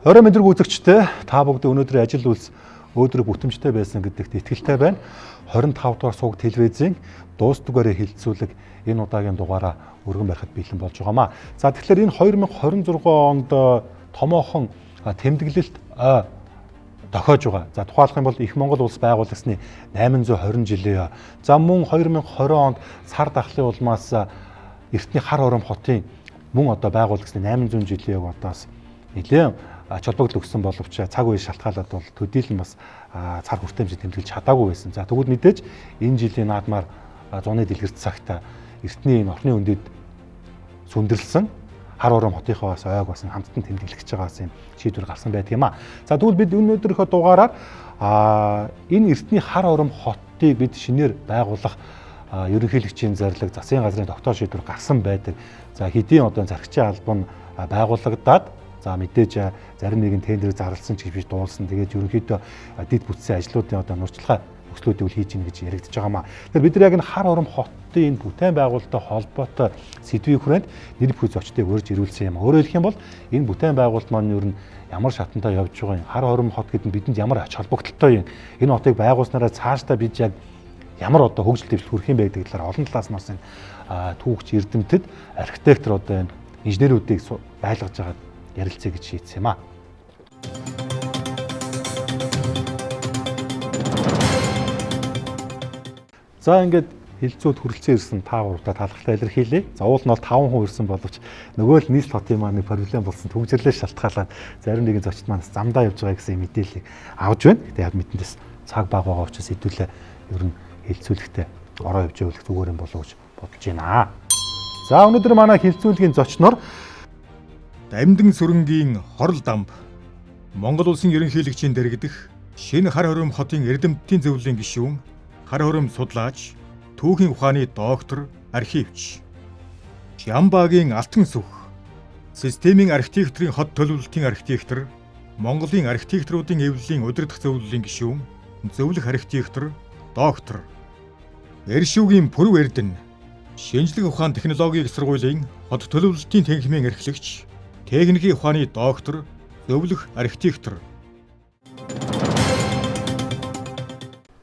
Орой мэдрэг үзэгчтэй та бүгд өнөөдрийн ажил үйлс өөдрөг бүтэмжтэй байсан гэдэгт итгэлтэй байна. 25 дугаар суваг телевизийн дуустдугаараа хилцүүлэг энэ удаагийн дугаараа өргөн барихад бэлэн болж байгаамаа. За тэгэхээр энэ 2026 онд томоохон тэмдэглэлт тохиож байгаа. За тухайлах юм бол Их Монгол улс байгуулагдсны 820 жилийн за мөн 2020 онд сар дахлын улмаас эртний хар хором хотын мөн одоо байгуулагдсны 800 жилийн одоос нэлээд ач холбогдол өгсөн боловч цаг үеийн шалтгаалаад бол төдийлөн бас цар хүртээмжийг тэмдэглэж чадаагүй байсан. За тэгвэл мэдээж энэ жилийн наадмаар зуны дэлгэрт цагт эртний энэ орны үндэд сүндэрлсэн хар хором хотынхоос ойг бас хамттан тэмдэглэж байгаа юм шийдвэр гарсан байдаг юм аа. За тэгвэл бид өнөөдрийнхөө дугаараар энэ эртний хар хором хотыг бид шинээр байгуулах ерөнхийлөгчийн зарлаг засгийн газрын тогтоол шийдвэр гарсан байдаг. За хэдийн одоо заргчийн албан байгуулагдаад за мэдээж зарим нэгэн тендер зарласан ч гэж би дуулсан. Тэгээд ерөнхийдөө дэд бүтцийн ажлуудын одоо нурцлага өслүүдийг хийж ийн гэж яригдж байгаамаа. Тэгэхээр бид нар яг энэ хар хором хотын энэ бүтээн байгуулалттай холбоотой сэдвийн хүрээнд нэр бүхий зочдыг урьж ирүүлсэн юм. Өөрөөр хэлэх юм бол энэ бүтээн байгуулалт маань ер нь ямар шатантай явж байгаа юм. Хар хором хот гэдэг нь бидэнд ямар ач холбогдолтой юм. Энэ хотыг байгуулснараа цаашдаа бид яг ямар одоо хөгжил дэвшил хүрэх юм бэ гэдэг талаар олон талаас нь бас энэ түүхч эрдэмтэд архитектор одоо энэ инженерүүдийг байлгаж байгаа ярилцъя гэж шийдсэн юм аа. За ингээд хилцүүд хүрэлцэн ирсэн та гуравтаа талархалтай илэрхийлье. За уул нь бол 5% ирсэн боловч нөгөө л нийслэл хотын маань проблем болсон төгжрлээ шалтгаалаад зарим нэгэн зочд манаас замдаа явж байгаа гэсэн мэдээллийг авж байна. Гэтэ яг мэдэндээс цаг бага байгаа учраас хэдүүлээ ер нь хилцүүлэхдээ ороо явж явах зүгээр юм болов уу гэж бодож байна. За өнөөдөр манай хилцүүлгийн зочноор Амьдан сүрэнгийн хорл дамб Монгол улсын ерөнхийлөгчийн дэргэдэх шинэ хар хором хотын эрдэмтдийн зөвлөлийн гишүүн хар хором судлаач түүхийн ухааны доктор архивч Ямбагийн алтан сүх системийн архитектурын хот төлөвлөлтийн архитектор Монголын архитекторуудын эвлэлийн удирдах зөвлөлийн гишүүн зөвлөх архитектор доктор Эршүүгийн Пүрэв Эрдэнэ шинжлэх ухаан технологийн сургуулийн хот төлөвлөлтийн тэнхимийн эрхлэгч техникийн ухааны доктор зөвлөх архитектор.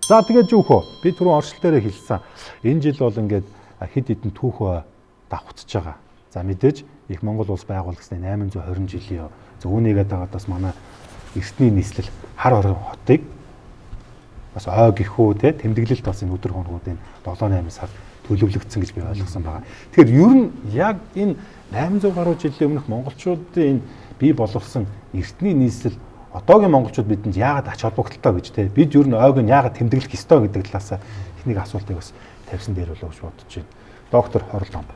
За тэгээд юу хөө би түрүү оршил дээрээ хэлсэн. Энэ жил бол ингээд хэд хэдэн түүх давхцаж байгаа. За мэдээж Их Монгол улс байгуулагдсны 820 жилийн үүнийгээ дагаад бас манай эртний нийслэл хар хором хотыг бас ой гэхүү те тэмдэглэлт бас энэ өдөр хоногуудын 7-8 сар төлөвлөгдсөн гэж би ойлгосон байгаа. Тэгэхээр ер нь яг энэ 800 гаруй жилийн өмнөх монголчуудын энэ бий болгосон эртний нийслэл одоогийн монголчууд бидэнд яагаад ач холбогдолтой гэж те бид ер нь ойг нь яагаад тэмдэглэх ёстой гэдэг талаас ихнийг асуултыг бас тавьсан дээр болов уу гэж бодож байна. Доктор Хорл дамб.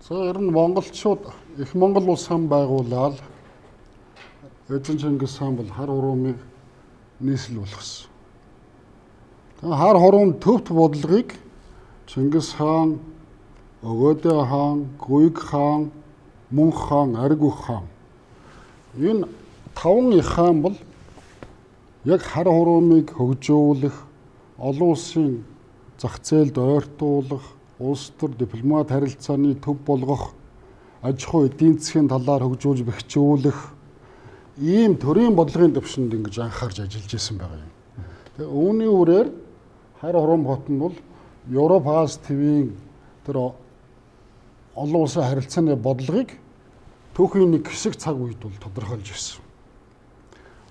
За ер нь монголчууд Их Монгол улс хаан байгуулаад Эзэн Чингис хаан бол хар хоромыг нийслэл болгосон. Тэгээ хар хором төвт бодлогыг Чингис хаан, Өгөөдөө хаан, Гүйг хаан, Мөнх хаан, Аргүх хаан энэ 5 их хаан бол яг хар хоромыг хөгжүүлэх, олон улсын зах зээлд ойртуулах, улс төр дипломат харилцааны төв болгох, аж ахуй эдийн засгийн талаар хөгжүүлж бэхжүүлэх ийм төрийн бодлогын дэвшинд ингэж анхаарч ажиллаж исэн байгаа юм. Тэгээ үүний үрээр хар хором хот нь бол Европ Аз твийн тэр олон улсын харилцааны бодлогыг түүхийн нэг хэсэг цаг үед бол тодорхойлж ирсэн.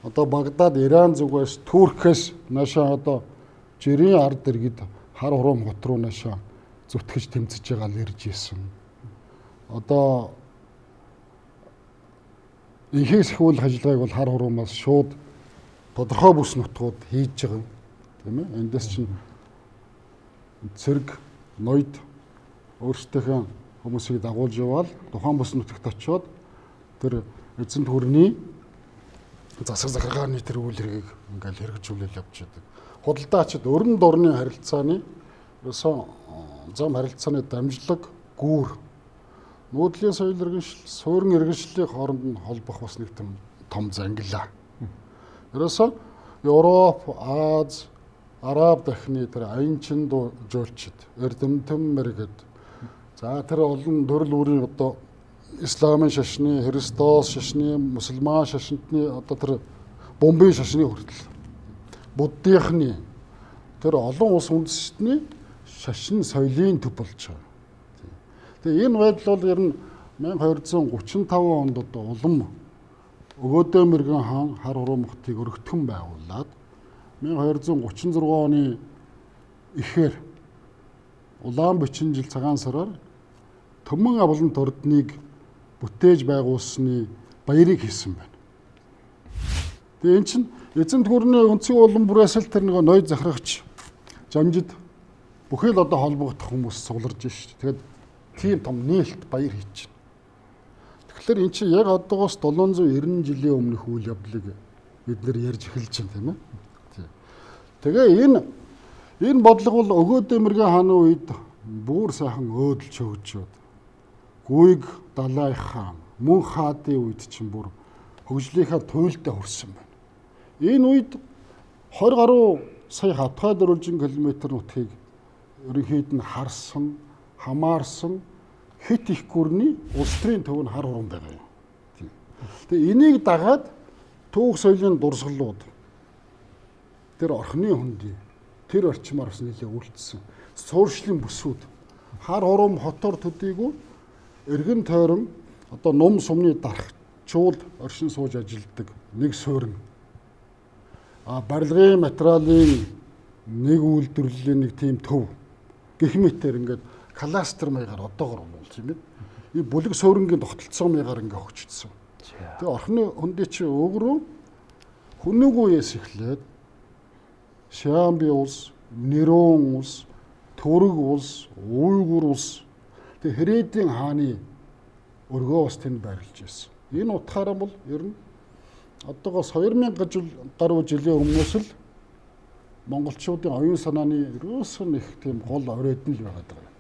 Одоо Багдад, Иран зүгээс Туркээс наашаа одоо жирийн ард иргэд хар хором хот руу наашаа зүтгэж тэмцэж байгаа л ирж исэн. Одоо ихэнх сахиулах ажиллагааг бол хар хоромоос шууд тодорхой бүс нутгууд хийж байгаа юм. Тийм ээ. Эндээс чинь цэрэг, ноёд өөрсдийнхөө хүмүүсийг дагуулж яваал тухайн бүс нутагт очиод тэр эзэн төрний засаг захиргааны тэр үйл хэргийг ингээл хэрэгжүүлэл явж байдаг. Худалдаачид өрн дорны харилцааны зам харилцааны дамжлаг гүүр нүүдлийн соёл иргэншил, суурин иргэншлийн хооронд нь холбох бас нэг том зангилаа. Ерөөсөө Европ, Аз, Араб дахны тэр аянчин жуулчид, эрдэмтэн мэргэд за тэр олон төрөл бүрийн одоо исламын шашны, Христос шашны, мусульман шашинтны одоо тэр бомбын шашны хүртэл буддийнхны тэр олон улс үндэстний шашин соёлын төв болж байгаа. Тэгээ энэ байдал бол ер нь 1235 онд одоо улам Өгөөдөө мэргэн хаан хар хуруу хотыг өргөтгөн байгуулад 1236 оны эхээр улаан бичин жил цагаан сараар Төмөн авлант ордныг бүтээж байгуулсны баярыг хийсэн байна. Тэгээ эн чинь эзэнт гүрний өнцөг улам бүрээсэл тэр нэг ноёд захирагч жамжид бүхэл одоо холбогдох хүмүүс сууларж шít. Тэгээд тийм том нээлт баяр хийж байна. Тэгэхээр эн чинь яг одоогоос 790 жилийн өмнөх үйл явдлыг бид нэр ярьж эхэлж байна тийм ээ. Тэгээ энэ бодлого бол Өгөөдөө мэргэн хааны үед бүр сайхан өөдөлж өгчөөд Гүйг Далай хаан мөн хаадын үед чинь бүр хөгжлийнхаа туйлдаа хүрсэн байна. Энэ үед 20 гаруй сая хатгай дөрвөлжин километр нутгийг ерөнхийд нь харсан, хамаарсан хит их гүрний улс төрийн төв нь хар хуран байгаа юм. Тэгээ энийг дагаад түүх соёлын дурсгалууд тэр орхины хөндий тэр орчмоор бас нэлээд үлдсэн. Суурьшлийн бүсүүд хар хурам хотоор төдийгүй эргэн тойрон одоо ном сумны дархчуул оршин сууж ажилддаг нэг суурин. Барилгын материалын нэг үйлдвэрлэлийн нэг тийм төв гэх мэтээр ингээд кластер маягаар одоогор болж юм. И бүлэг суурингийн тогтолцоо маягаар ингээд хөгжчихсөн. Тэгээ орхины хөндий чи өгрөө хүнэг үеэс эхлээд Шамби улс, Нэрон улс, Түрэг улс, Уйгур улс тэгээ Хэрээдийн хааны өргөө бас тэнд байрлаж байсан. Энэ утгаараа бол ер нь одоогоос 2000 жил гаруй жилийн өмнөөс л монголчуудын оюун санааны ерөөсөө нэг тийм гол оройдон л байгаад байгаа.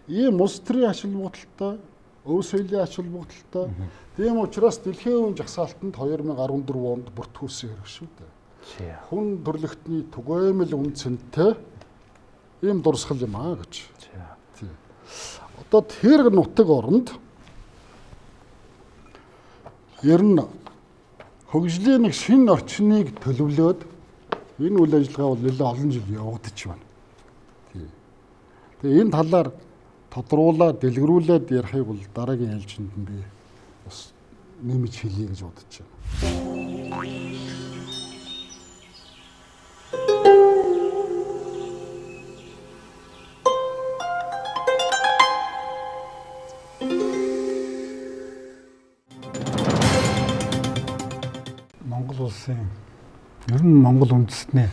Ийм улс төрийн ач холбогдолтой, өв соёлын ач холбогдолтой. Тийм учраас дэлхийн өвийн жагсаалтанд 2014 онд бүртгүүлсэн хэрэг шүү дээ. Хүн төрлөختний түгээмэл үнцэнтэй ийм дурсгал юм аа гэж. Одоо тэр нутаг оронд ер нь хөгжлийн нэг шинэ орчныг төлөвлөөд энэ үйл ажиллагаа бол нэлээд олон жил явагдаж байна. Тэгээ энэ талаар тодруулаад дэлгэрүүлээд ярихыг бол дараагийн ээлжинд нь би бас нэмж хэлье гэж бодож байна. Ер нь Монгол үндэстний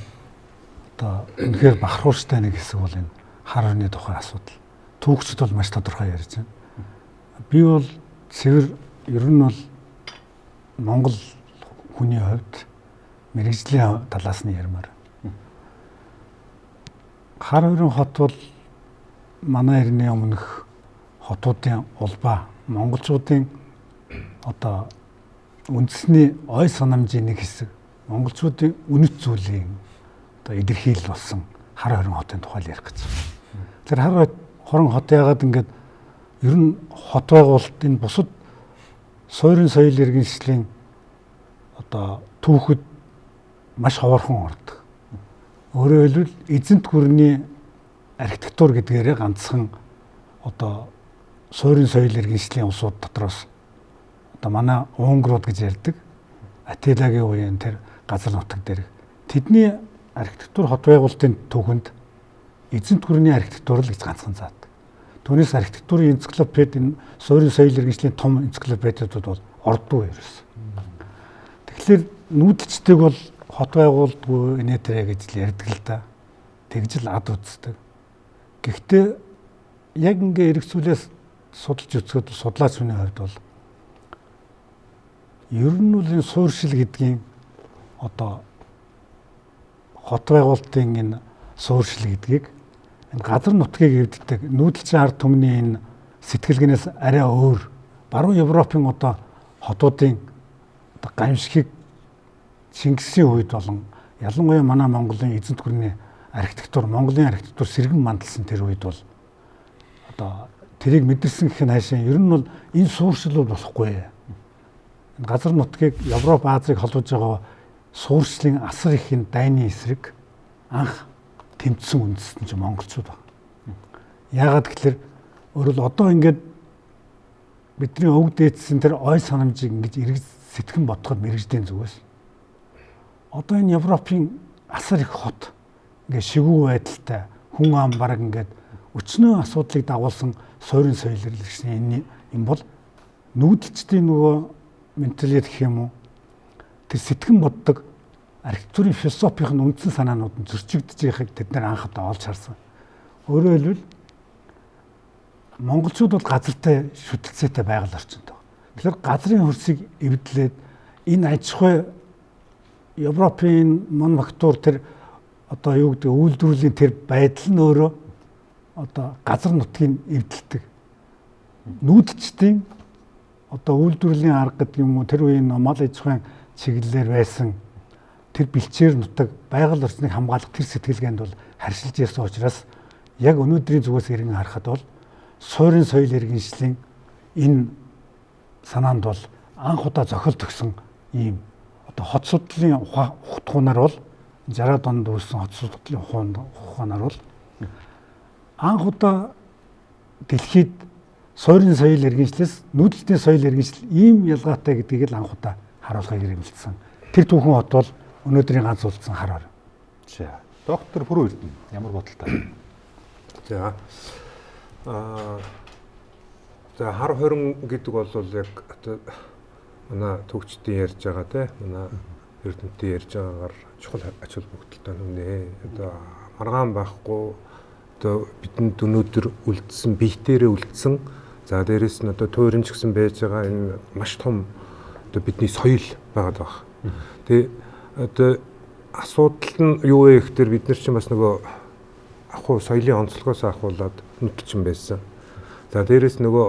одоо үнэхээр бахархууштай нэг хэсэг бол энэ хар орны тухай асуудал. Түүхчид бол маш тодорхой ярьж байна. Би бол цэвэр ер нь бол Монгол хүний хувьд мэрэгжлийн талаас нь ярмаар. Хар орон хот бол манай эртний өмнөх хотуудын улбаа монголчуудын одоо үндэсний ой санамжийн нэг хэсэг. Монголчуудын үнэт зүйлийн одоо илэрхийлэл болсон хар хорин хотын тухай ярих гэж. Тэр хар хорин хот яагаад ингээд ер нь хот байгуулалтын бусад суурин соёл иргэншлийн одоо түүхэд маш ховорхон ордог. Өөрөөр хэлбэл эзэнт гүрний архитектур гэдгээрээ ганцхан одоо суурин соёл иргэншлийн улсууд дотроос одоо манай Унгрууд гэж ярьдаг. Атилагийн үеийн тэр газар нутаг дээр тэдний архитектур хот байгуулалтын түүхэнд эзэнт гүрний архитектур л гэж ганцхан заадаг. Түүнээс архитектурын энциклопеди энэ суурин соёл иргэншлийн том энциклопедиудад бол ордгүй ерөөс. Тэгэхээр нүүдэлчдэг бол хот байгуулдаггүй инээ тэрэ гэж л ярьдаг л да. Тэгж л ад үздэг. Гэхдээ яг ингээ эргэцүүлээс судалж үзэхэд судлаач хүний хувьд бол ер нь бол энэ суурьшил гэдгийн одоо хот байгуулалтын энэ суурьшил гэдгийг энэ газар нутгийг эвддэг нүүдэлчин ард түмний энэ сэтгэлгээнээс арай өөр баруун Европын одоо хотуудын одоо гамшигыг Чингисийн үед болон ялангуяа манай Монголын эзэнт гүрний архитектур, Монголын архитектур сэргэн мандалсан тэр үед бол одоо тэрийг мэдэрсэн гэх нь хаашаа ер нь бол энэ суурьшил бол болохгүй. Энэ газар нутгийг Европ, Азийг холбож байгаа суурьшлын асар их энэ дайны эсрэг анх тэмцсэн үндэстэн чинь монголчууд байна. Яагаад гэвэл өөрөөр одоо ингээд бидний өвөг дээдсэн тэр ой санамжийг ингэж сэтгэн бодоход мэрэгжлийн зүгээс одоо энэ Европын асар их хот ингээд шигүү байдалтай хүн ам бараг ингээд өчнөө асуудлыг дагуулсан суурин соёлын юм бол нүүдэлчдийн нөгөө менталитет гэх юм уу тэр сэтгэн боддог архитектурын философийн үндсэн санаанууд нь зөрчигдөж байгааг тэд нар анх удаа олж харсан. Өөрөөр хэлбэл монголчууд бол газартай шүтэлцээтэй байгаль орчинд байна. Тэгэхээр газрын хөрсийг эвдлээд энэ аж ахуй Европын мануфактур тэр одоо юу гэдэг үйлдвэрлэлийн тэр байдал нь өөрөө одоо газар нутгийг эвдэлдэг. Нүүдэлчдийн одоо үйлдвэрлэлийн арга гэдэг юм уу тэр үеийн мал аж ахуйн чиглэлээр байсан тэр бэлчээр нутаг байгаль орчныг хамгаалах тэр сэтгэлгээнд бол харьшилж ирсэн учраас яг өнөөдрийн зүгээс иргэн харахад бол суурин соёл иргэншлийн энэ санаанд бол анх удаа зохиол төгсөн ийм одоо хот судлалын ухаанаар бол 60-аад онд үүссэн хот судлалын ухаанаар бол анх удаа дэлхийд суурин соёл иргэншлээс нүүдэлтийн соёл иргэншил ийм ялгаатай гэдгийг л анх удаа харуулахыг ирэмэлцсэн. Тэр түүхэн хот бол өнөөдрийн ганц үлдсэн хар орон. За доктор Пүрэв Эрдэнэ ямар бодолтой? За за хар хорин гэдэг бол яг одоо манай төгчдийн ярьж байгаа те манай Эрдэнэтийн ярьж байгаагаар чухал ач холбогдолтой нүнэ. Одоо маргаан байхгүй одоо бидэнд өнөөдөр үлдсэн биетээрээ үлдсэн за дээрэс нь одоо туурин ч гэсэн байж байгаа энэ маш том одоо бидний соёл байгаад байна. Тэгээ одоо асуудал нь юу вэ гэхээр бид нар чинь бас нөгөө ахуй соёлын онцлогоос ахуулаад нүдчин байсан. За дээрэс нөгөө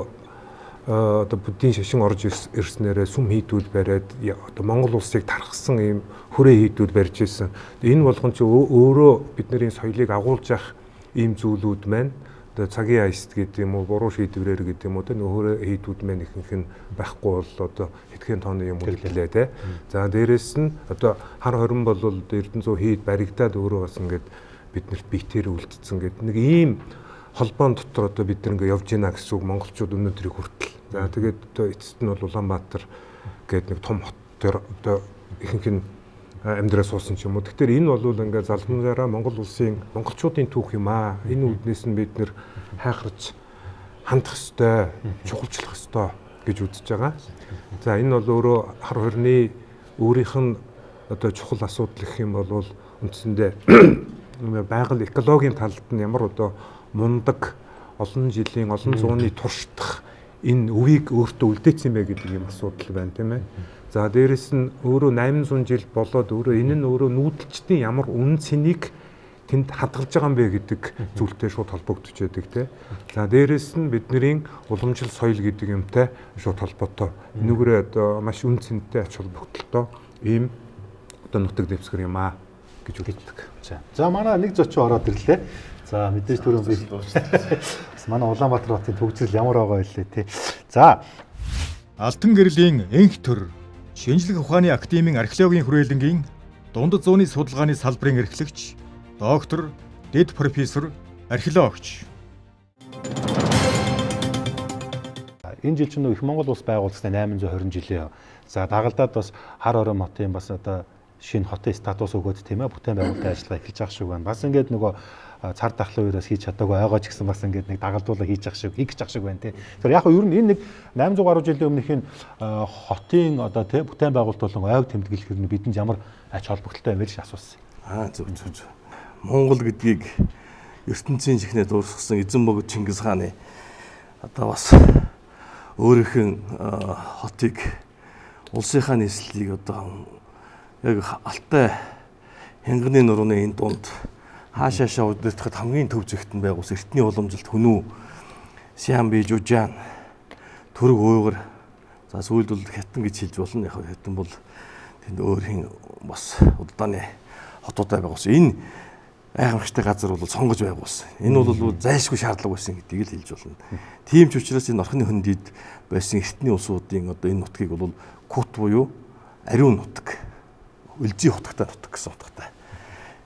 одоо буддийн шашин орж ирснээрээ сүм хийдүүд бариад одоо Монгол улсыг тархсан ийм хүрээ хийдүүд барьж ирсэн. Энэ болгон чи өөрөө бидний соёлыг агуулж явах ийм зүйлүүд маань одоо цагийн айст гэдэг юм уу, буруу шийдвэрээр гэдэг юм уу, нөгөө хүрээ хийдүүд маань ихэнх нь байхгүй бол одоо хэдхэн тооны юм үлдлээ те. За дээрэс нь одоо хар хорин бол Эрдэнэзүү хийд баригдаад өөрөө бас ингээд биднэрт биетээр үлдсэн гэдэг нэг ийм холбоон дотор одоо бид нэг явж гинэ гэсэн үг монголчууд өнөөдрийг хүртэл. За тэгээд одоо эцэст нь бол Улаанбаатар гэдэг нэг том хот төр одоо ихэнх нь амьдраа суусан ч юм уу. Тэгэхээр энэ бол ингээд залхамжаараа Монгол улсын монголчуудын түүх юм аа. Энэ үднээс нь бид нэр хайхарч хандах ёстой, чухалчлах ёстой гэж үзэж байгаа. За энэ бол өөрөө хар хорины өөрийнх нь одоо чухал асуудал гэх юм бол үндсэндээ байгаль экологийн талд нь ямар одоо мундаг олон жилийн олон зууны туршдах энэ өвийг өөртөө үлдээсэн бэ гэдэг юм асуудал байна тийм ээ. За дээрэс нь өөрөө 800 жил болоод өөрөө энэ нь өөрөө нүүдэлчдийн ямар үнэн цэнийг тэнд хадгалж байгаа юм бэ гэдэг зүйлтэй шууд холбогдож байдаг тийм. За дээрэс нь бидний уламжлал соёл гэдэг юмтай шууд холбоотой. Энүүгээрээ одоо маш үнэн цэнтэй ач холбогдолтой ийм одоо нутаг дэвсгэр юм аа гэж үздэг. За манай нэг зочин ороод ирлээ. За мэдээж түрүүн би бас манай Улаанбаатар хотын төгсрөл ямар байгаа вэ те. За Алтан гэрлийн энх төр шинжлэх ухааны академийн археологийн хүрээлэнгийн дундад зууны судалгааны салбарын эрхлэгч доктор дэд профессор археологч. Энэ жил чинь их Монгол улс байгуулагдсан 820 жилийн. За дагалдаад бас хар орон хотын бас одоо шинэ хотын статус өгөөд тийм ээ бүтээн байгуулалтын ажиллагаа эхэлж байгаа шиг байна. Бас ингээд нөгөө цар тахлын үеэс хийж чадаагүй ойгоо ч гэсэн бас ингээд нэг дагалдуулаа хийж явах шиг хийх шиг байна тий. Тэгэхээр яг нь ер нь энэ нэг 800 гаруй жилийн өмнөхний хотын одоо тий бүтээн байгуулалт болон ойг тэмдэглэх нь бидэнд ямар ач холбогдолтой юм бэ гэж асуусан. Зөв. Монгол гэдгийг ертөнцийн чихнээ дуусгасан эзэн богд Чингис хааны одоо бас өөрийнх нь хотыг улсынхаа нийслэлийг одоо яг алтай хянганы нурууны энэ дунд хаашаашаа удирдахад хамгийн төв зэгт нь байгуулсан эртний уламжилт хүнүү Сиамби Жужаан төрөг уугар за сүүлд бол хятад гэж хэлж болно. Яг хятад бол тэнд өөрхийн бас удааны хотуудаа байгуулсан. Энэ гайхамшигтай газар бол сонгож байгуулсан. Энэ бол зайлшгүй шаардлага байсан гэдгийг л хэлж болно. Тийм ч учраас энэ орхины хөндөд байсан эртний улсуудын одоо энэ нутгийг бол Кут буюу ариун нутаг, Өлзий хутагтай нутаг гэсэн утгатай.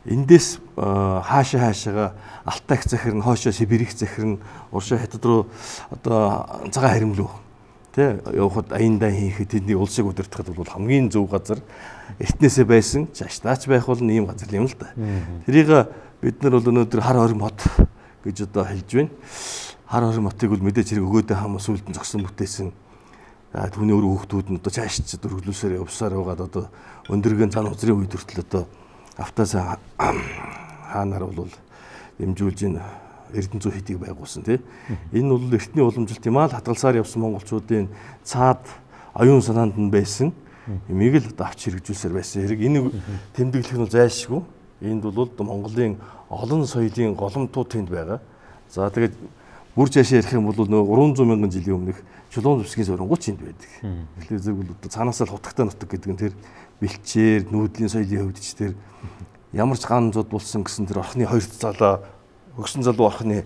Эндээс хаашаага Алтайх захирн, хоошоо Сибирих захирн, уршаа хятад руу одоо цагаан харим руу тий явахад аяндаа хийхэд тэдний улсыг удирдахад бол хамгийн зөв газар эртнээсээ байсан цаашдаач байх бол ийм газар юм л да. Тэрийг бид нар бол өнөөдөр хар хорим хот гэж одоо хэлж байна. Хар хорим хотыг бол мэдээж хэрэг өгөөдөө хамаа сүлдэн зогсон бүтээсэн. Түүний өөр хүүхдүүд нь одоо цааш дөрвөлөөсөө явсаар байгаад одоо өндөргөн цан узрын үед хүртэл одоо автасаа хаанаар бол дэмжүүлж энэ Эрдэнэзүү хэдийг байгуулсан тий. Энэ бол эртний уламжлалт юм аа л хатгалсаар явсан монголчуудын цаад оюун санаанд нь байсан юмыг л одоо авч хэрэгжүүлсээр байсан хэрэг. Энийг тэмдэглэх нь зайлшгүй. Энд бол Монголын олон соёлын голомтууд тэнд байгаа. За тэгээд бүр цаашаа ярих юм бол нөгөө 300 мянган жилийн өмнөх Чулуун зүсгийн сөрөнгөч энд байдаг. Тэгэхээр зөв бол одоо цаанаасаа л хутагтай нутаг гэдэг нь тэр бэлчээр, нүүдлийн соёлын хувьд ч тэр ямар ч ган зод болсон гэсэн тэр орхны хоёр залаа өгсөн залуу орхны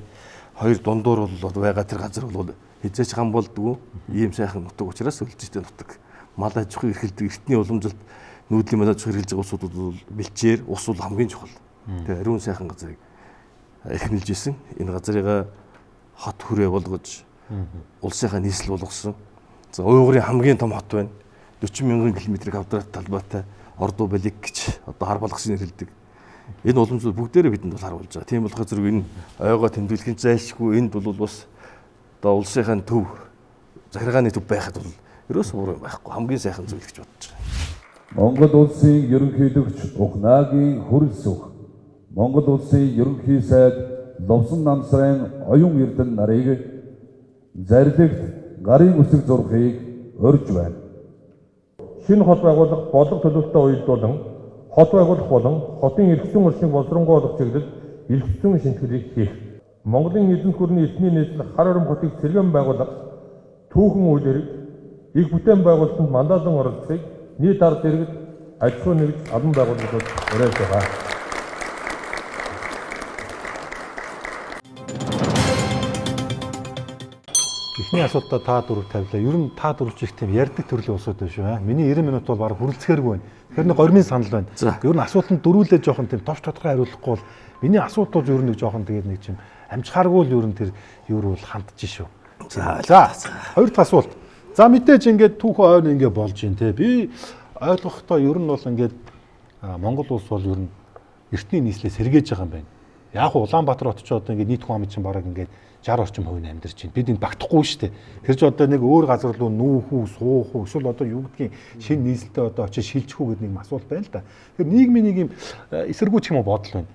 хоёр дундуур бол байгаа тэр газар бол хизээч ган болдгоо ийм сайхан нутаг учраас өлзийтэй нутаг. Мал аж ахуйг эрхэлдэг эртний уламжлалт нүүдлийн мал аж ахуйг эрхэлж байгаа улсуудад бол бэлчээр ус бол хамгийн чухал. Тэр ариун сайхан газрыг эрхэмлж исэн. Энэ газрыг хот хүрээ болгож улсынхаа нийслэл болгосон. За Уйгурын хамгийн том хот байна. 40 мянган км квадрат талбайтай Орду Балик гэж одоо хар болгосын нэрлэдэг. Энэ уламжлал бүгдээрээ бидэнд бол харуулж байгаа. Тийм болохоор зэрэг энэ ойгоо тэмдэглэхийн зайлшгүй энд бол бас одоо улсынхаа төв захиргааны төв байхад бол ерөөсөө буруу байхгүй хамгийн сайхан зүйл гэж бодож байгаа. Монгол улсын ерөнхийлөгч Ухнагийн хөрөлсөх Монгол улсын ерөнхий сайд Ловсон намсрын оюун эрдэнэ нарыг зарилэгт гарын үсэг зурхийг урьж байна. Шинэ хот байгуулах бодлого төлөвлөлтөд уялдуулан хот байгуулах болон хотын эрхтэн уршиг боловсронгуй чиглэлд эрхтэн шинжилгээг хийх. Монголын эзэнт гүрний эртний нийслэл хар хором хотыг сэргээн байгуулах түүхэн үйл хэрэг их бүтээн байгуулалтанд мандаалан оролцохыг нийт ард иргэд аж ахуй нэгж албан байгуулалтууд уриалж байгаа. Эхний асуултаа та дөрөв тавилаа. Ер нь та дөрөв ч их тийм ярьдаг төрлийн усуд байна шүү. Миний 90 минут бол баг хүрэлцэхэргүй байна. Тэгэхээр нэг гормын санал байна. Ер нь асуултанд дөрүүлээ жоохон тийм товч тодорхой хариулахгүй бол миний асуулт бол ер нь нэг жоохон тэгээд нэг юм амжихааргүй л ер нь тэр юу бол хандж шүү. За хоёр дахь асуулт. За мэдээж ингээд түүхэн ойн ингээд болж байна те. Би ойлгохдоо ер нь бол ингээд Монгол улс бол ер нь эртний нийслэлээ сэргээж байгаа юм байна. Яг Улаанбаатар хот ч одоо ингээд нийт хүн амын чинь бараг ингээд 60 орчим хувийн амьдарч байна. Бид энд багтахгүй шүү дээ. Тэр чинь одоо нэг өөр газар руу нүүх үү, суух үү, эсвэл одоо юу гэдгийг шинэ нийслэлтэй одоо очиж шилжих үү гэдэг нэг асуулт байна л да. Тэгэхээр нийгмийн нэг юм эсэргүүцэх юм бодол байна.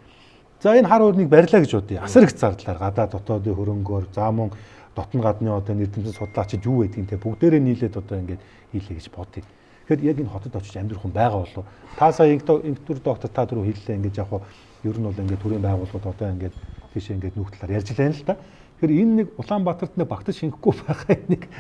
За энэ хар урныг барьлаа гэж бодъё. Асар их зардлаар гадаад дотоодын хөрөнгөөр за мөн дотн гадны одоо нэрдэмсэн судлаачид юу байдгийг те бүгдээрээ нийлээд одоо ингээд хийлээ гэж бодъё. Тэгэхээр яг энэ хотод очиж амьдрах хүн байгаа болов. Та сая инктүр доктор та түрүү хэллээ ингээд яг ер нь бол ингээд төрийн байгууллагууд одоо ингээд тийш ингээд нүүх талаар ярьж лээ л да. Тэгэхээр энэ нэг Улаанбаатарт нэг багтаж шингэхгүй байгаа нэг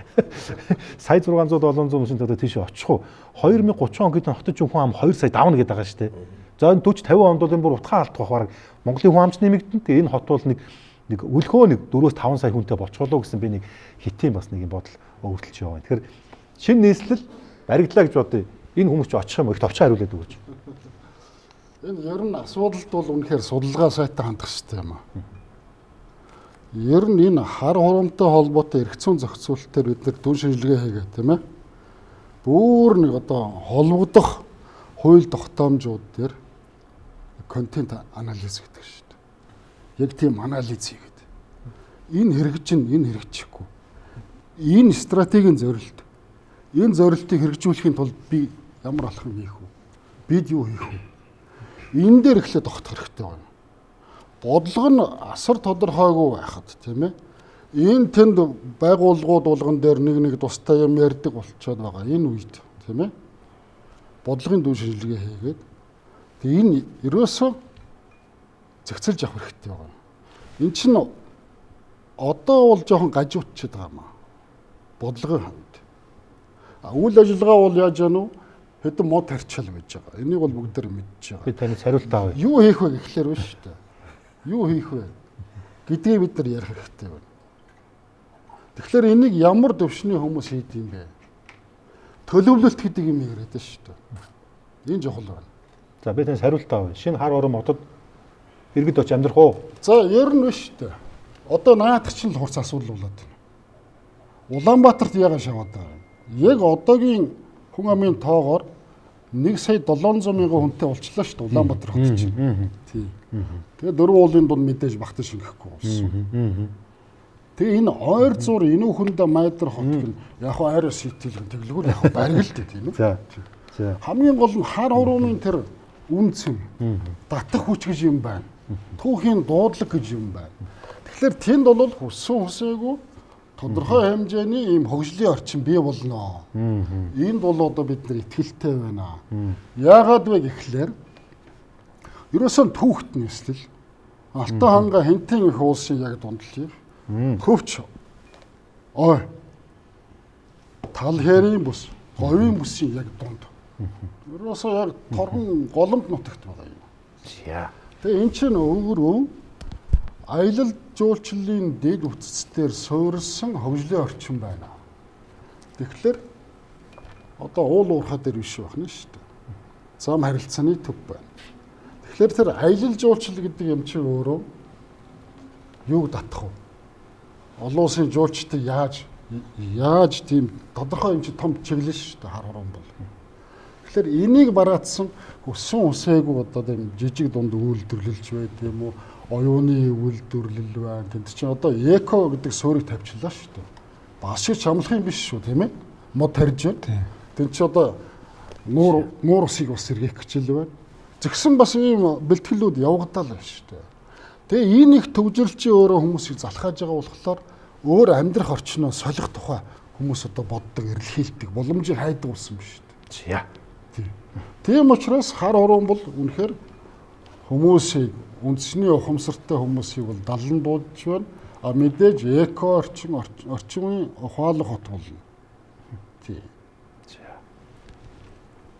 сая 600-700 мөсөнд одоо тийш очих уу 2030 он гэдэг хотод хүн ам 2 сая давна гэдэг байгаа шүү дээ. За энэ 40-50 онд бол энэ бүр утгаа алдах баг бараг Монголын хүн амч нэмэгдэн. Тэгээ энэ хот бол нэг өлхөө нэг 4-5 сая хүнтэй боцголоо гэсэн би нэг хитийн бас нэг юм бодол өвөртөлж яваа. Тэгэхээр шинэ нийслэл баригдлаа гэж бодъё. Энэ хүмүүс ч очих юм их товчоо хариулаад өгөөч. Энэ ер нь асуудалд бол үнэхээр судалгаа сайтай хандах хэрэгтэй юм аа. Ер нь энэ хар хурамтай холбоотой эрх зүйн зохицуулалтаар бид нэр дүн шинжилгээ хийгээ тийм ээ. Бүр нэг одоо холбогдох хууль тогтоомжууд дээр контент анализ гэдэг шүү дээ. Яг тийм анализ хийгээд. Энэ хэрэгжин, энэ хэрэгжихгүй. Энэ стратегийн зорилт. Энэ зорилтыг хэрэгжүүлэхийн тулд би ямар алхам хийх вэ? Бид юу хийх вэ? Энэ дээр эхлээд тогтох хэрэгтэй байна. Бодлого нь асар тодорхойгүй байхад тийм ээ. Энэ тэнд байгууллагууд болгон дээр нэг тустай юм ярьдаг болчиход байгаа. Энэ үед тийм ээ. Бодлогын дүн шинжилгээ хийгээд тэгээ энэ ерөөсөө зохицолж авах хэрэгтэй байна. Энд чинь одоо бол жоохон гажуутчихэд байгаа юм аа. Бодлогын ханд. Үйл ажиллагаа бол яаж яана вэ? Хэдэн мод тарчаал байж байгаа. Энийг бол бүгд мэдж байгаа. Би таныг хариулт авъя. Юу хийх вэ гэхлээр биш үү? Юу хийх вэ гэдгийг бид нар ярих хэрэгтэй байна. Тэгэхээр энийг ямар төвшний хүмүүс хийд юм бэ? Төлөвлөлт гэдэг юм яриад байна шүү дээ. Энэ чухал байна. За би танаас хариулт авъя. Шинэ хар хором хотод иргэд очиж амьдрах уу? За ер нь биш үү. Одоо наадах чинь л хурц асуудал болоод байна. Улаанбаатарт яагаад шаваад байгаа юм? Яг одоогийн хүн амын тоогоор 1,700,000 хүнтэй болчихлоо шүү дээ Улаанбаатар хот чинь. Тийм. Тэгээ 4 уулын дунд мэдээж багтаж шингэхгүй болсон. Тэгээ энэ ойр зур энүү хүндэ майдар хот гэн яг хаа арай сэтэлгэн тэглэгүүл яг баргил дээ тийм үү? За. Хамгийн гол нь хар хуруумын тэр үнцэн татах хүч гэж юм байна. Түүхийн дуудлага гэж юм байна. Тэгэхээр тэнд бол хүссэн хүсээгүй тодорхой хэмжээний ийм хөгжлийн орчин бий болно. Энд бол одоо бид нар итгэлтэй байна. Яагаад вэ гэхлээр ерөөсөн түүхт нийслэл Алтан ханга хинтэн их уулсын яг дундлыг хөвч ой тал хэрийн бүс говийн бүсийн яг дунд. Ерөөсөө яг торгон голомт нутагт байгаа юм. За. Тэгээ эн чинь өөрөө аялал жуулчлалын дэд үтцээр суурилсан хөгжлийн орчин байна. Тэгэхээр одоо уул уурхай дээр биш байна шүү дээ. Зам харилцааны төв байна. Тэгэхээр тэр аялал жуулчлал гэдэг юм чинь өөрөө юуг татах вэ? Олон улсын жуулчдыг яаж тийм тодорхой юм чи том чиглэл шүү дээ хар хором бол. Тэгэхээр энийг бараадсан өссөн үсээгүй одоо тийм жижиг дунд үйлдвэрлэлж байд юм уу? Оюуны үйлдвэрлэл байна. Тэнд чинь одоо эко гэдэг суурийг тавьчлаа шүү дээ. Бас шиг чамлах юм биш шүү тийм ээ. Мод тарьж байна. Тэнд чинь одоо нуур усыг бас сэргээх гэж л байна. Згсэн бас ийм бэлтгэлүүд явагдал байна шүү дээ. Тэгээ энэ их төвжирэл чи өөрөө хүмүүсийг залхааж байгаа болохоор өөр амьдрах орчноо солих тухай хүмүүс одоо боддог, эрэлхийлдэг, боломжийг хайдаг болсон биш шүү дээ. Тийм учраас хар хором бол үнэхээр хүмүүсийг үндэсний ухамсартай хүмүүсийг бол далан дуудаж байна. А мэдээж эко орчмын ухаалаг хот болно. Тийм.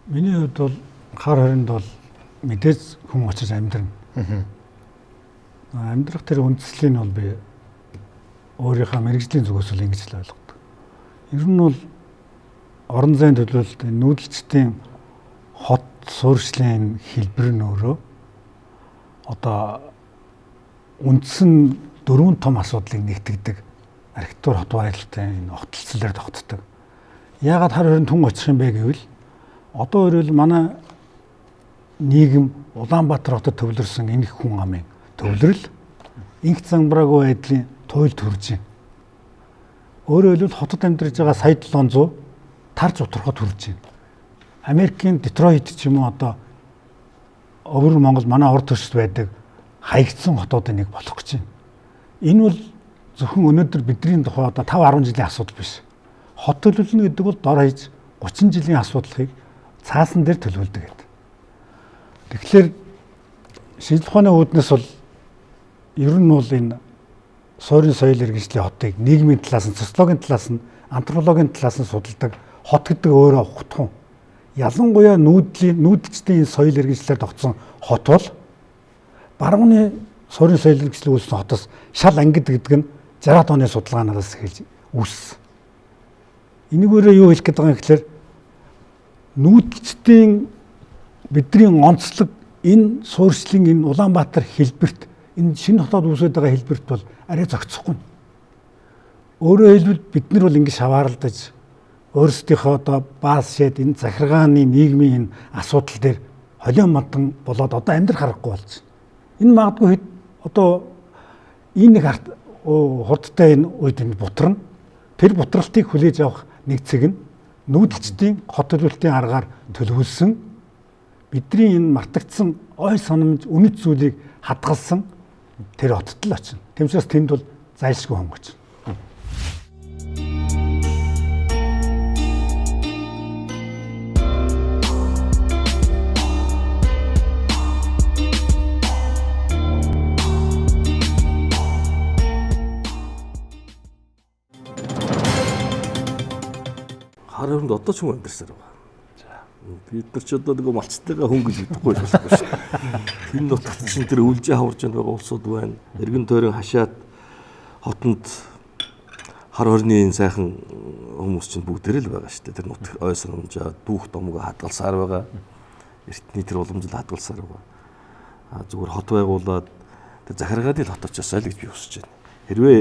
Миний хувьд бол хар хоринд бол мэдээж хүн очиж амьдрна. Амьдрах тэр үндслийг бол би өөрийнхөө мэрэгжлийн зүгээс л ингэж л ойлгодог. Ер нь бол орон зайн төлөөлөлт нүүдэлчдийн хот суурьшлийн хэлбэр нь өөрөө одоо үндсэн дөрвөн том асуудлыг нэгтгэдэг архитектур хот баярлалтай энэ хотолцлоор тогтдог. Яагаад хар хорин түн очих юм бэ гэвэл одоо өөрөөр манай нийгэм Улаанбаатар хотод төвлөрсөн энэ хүн амын төвлөрөл инх замбраагүй байдлын туйлд хүрж байна. Өөрөөр хэлбэл хотод амьдарч байгаа сая 700 тарж утрахад хүрж байна. Америкийн Детройт ч юм уу одоо өвөр Монгол манай урд төсөлд байдаг хаягдсан хотуудын нэг болох гэж байна. Энэ бол зөвхөн өнөөдөр бидний тухай одоо 5-10 жилийн асуудал биш. Хот төлөвлөнө гэдэг бол дор хаяж 30 жилийн асуудлыг цаасан дээр төлөвлөдөг гэдэг. Тэгэхээр шинжлэх ухааны үүднээс бол ер нь бол энэ суурин соёл иргэншлийн хотыг нийгмийн талаас нь, социологийн талаас нь, антропологийн талаас нь судалдаг хот гэдэг өөрөө хутхан. Ялангуяа нүүдэлчдийн соёл иргэншлэлээр тогтсон хот бол барууны суурин соёл иргэншлэл үүссэн хотоос шал ангид гэдэг нь 60-аад оны судалгаанаас эхэлж үүссэн. Энийгээрээ юу хэлэх гээд байгаа юм гэхээр нүүдэлчдийн бидний онцлог энэ суурьшлийн энэ Улаанбаатар хэлбэрт энэ шинэ хотод үүсэж байгаа хэлбэрт бол арай зохицохгүй. Өөрөөр хэлбэл бид нар бол ингэ шаваарлаж өөрсдийнхөө одоо бааз шээд энэ захиргааны нийгмийн энэ асуудал дээр холион мадан болоод одоо амьдрах аргагүй болж байна. Энэ магадгүй хэд одоо энэ нэг хурдтай энэ үед энэ бутрна. Тэр бутралтыг хүлээж авах нэг цэг нь нүүдэлчдийн хот төлөвлөлтийн аргаар төлөвлөсөн бидний энэ мартагдсан ой санамж үнэт зүйлийг хадгалсан тэр хотод л очино. Тэмцээс тэнд бол зайлшгүй хонгоч. Хар хоринд одоо ч хүн амьдарсаар байгаа. Бид нар ч одоо нэг малцтайгаа хүн гэж бодохгүй шүү. хин нутагт чинь тэр үлжээ хаварж байгаа улсууд байна. Эргэн тойрон хашаад хотонд хар хорны сайхан хүмүүс чинь бүгдээрээ л байгаа шүү дээ. Тэр нутаг ой санамжаа дүүх домгоо хадгалсаар байгаа. Эртний тэр уламжлал хадгалсаар байгаа. Зүгээр хот байгуулад тэр захиргааны л хот очосоо л гэж би хүсэж байна. Хэрвээ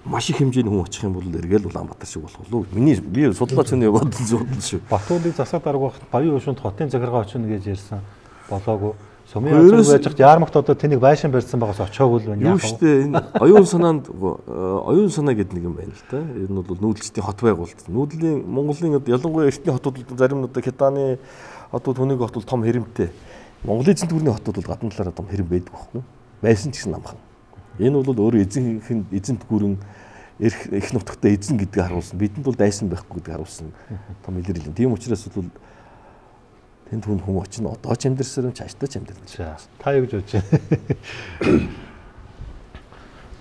маш их хэмжээний хүн очих юм бол эргээл Улаанбаатар шиг болох уу? Би судлаач хүний бодол шүү. Батуулыг засаг дарга багт Баян Өвшөнд хотын захиргаа очно гэж ярьсан. Болоогүй. Сумын очиж байж хад Яармагт одоо тэнийг байшин барьсан байгаас очоогүй л байна. Юу шүү дээ. Энэ оюун санаа гэдэг нэг юм байна л да. Энэ бол нүүдэлчдийн хот байгуулалт. Нүүдлийн Монголын ялангуяа эртний хотууд зарим нь одоо Хятадны хотууд хүнийг хотууд том хэрэмтэй. Монголын эзэн дүүрний хотууд бол гадна талаараа том хэрэм байдаг байхгүй. Байсан ч гэсэн намхан. Энэ бол өөрөө эзэнт гүрэн их нутагтаа эзэн гэдгийг харуулсан. Бидэнд бол дайсан байхгүй гэдгийг харуулсан том илэрлэл. Тийм учраас бол тэнд хүн очно одоо ч амьдэрсээр цаашдаа ч амьдэрнэ. Та юу гэж бодож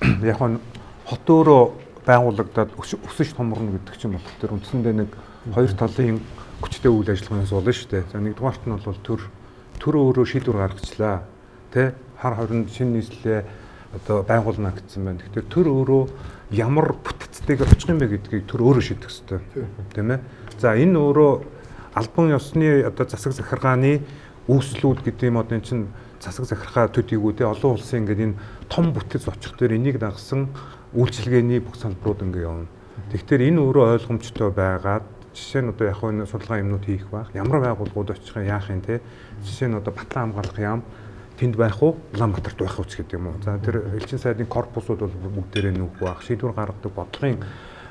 байна? Яг нь хот өөрөө байгуулагдаад өсөж томорно гэдэг чинь болох тэр үндсэндээ нэг хоёр талын хүчтэй үйл ажиллагаанаас болно шүү дээ. За нэгдүгээрт нь бол төр өөрөө шийдвэр гаргачлаа. Тэ хар хорин шинэ нийслэлээ одоо байгуулна гэсэн байна. Тэгэхээр төр өөрөө ямар бүтцтэйгээр очих юм бэ гэдгийг төр өөрөө шийдэх ёстой. Тийм ээ. За энэ өөрөө албан ёсны одоо засаг захиргааны үүслүүд гэдэг юм одоо энэ чинь засаг захиргаа төдийгүй те олон улсын ингээд энэ том бүтэц очих дээр энийг дагсан үйлчилгээний бүх салбарууд ингээд явна. Тэгэхээр энэ өөрөө ойлгомжтой байгаад жишээ нь одоо яг энэ судалгаа юмнууд хийх байх. Ямар байгууллагууд очих юм яах юм те. Жишээ нь одоо Батлан хамгаалах яам тэнд байх уу, Улаанбаатарт байх уу гэдэг юм уу. За тэр элчин сайдын корпусууд бол бүгдээрээ нүүх байх. Шийдвэр гаргадаг бодлогын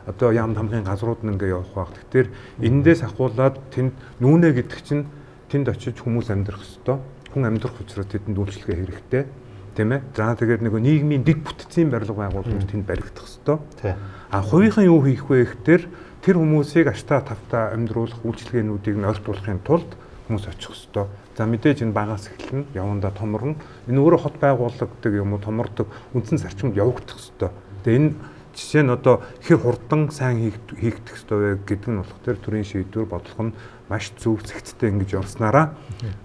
одоо яамд хамгийн газрууд нь ингээ явах байх. Тэгэхээр энэндээс ахуулаад тэнд нүүнэ гэдэг чинь тэнд очиж хүмүүс амьдрах ёстой. Хүн амьдрах учраас тэдэнд үйлчлэгээ хэрэгтэй. Тийм ээ. За тэгээд нэг нийгмийн дэд бүтцийн барилга байгуулалт тэнд баригдах ёстой. А хувийнхан юу хийх вэ гэхээр тэр хүмүүсийг аштаа тавтаа амьдруулах үйлчлэгээнүүдийг нь ойртуулахын тулд хүмүүс очих ёстой. За мэдээж энэ багаас эхэлнэ, явандаа томорно. Энэ өөрөө хот байгууллагдаг юм уу, томордог үндсэн зарчимд явагдах ёстой. Тэгээ энэ жишээ нь одоо хэр хурдан сайн хийгдэх ёстой вэ гэдэг нь болох тэр төрийн шийдвэр бодлого нь маш зөв зэгцтэй ингэж явснараа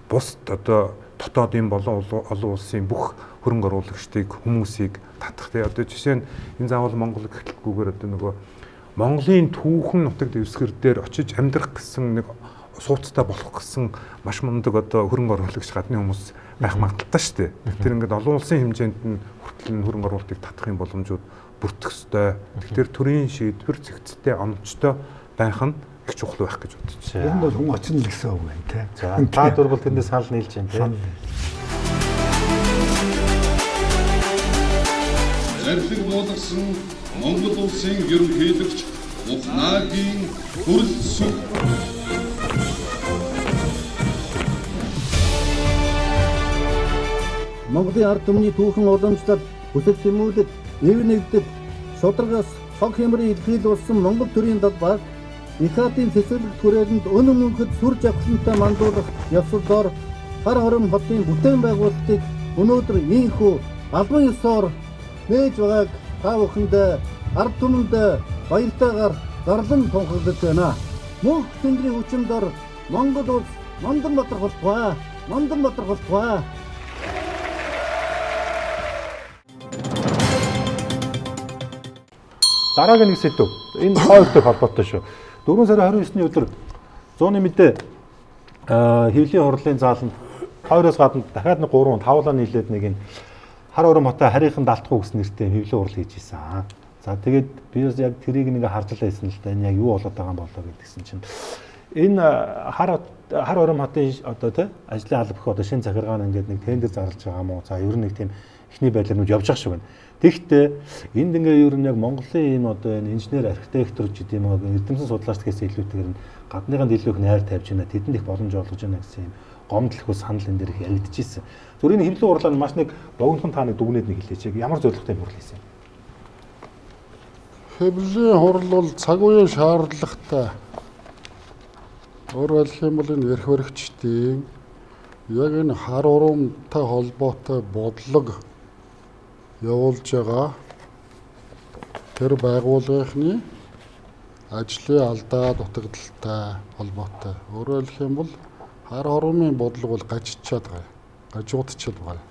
бус одоо дотоодын болон олон улсын бүх хөрөнгө оруулагчдыг хүмүүсийг татах. Тэгээ одоо жишээ нь энэ заавал Монгол гэхлгүйгээр одоо нөгөө Монголын түүхэн нутаг дэвсгэр дээр очиж амьдрах гэсэн нэг сууцтай болох гэсэн маш мундаг одоо хөрөнгө оруулагч гадны хүмүүс байх магадaltaй шүү дээ. Тэгэхээр ингээд олон улсын хэмжээнд нь хүртэл хөрөнгө оруулалтыг татах юм боломжууд бүрдэх ёстой. Тэгэхээр төрийн шийдвэр зэгцтэй оновчтой байх нь их чухал байх гэж бодож байна. Энэ бол хүн очно л гэсэн үг байна тий. За та дурбал тэндээ санал нийлж байна тий. Арилаг болгосон Монгол улсын ерөнхийлөгч Ухнаагийн хүрэл сүх Монголын ард түмний түүхэн уламжлалт бүсэл тэмүүлэл эв нэгдэд шударгаас хог хямрын илэрхийл болсон Монгол төрийн далбаг ИКАТ-ийн цэцэрлэг түрээнд өнөө мөнхөд сүр жавхлантай мандуулах явсал дор хар хором хотын бүтээн байгуулалтыг өнөөдөр ийхүү албан ёсоор нээж байгааг та бүхэндээ ард түмэнд баяртайгаар зарлан тунхаглаж байна. Мөнх тэнгэрийн хүчин дор Монгол улс Мандан батархалтгай. Дараагийн нэг сэдв. Энэ хоёртой холбоотой шүү. 4 сарын 29-ний өдөр 100-ны мэдээ хэвлийн хурлын зааланд 2-оос гадна дахиад нэг 3 тавлаа нийлээд нэг энэ хар хором хотоо харийнхан далтгүй гэсэн нэртэй хэвлийн хурл хийж ийсэн. За тэгээд би яг тэрийг нэг харж байсан л да. Энэ яг юу болоод байгаа юм болоо гэдгсэн чинь энэ хар хором хотын одоо тий ажлын алба гэх одоо шинэ захиргааны ингээд нэг тендер зарлаж байгаа юм уу? За ер нь нэг тийм эхний байдлаар нүд явж байгаа шиг байна. Тэгэхдээ энд ингээ ер нь яг Монголын энэ одоо энэ инженер архитектор гэдэг юм уу эрдэмтэн судлаач гэхээс илүүтэйгээр нь гадныханд илүү их найр тавьж байна. Тэдэнд их боломж олгож байна гэсэн юм гомдлох санал энэ дээр их яригдчихсэн. Зүгээр энэ хэвлэн урлаа маш нэг богинохон та нэг дүгнээд нэг хэлээч. Ямар зорилготой хурл хийсэн юм? Хэвлэлийн хурл бол цаг үеийн шаардлагатай. Өөрөөр хэлэх юм бол энэ эрх баригчдын яг энэ хар урамтай холбоотой бодлого явуулж байгаа тэр байгууллагын ажлын алдаа дутагдaltaй холбоотой. Өөрөөр хэлэх юм бол хар хурамын бодлого бол гажигчаад байгаа. Гажуудчаад байгаа.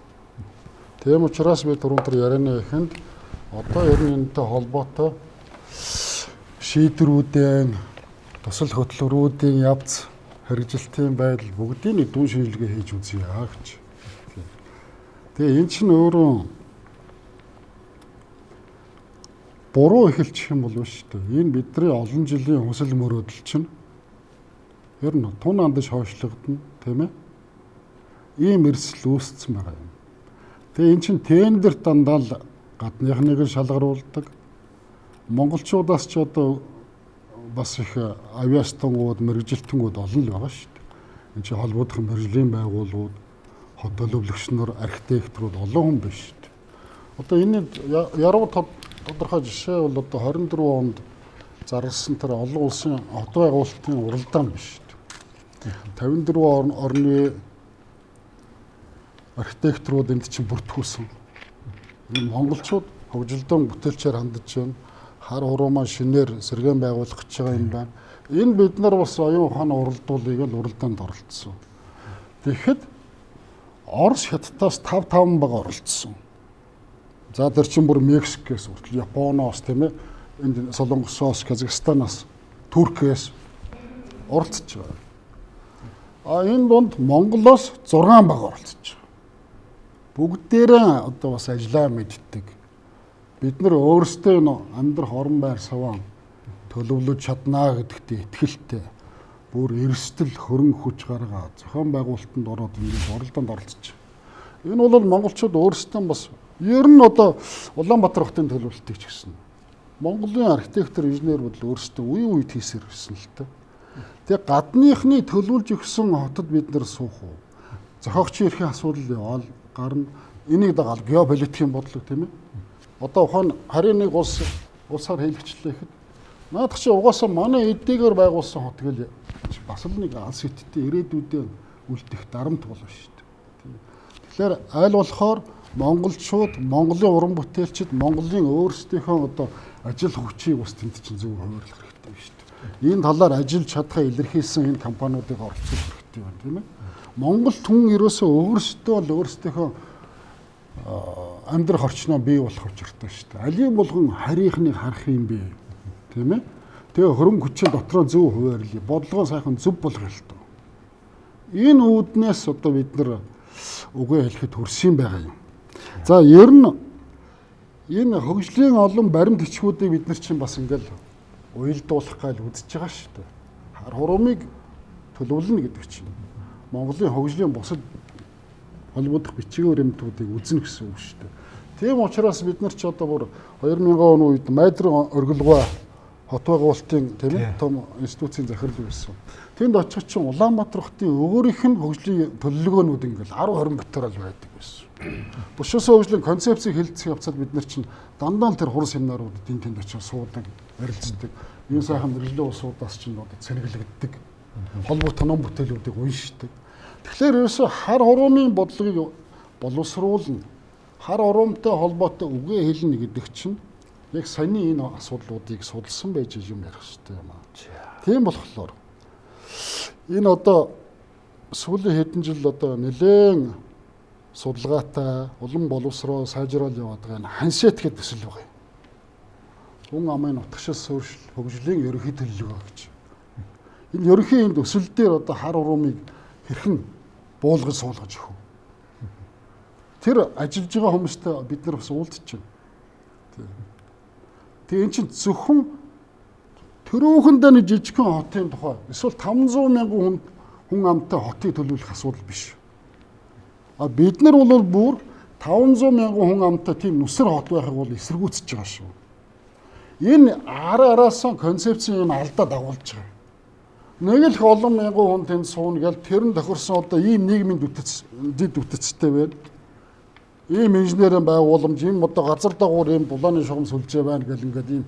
Тийм учраас би түрүүн ярианы эхэнд одоо ер нь энэтэй холбоотой шийдвэрүүдийн тусал хөтөлбөрүүдийн явц хэрэгжилтийн байдал бүгдийг нэг дүн шинжилгээ хийж үзье гэж. Тэгээ эн чинь өөрөө буруу эхэлчих юм бол биш үү? Энэ бидний олон жилийн хүсэл мөрөөдөл чинь ер нь тун андаж хойшлогдно, тийм ээ? Ийм эрсдэл үүссэн байгаа юм. Тэгээ эн чинь тендер дандаа л гадныхныг шалгаруулдаг. Монголчуудаас ч одоо бас их авиастангууд, мэрэгжилтэнгүүд олон л байгаа шүү дээ. Энд чинь холбогдох мэрэгжлийн байгууллагууд, хот төлөвлөгч нар, архитекторууд олон хүн биш шүү дээ. Одоо энэ яруу тодорхой жишээ бол одоо 24 онд зарласан тэр олон улсын хот байгуулалтын уралдаан биш шүү дээ. 54 орны архитекторууд энд чинь бүртгүүлсэн. Энэ монголчууд хөгжилдөн бүтээлчээр хандж байна. Хар хуруумаа шинээр сэргээн байгуулах гэж байгаа юм байна. Энэ бид нар бас оюун ухааны уралдуулыг л уралдаанд оролцсон. Тэгэхэд Орос хятадаас 5 баг оролцсон. За тэр чинь бүр Мексикээс, Японоос тийм ээ, энд Солонгосоос, Казахстанаас, Туркээс оролцож байгаа. Энэ донд Монголоос 6 баг оролцож байгаа. Бүгдээрээ одоо бас ажиллаа мэддэг. Бид нар өөрсдөө амьдрах орон байр саваа төлөвлөж чаднаа гэдэгт итгэлтэй. Бүр эрсдэл хөрөн хүч гаргаад зохион байгуулалтанд ороод ингээд оролдоонд оролцож байна. Энэ бол монголчууд өөрсдөө бас ер нь одоо Улаанбаатар хотын төлөвлөлтийг ч гэсэн Монголын архитектор, инженер бол өөрсдөө үе үед хийсээр гэсэн л та. Тэгээ гадныхны төлөвлөж өгсөн хотод бид нар суух уу? Зохиогчийн эрхийн асуудал яваал гарна. Энийг дагаад геополитикийн бодлого тийм ээ. Одоо ухаан харийн нэг улсаар хэлэгчлээ гэхэд наадах чи угаасаа манай эдгээр байгуулсан хот гэл бас л нэг алс хэттэй ирээдүйдээ үлдэх дарамт болно шүү дээ. Тэгэхээр аль болохоор монголчууд, Монголын уран бүтээлчид, Монголын өөрсдийнхөө одоо ажил хүчийг бас тэнд чинь зөв хуваарлах хэрэгтэй шүү дээ. Энэ талаар ажиллаж чадхаа илэрхийлсэн энэ компаниудыг оролцуулах хэрэгтэй байна тийм ээ. Монгол түн ерөөсөө өөрсдөө л өөрсдийнхөө амьдрах орчноо бий болох учиртай шүү дээ. Алийн болгон харийнхныг харах юм бэ. Тийм ээ. Тэгээ хөрөнгө хүчээ дотроо зөв хуваарлаа. Бодлогоо сайхан зөв болгох л доо. Энэ үүднээс одоо бид нар үгээ хэлэхэд хүрсэн байгаа юм. За ер нь энэ хөгжлийн олон баримт бичгүүдийг бид нар чинь бас ингээл уялдуулах гал үзэж байгаа шүү дээ. Хар хуруумыг төлөвлөнө гэдэг чинь Монголын хөгжлийн бусад холбогдох бичгийн баримтуудыг үзнэ гэсэн үг шүү дээ. Тийм учраас бид нар ч одоо бүр 2000 оны үед Майдрын оргилгоо хот байгуулалтын тийм ээ том институцийн захирал байсан. Тэнд очих чинь Улаанбаатар хотын өөрийнх нь хөгжлийн төлөвлөгөөнүүд ингээл 10-20 ботор л байдаг байсан. Бушуусан хөгжлийн концепцийг хэлцэх явцад бид нар чинь дандаа л тэр хурал семинаруудад тэнд очиж суудаг, ярилцдаг. Энэ сайхан мэрэгжлийн улсуудаас чинь одоо цэнэглэгддэг. Холбогдох ном бүтээлүүдийг уншдаг. Тэгэхээр ерөөсөө хар хуруумын бодлогыг боловсруулна. Хар хуруумтай холбоотой үгээ хэлнэ гэдэг чинь яг саяны энэ асуудлуудыг судалсан байж юм ярих хэрэгтэй юм аа. Тийм болохоор энэ одоо сүүлийн хэдэн жил одоо нэлээд судалгаатай улам боловсроо сайжруулж яваад байгаа энэ хансет гэдэг төсөл байгаа юм. Хүн амын утгашаас суурьшил хөгжлийн ерөнхий төлөвлөгөө гэж. Энэ ерөнхий энэ төсөл дээр одоо хар хуруумыг хэрхэн буулгаж суулгаж өгөх вэ? Тэр ажиллаж байгаа хүмүүстэй бид нар бас уулзч байна. Тэгээ эн чинь зөвхөн төрөөхөндөө нэг жижигхэн хотын тухай эсвэл 500 мянган хүн амтай хотыг төлөвлөх асуудал биш. Бид нар бол бүр 500 мянган хүн амтай тийм нүсэр хот байхыг бол эсэргүүцэж байгаа шүү. Энэ араасаа концепцийн юм алдаа дагуулж байгаа. Нэг л олон мянган хүн тэнд сууна гэл тэр нь тохирсон одоо ийм нийгмийн дэд үтцтэй байна. Ийм инженерийн байгууламж, ийм одоо газар дагуур ийм булааны шугам сүлжээ байна гэл ингээд ийм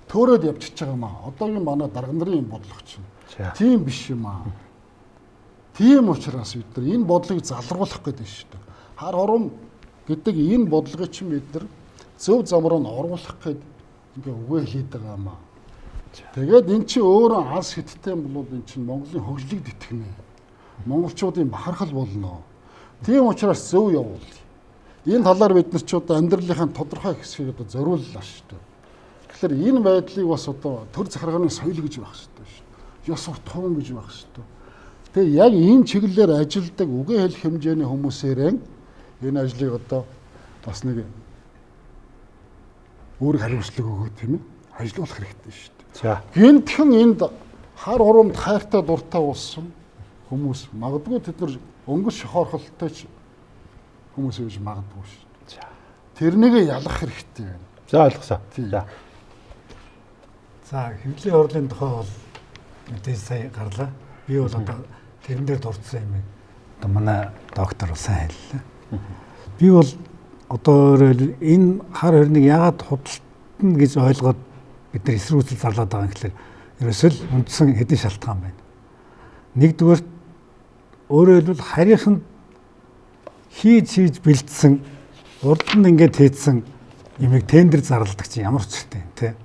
төөрөөд явчихж байгаа юм аа. Одоогийн манай дарга нарын бодлого чинь тийм биш юм аа. Тийм учраас бид нар энэ бодлогыг залруулах гэдэг шүү дээ. Хар хором гэдэг энэ бодлогыг чинь бид нар зөв зам руу оруулах гэдэг ингээ үгээ хийдэг байгаа юм аа. Тэгээд эн чинь өөрөө алс хэттэй бол эн чинь Монголын хөгжлийг тэтгэнэ. Монголчуудын бахархал болно. Тийм учраас зөв явуул. Энэ талаар бид нар ч одоо амьдралынхаа тодорхой хэсгийг одоо зориуллаа шүү дээ. Тэгэхээр энэ байдлыг бас одоо төр захиргааны соёл гэж байх шүү дээ. Ёс сурт тун гэж байх шүү дээ. Тэгээ яг энэ чиглэлээр ажилладаг үгээ хэлэх хэмжээний хүмүүсээрээ энэ ажлыг одоо бас нэг өөрөг хариуцлага өгөө тийм ээ ажиллуулах хэрэгтэй шүү дээ. За. Гэнтхэн энд хар хурамд хайртай дуртай болсон хүмүүс магадгүй тэд нар өнгөс шохоорхолтой ч хүмүүс байж магадгүй шүү дээ. За. Тэрнийг ялах хэрэгтэй байна. За ойлгосоо. За. За хэвлэлийн орлын тухай бол мэдээж сая гарлаа. Би бол одоо тэрэн дээр дурдсан юм. Одоо манай доктор сайн хэллээ. Би бол одоо энэ хар хорныг яагаад худалдана гэж ойлгоод бид нар эсрүүцэл зарлаад байгаа юм гэхэлэр ерөөсөө л үндсэн хэдийн шалтгаан байна. Нэгдүгээр өөрөөр хэлбэл харийнхан хийж бэлдсэн урд нь ингээд хийдсэн юмыг тендер зарладаг чинь ямар учиртай юм те.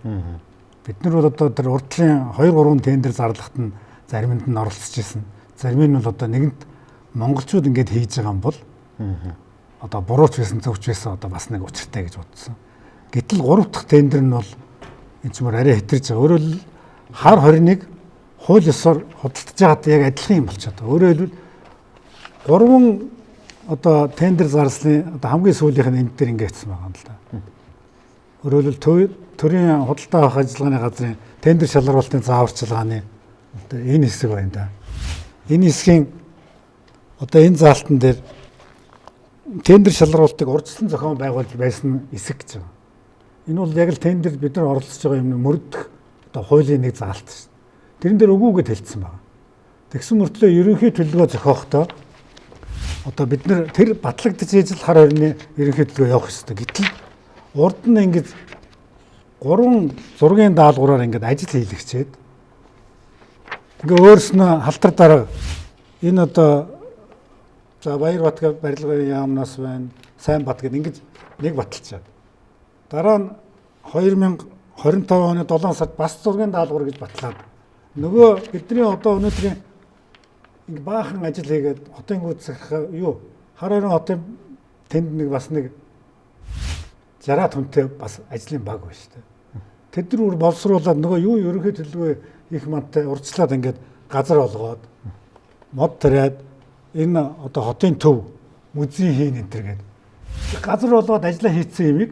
Бид нар бол одоо тэр урдлын 2-3 тендер зарлахад нь заримд нь оролцож исэн. Зарим нь бол одоо нэгэнт монголчууд ингээд хийж байгаа юм бол одоо бурууч байсан зөвч байсан одоо бас нэг учиртай гэж бодсон. Гэтэл 3 дахь тендер нь бол энэ ч мөр арай хэтэрж байгаа. Өөрөөр хэлбэл хар хорныг хууль ёсоор худалдаж байгаад яг адилхан юм болчиход байгаа. Өөрөөр хэлбэл 3 одоо тендер зарлсны одоо хамгийн сүүлийнх нь энэ дээр ингээд хэлсэн байгаа юм л да. Өөрөөр хэлбэл төрийн худалдаа авах ажиллагааны газрын тендер шалгаруулалтын зааварчилгааны одоо энэ хэсэг байна да. Энэ хэсгийн одоо энэ заалтан дээр тендер шалгаруулалтыг урьдчилан зохион байгуулж байсан хэсэг гэж байна. Энэ бол яг л тендер бид нар оролцож байгаа юм мөрдөх одоо хуулийн нэг заалт шин. Тэрэн дээр үгүйгээд хэлсэн байна. Тэгсэн мөртлөө ерөнхий төлөвлөгөө зохиохдоо одоо бид нар тэр батлагдж ижил хар хорны ерөнхий төлөвлөгөө явах ёстой. Гэтэл урд нь ингэж 3 зургийн даалгавраар ингэж ажил хийлгчээд ингээ өөрснөө халтар дарга энэ одоо за Баярбат барилгын яамнаас байна, Сайнбат гэдэг ингэж нэг баталчаад. Дараа нь 2025 оны 7 сард бас зургийн даалгавар гэж батлаад нөгөө бидний одоо өнөөдрийн ингэ баахан ажил хийгээд хотын гүйцэтгэх юу хар хорин хотын тэнд нэг бас нэг 60 хүнтэй бас ажлын баг байна шүү дээ. Тэд нар бүр боловсруулаад нөгөө юу ерөнхий төлөвлөгөө их мантай урьдчилаад ингээд газар олгоод мод тариад энэ одоо хотын төв музей хийн энэ төр гэдэг. Газар олгоод ажиллаа хийцэн юмыг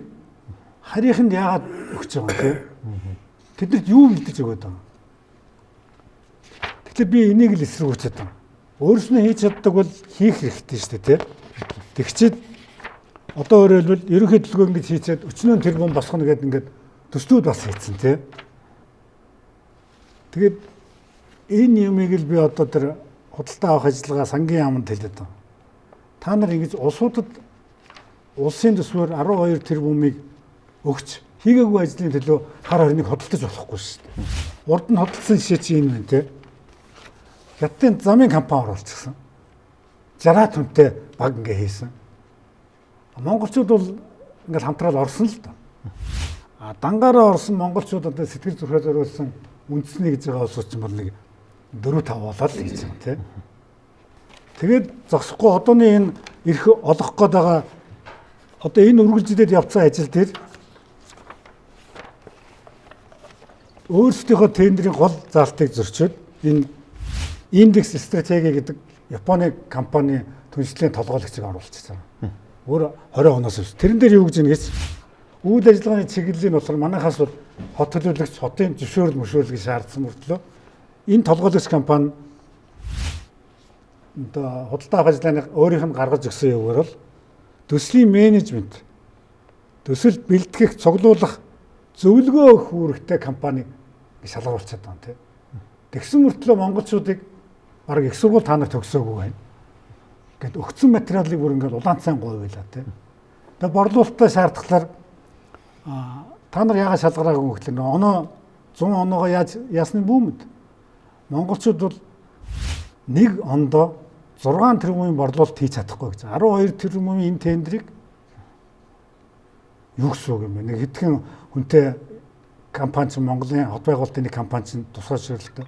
харийнханд яагаад өгч байгаа юм те? Тэднэрт юу бэлдэж өгöd байгаа. Тэгэхээр би энийг л эсэргүүцээд байна. Өөрснөө хийж чаддаг бол хийх хэрэгтэй шүү дээ те. Тэгчээд одоо өөрөөр хэлбэл ерөнхий төлөвлөгөө ингэж хийчихэд өчнөө тэрбум босгоно гэдэг ингээд төслүүд бас хийцэн тий. Тэгээд энэ юмыг л би одоо тэр худалдаа авах ажиллагаа сангийн яамд хэлээд байна. Та нар ингэж улсуудад улсын төсвөөр 12 тэрбумыг өгч хийгээгүй ажлын төлөө хар хорныг худалдаж болохгүй шүү дээ. Урд нь худалдсан жишээ чинь энэ байна тий. Хятадын замын компани оруулчихсан. 60 хүнтэй баг ингээ хийсэн. Монголчууд бол ингээл хамтраад орсон л доо. Дангаараа орсон монголчууд одоо сэтгэл зүрхээ зориулсан үндэсний гэж байгаа улсууд ч юм бол нэг 4-5 болоод л гэж байгаа тийм. Тэгээд зогсохгүй одооны энэ эрх олох гээд байгаа одоо энэ үргэлжлээд явцсан ажил дээр өөрсдийнхөө тендерийн гол заалтыг зөрчөөд энэ индекс стратеги гэдэг Японы компани түншлэлийн толгойлогчийг оруулчихсан. Өөр 20 оноос биш. Тэрэн дээр юу гэж ингэж үйл ажиллагааны чиглэл нь болохоор манайхаас бол хот төлөвлөгч хотын зөвшөөрөл мөшөөрөлийг шаардсан мөртлөө энэ толгойлогч компани одоо худалдаа авах ажиллагааны өөрийнх нь гаргаж өгсөн явгаар бол төслийн менежмент төсөл бэлтгэх, цуглуулах зөвлөгөө өгөх үүрэгтэй компани шалгаруулчихад байгаа юм тийм. Тэгсэн мөртлөө монголчуудыг бараг их сургууль та нар төгсөөгүй байна. Гэт өгцөн материалыг бүр ингээд улаанцсан говьлаа тийм. Тэгээ борлуулалтаа шаардахлаар та нар яагаад шалгараагүй гэхлээр оноо 100 оноогоо яасны бүүмэд монголчууд бол нэг ондоо 6 тэрбумын борлуулалт хийж чадахгүй гэж. 12 тэрбумын энэ тендрийг юу гэсэн үг юм бэ? Нэг хэдхэн хүнтэй компани чинь Монголын хот байгуулалтын нэг компани чинь тусгай ширэлтэй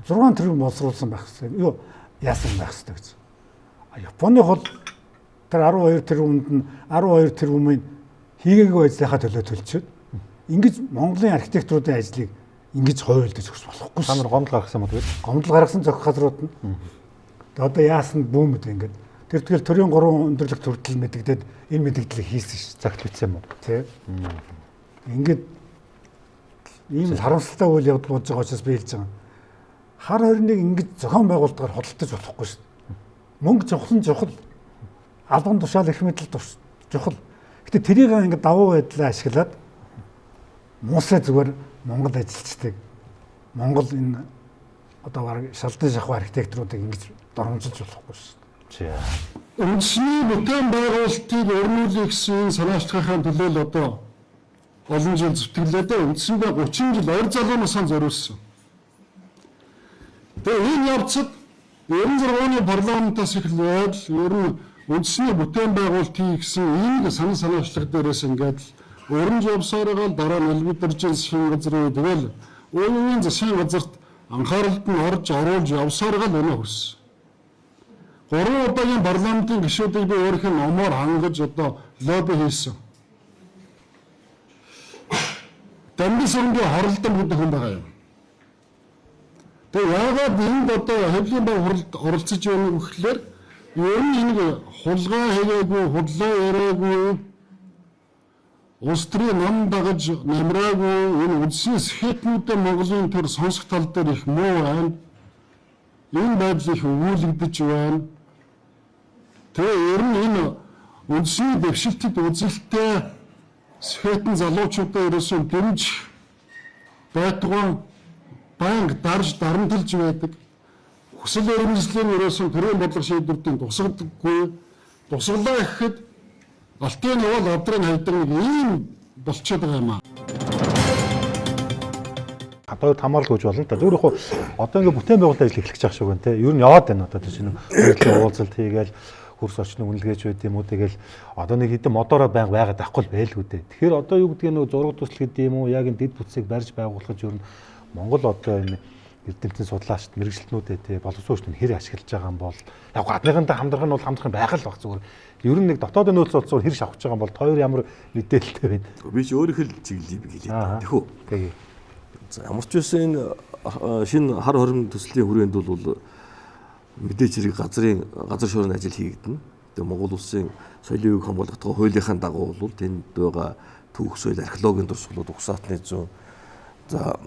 6 тэрбум боловсруулсан байх хэрэгтэй. Юу яасан байх хэрэгтэй гэж. Японы хол тэр 12 тэрбумд нь 12 тэрбумын хийгээгүй ажлынхаа төлөө төлчөөд ингэж Монголын архитектуруудын ажлыг ингэж хойулдаж өгч болохгүй. Та нар гомдол гаргасан юм уу тэгээд? Гомдол гаргасан зохих газрууд нь. Тэгээд одоо яасан бүүмэд ингэж тэр тэгэл төрийн 3 өндөрлөх төртөл мэдэгдээд энэ мэдэгдлийг хийсэн шүү. Загт бичсэн юм уу? Тэ. Ингээд ийм харамсалтай үйл явдал болж байгаа учраас би хэлж байгаа. Хар хорныг ингэж зохион байгуулалтаар хөдөлтөж болохгүй шүү. Мөнгө чухал. Албан тушаал их мэдл чухал. Гэтэ тэрийг ингэ давуу байдлаа ашиглаад муусаа зүгээр Монгол ажилчдыг Монгол энэ одоо баг шалдан шахуу архитекторуудыг ингэж доромжилж болохгүй шүү. Үндэсний бүтээн байгуулалтыг өрнүүлэх гэсэн санаачлахын төлөө л одоо олон жил зүтгэлээд үндсэндээ 30 жил ойр залуунаас зориулсан. Тэгээ энэ явцад 96 оны парламентаас эхлээд ер нь үндэсний бүтээн байгуулалтыг гэсэн ийм санаачлах дээрээс ингээд өрнж явсараа дараа нь элбэдэржин засгийн газрын тэгэл өөрийн засгийн газарт анхааралд нь орж оруулж явсараа л өнөө хүрсэн. 3 удаагийн парламентын гишүүдийг би өөрийнхөө номоор хангаж одоо лобби хийсэн. Дамжин сүрэнгийн хоролдон гэдэг хүн байгаа юм. Тэгээ яагаад энд одоо хэвлэлийн баг хуралд оролцож байгаа юм гэхлээр ер нь энэ хулгай хийгээгүй, худлаа яриагүй, улс төрийн нам дагаж намраагүй энэ үндсийн сэхэтнүүдээ Монголын төр сонсох тал дээр их муу байна. Энэ байдал их өвүүлэгдэж байна. Тэгээ ер нь энэ үндсний дэвшилтэд үзэлтэй сэхэтэн залуучуудаа ерөөсөө дэмжих байтугай банк дарж дарамтлж байдаг. Хүсэл эрмэлзлийн ерөөсөн төрийн бодлого шийдвэртийн тусгадаггүй. Тусгалаа гэхэд алтын явал авдрын хайдаг ийм болчиход байгаа юм аа. Одоо хамаарал гэж болно та. Зүгээр яг одоо ингээ бүтээн байгуулалт ажил эхлэх гэж байгаа шүү гэн те. Ер нь яваад байна одоо тийм нэг уулзалт хийгээл хөрс очны үнэлгээч байд юм уу тэгэл одоо нэг хэдэн модороо байгаад байхгүй л байлгүй дээ. Тэгэхээр одоо юу гэдгийг нэг зураг туслах гэдэг юм уу яг энэ дэд бүтцийг барьж байгуулах ер нь Монгол одоо энэ эрдэмтэн судлаачд мэрэгчлэтнүүдэд те боловсруучд нь хэр ашиглаж байгаа юм бол яг гадныхантай хамдрах нь бол хамдрах байх л баг зүгээр. Ер нь нэг дотоодын нөөц бол зүгээр хэр шавхаж байгаа юм бол хоёр ямар мэдээлэлтэй байна. Би ч өөрөөх л чиглэлийг хэлээд тэхүү. За ямар ч байсан энэ шинэ хар хорин төслийн хүрээнд бол мэдээж хэрэг газар шуурны ажил хийгдэнэ. Тэгээ Монгол улсын соёлын үг хамгаалах хуулийнхаа дагуу бол тэнд байгаа түүх соёл археологийн дурсгалууд угсаатны зүүн за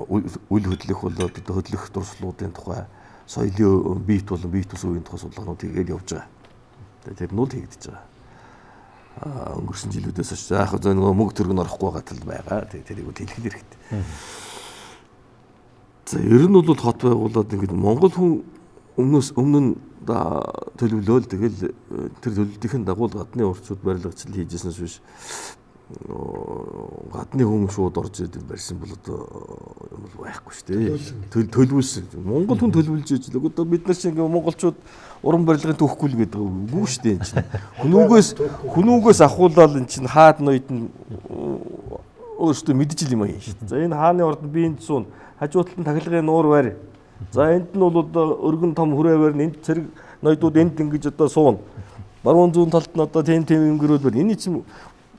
үйл хөдлөх болоод хөдлөх дурсгалуудын тухай соёлын биет болон биет ус үеийн тухай судалгаанууд хийгээд явж байгаа. Тэр нь л хийгдэж байгаа. Өнгөрсөн жилүүдээс хойш яг нөгөө мөнгө төргөн орохгүй байгаа тал байгаа. Тэрийг хэлэх хэрэгтэй. За ер нь бол хот байгуулад ингээд Монгол хүн өмнө нь төлөвлөөл тэгэл тэр төлөвлөлтийн дагуу гадны урчууд барилгацл хийжсэнээс биш гадны хүн шууд орж ирээд барьсан бол одоо юм байхгүй шүү дээ. Төлөвлөсөн. Монгол хүн төлөвлөж ижил. Одоо бид нар шиг монголчууд уран барилгын төвхгүй л гэдэг үгүй шүү дээ энэ чинь. Хүнүүгээс ахуулаад энэ чинь хаад ноёд нь өөрөөсөө мэдчихэл юм аа шүү дээ. За энэ хааны ордонд биеийн суун хажууталд нь тахилгын нуур барь. За энд нь бол одоо өргөн том хүрээ барь энд цэрэг ноёдууд энд ингэж одоо суун. Баруун зүүн талд нь одоо тийм өнгөрөөд барь. Энэ чинь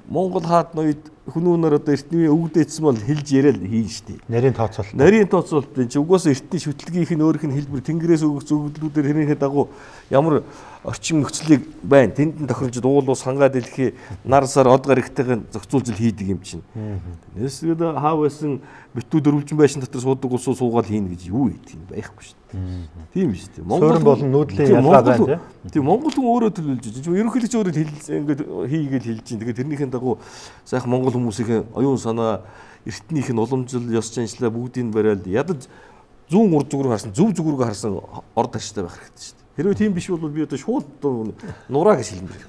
Монгол хаад ноёд хүнүүнээр одоо эртний өвгдээдсэн бол хэлж яриад хийн штий. Нарийн тооцоолт. Нарийн тооцоолт энэ чинь угаасаа эртний шүтлгийнх нь өөрийнх нь хэлбэр тэнгэрээс өгөх зөвлөлүүдээр хэрнийхээ дагуу ямар орчин нөхцөлийг байна. Тэнд нь тохиромжид уул ус хангаа дэлхий нар сар од гарагтайг зохицуулж хийдэг юм чинь. Нэсгээд хаа байсан битүү дөрвөлжин байшин дотор суудаг улсуу суугаад хийн гэж юу гэдэг юм байхгүй шүү дээ. Тийм шүү дээ. Монгол болон нүүдлийн ялгаа байна тийм. Монгол хүн өөрөө төлөвлөж байгаа. Ерөнхийлөгч өөрөө ингээд хийгээд хэлж чинь. Тэгээд тэрнийхэн дагуу сайхан монгол хүмүүсийн оюун санаа эртнийх нь уламжлал ёс заншлаа бүгдийг бариад ядаж зүүн урд зүг рүү харсан зөв зүг рүү харсан орд аштай байх хэрэгтэй шүү дээ. Хэрвээ тийм биш бол би одоо шууд нураа гэж хэлмээр.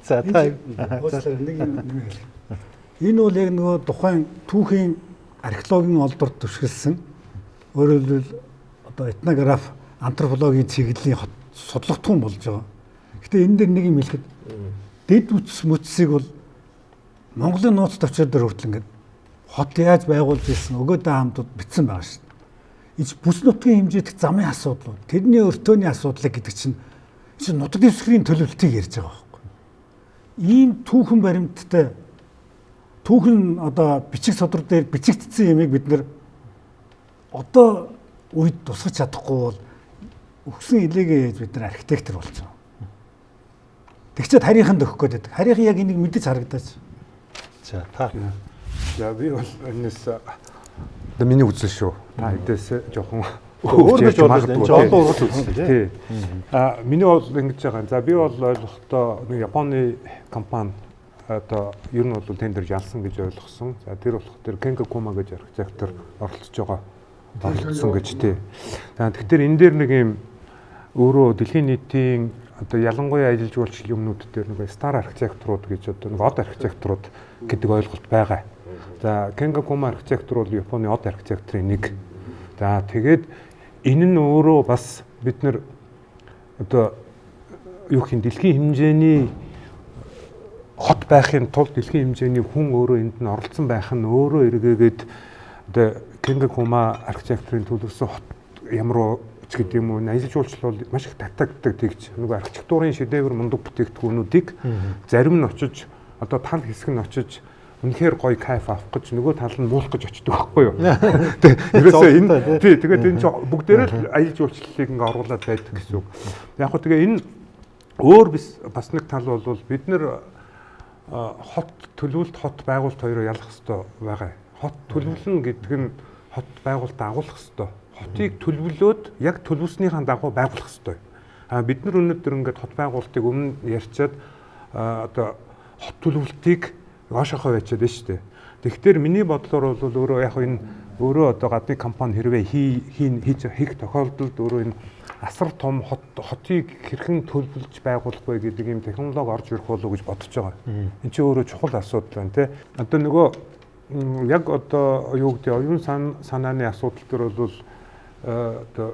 За та нэг юм хэлээ. Энэ бол яг нөгөө тухайн түүхийн археологийн олдорт төшгөлсөн өөрөөр хэлбэл одоо этнограф антропологийн чиглэлийн судлагдсан болж байгаа. Гэтэ энэ дээр нэг юм хэлэхэд дэд үтс мөцсийг бол Монголын нууц төвчөр дээр хүртэл ингээд хот яаж байгуулж ирсэн өгөөдөө хамтууд бичсэн байгаа шүү дээ. Энд бүс нутгийн хэмжээдх замын асуудал, тэрний өртөөний асуудал гэдэг чинь чинь нутаг дэвсгэрийн төлөвлөлтийг ярьж байгаа байхгүй. Ийм түүхэн баримттай түүхэн одоо бичиг содрууд дээр бичигдсэн юмыг бид нэр одоо үед тусгаж чадахгүй бол өгсөн илээгээ ээж бид нар архитектор болсон. Тэгчээд харийнханд өгөх гээд байдаг. Харийнхан яг энийг мэдэж харагдаач. За та. За би бол энэс миний үзэл шүү. Та эдээс жоохон өөр гэж бодож байна. Олон ургал үзсэн тий. Миний бол ингэж байгаа. За би бол ойлгохдоо нэг Японы компани одоо ер нь бол тендер ялсан гэж ойлгосон. За тэр болох тэр Kenga Kuma гэж архитектор оролцож байгаа. Оролцсон гэж тий. За тэгэхээр энэ дээр нэг юм өөрөө дэлхийн нийтийн одоо ялангуяа ажиллаж үйлчлэл юмнууд дээр нэг стар архитекторууд гэж одоо нэг од архитекторууд гэдэг ойлголт байгаа. За Kenga Kuma архитектор бол Японы од архитекторын нэг. За тэгээд энэ нь өөрөө бас бид нэр одоо юу гэх юм дэлхийн хэмжээний хот байхын тулд дэлхийн хэмжээний хүн өөрөө энд нь оролцсон байх нь өөрөө эргээгээд одоо Kenga Kuma архитекторын төлөвлөсөн хот ямар ч гэдэг юм уу ажиллаж жуулчлал бол маш их тактиктэй тэгж нөгөө архитектурын шедевр мундаг бүтээгдэхүүнүүдийг зарим нь очиж одоо тал хэсэг нь очиж үнэхээр гоё кайф авах гэж нөгөө тал нь муулах гэж очдөг байхгүй юу. Ерөөсөө энэ тий тэгээд энэ бүгдээрээ л ажиллаж жуулчлалыг ингээ оруулаад байдаг гэсэн үг. Яг хөө тэгээ энэ өөр бас нэг тал бол бид нэр хот төлөвлөлт хот байгуулалт хоёроо ялах хэрэгтэй байгаа. Хот төлөвлөн гэдэг нь хот байгуулалт агуулах хэрэгтэй. Хотыг төлөвлөөд яг төлөвснийхаа дагуу байгуулах хэрэгтэй. Бид нар өнөөдөр ингээд хот байгуулалтыг өмнө ярьчаад одоо хот төлөвлөлтийг гоошохоо байчаад байна шүү дээ. Тэгэхээр миний бодлоор бол өөрөө яг энэ өөрөө одоо гадны компани хэрвээ хийх тохиолдолд өөрөө энэ асар том хотыг хэрхэн төлөвлөж байгуулах вэ гэдэг ийм технологи орж ирэх болов уу гэж бодож байгаа. Энд чинь өөрөө чухал асуудал байна тий. Одоо нөгөө яг одоо юу гэдэг оюун санааны асуудал төр бол одоо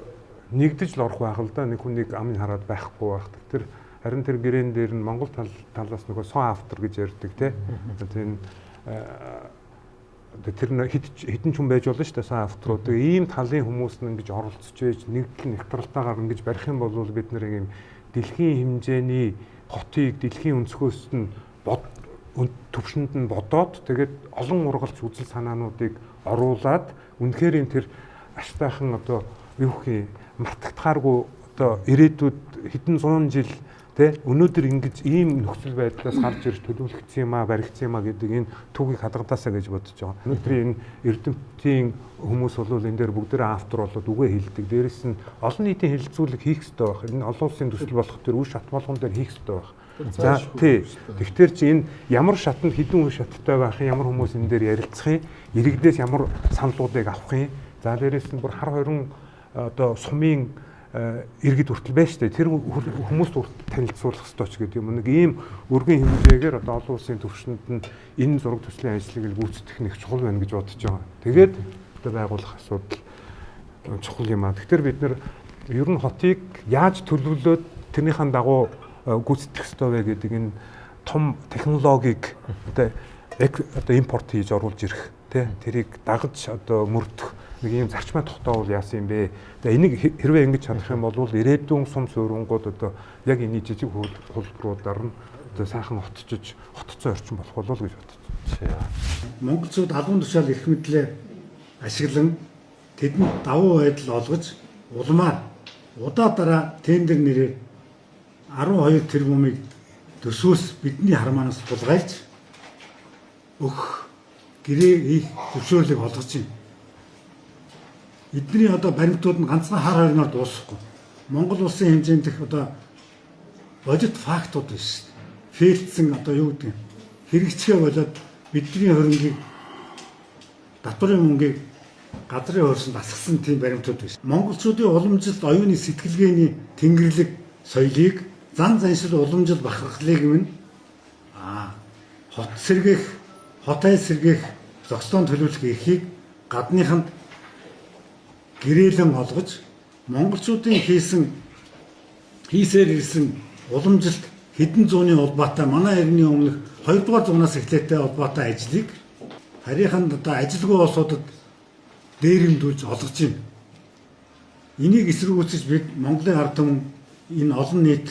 нэгдэж л орох байх л да. Нэг хүнийг амын хараад байхгүй байх. Тэр харин тэр гэрээн дээр нь Монгол талаас нөгөө сон автор гэж ярьдаг тий. Тэр хитэн ч хүн байж болно шүү дээ сон авторууд. Ийм талын хүмүүс нь ингэж оролцож байж нэгдэл нэгтралтаагаар ингэж барих юм бол бид нэр ийм дэлхийн хэмжээний хотыг дэлхийн өнцгөөс нь төвшөнд нь бодоод тэгээд олон ургалч үзэл санаануудыг оруулаад үнэхээр энэ тэр аштайхан одоо юу гэх юм мартагдахааргүй одоо ирээдүйд хэдэн зуун жил тэ өнөөдөр ингэж ийм нөхцөл байдлаас гарч ирж төлөвлөгдсөн юм а баригдсан юм а гэдэг энэ түүхийг хадгадаасаа гэж бодож байгаа. Өнөөдөр энэ эрдэмтдийн хүмүүс бол энэ дээр бүгдээрээ автор болоод үгээ хэлдэг. Дээрээс нь олон нийтийн хэлэлцүүлэг хийх хэрэгтэй байх. Энэ олон улсын төсөл болох төр үе шат болгон дээр хийх хэрэгтэй байх. За тий. Тэгэхээр чи энэ ямар шатнд хэдэн үе шаттай байх юм, ямар хүмүүс энэ дээр ярилцах юм, иргэдээс ямар саналуудыг авах юм. За дээрээс нь бүр хар хорин одоо сумын иргэд хүртэл байж тээ тэр хүмүүст танилцуулах ёстой ч гэдэг юм. Нэг ийм өргөн хэмжээгээр одоо олон улсын төвшөнд нь энэ зураг төслийн ажлыг гүйцэтгэх нэг чухал байна гэж бодож байгаа. Тэгээд одоо байгуулах асуудал чухал юм аа. Тэгэхээр бид нэр ер нь хотыг яаж төлөвлөөд тэрнийхэн дагуу гүйцэтгэх ёстой вэ гэдэг энэ том технологиг одоо импорт хийж оруулж ирэх тий тэрийг дагаж одоо мөрдөх нэг юм зарчмаа тогтоовол яасан юм бэ? За энийг хэрвээ ингэж чадах юм бол ирээдүйн сум суурьнгууд одоо яг энэ жижиг хөлбөрүүдээр нь одоо сайхан хотцоо орчин болох болов гэж бодож байна. Монголчууд албан тушаал эрх мэдлээ ашиглан тэдэнд давуу байдал олгож улмаар удаа дараа тендер нэрээр 12 тэрбумыг төсвөөс бидний хармаанаас булгайлж өгөх гэрээ хийх зөвшөөрлийг олгож байна. Эдний одоо баримтууд нь ганцхан хар хориноор дуусахгүй. Монгол улсын хэмжээнд одоо бодит фактууд биш. Фейлдсэн одоо юу гэдэг хэрэгцээ болоод бидний хөрөнгийг татварын мөнгийг газрын хөрсөнд асгасан тийм баримтууд биш. Монголчуудын уламжилт оюуны сэтгэлгээний тэнгэрлэг соёлыг зан заншил уламжил бахархлыг минь хот сэргээх, хотой сэргээх зохистой төлөвлөх эрхийг гадныханд гэрээлэн олгож монголчуудын хийсээр ирсэн уламжилт хэдэн зууны улбаатай манай эртний өмнөх 2 дугаар зуунаас эхлээтэй улбаатай ажлыг харийнханд одоо ажилгүй улсуудад дээрэмдүүлж олгож байна. Энийг эсэргүүцэж бид Монголын ард түмэн энэ олон нийт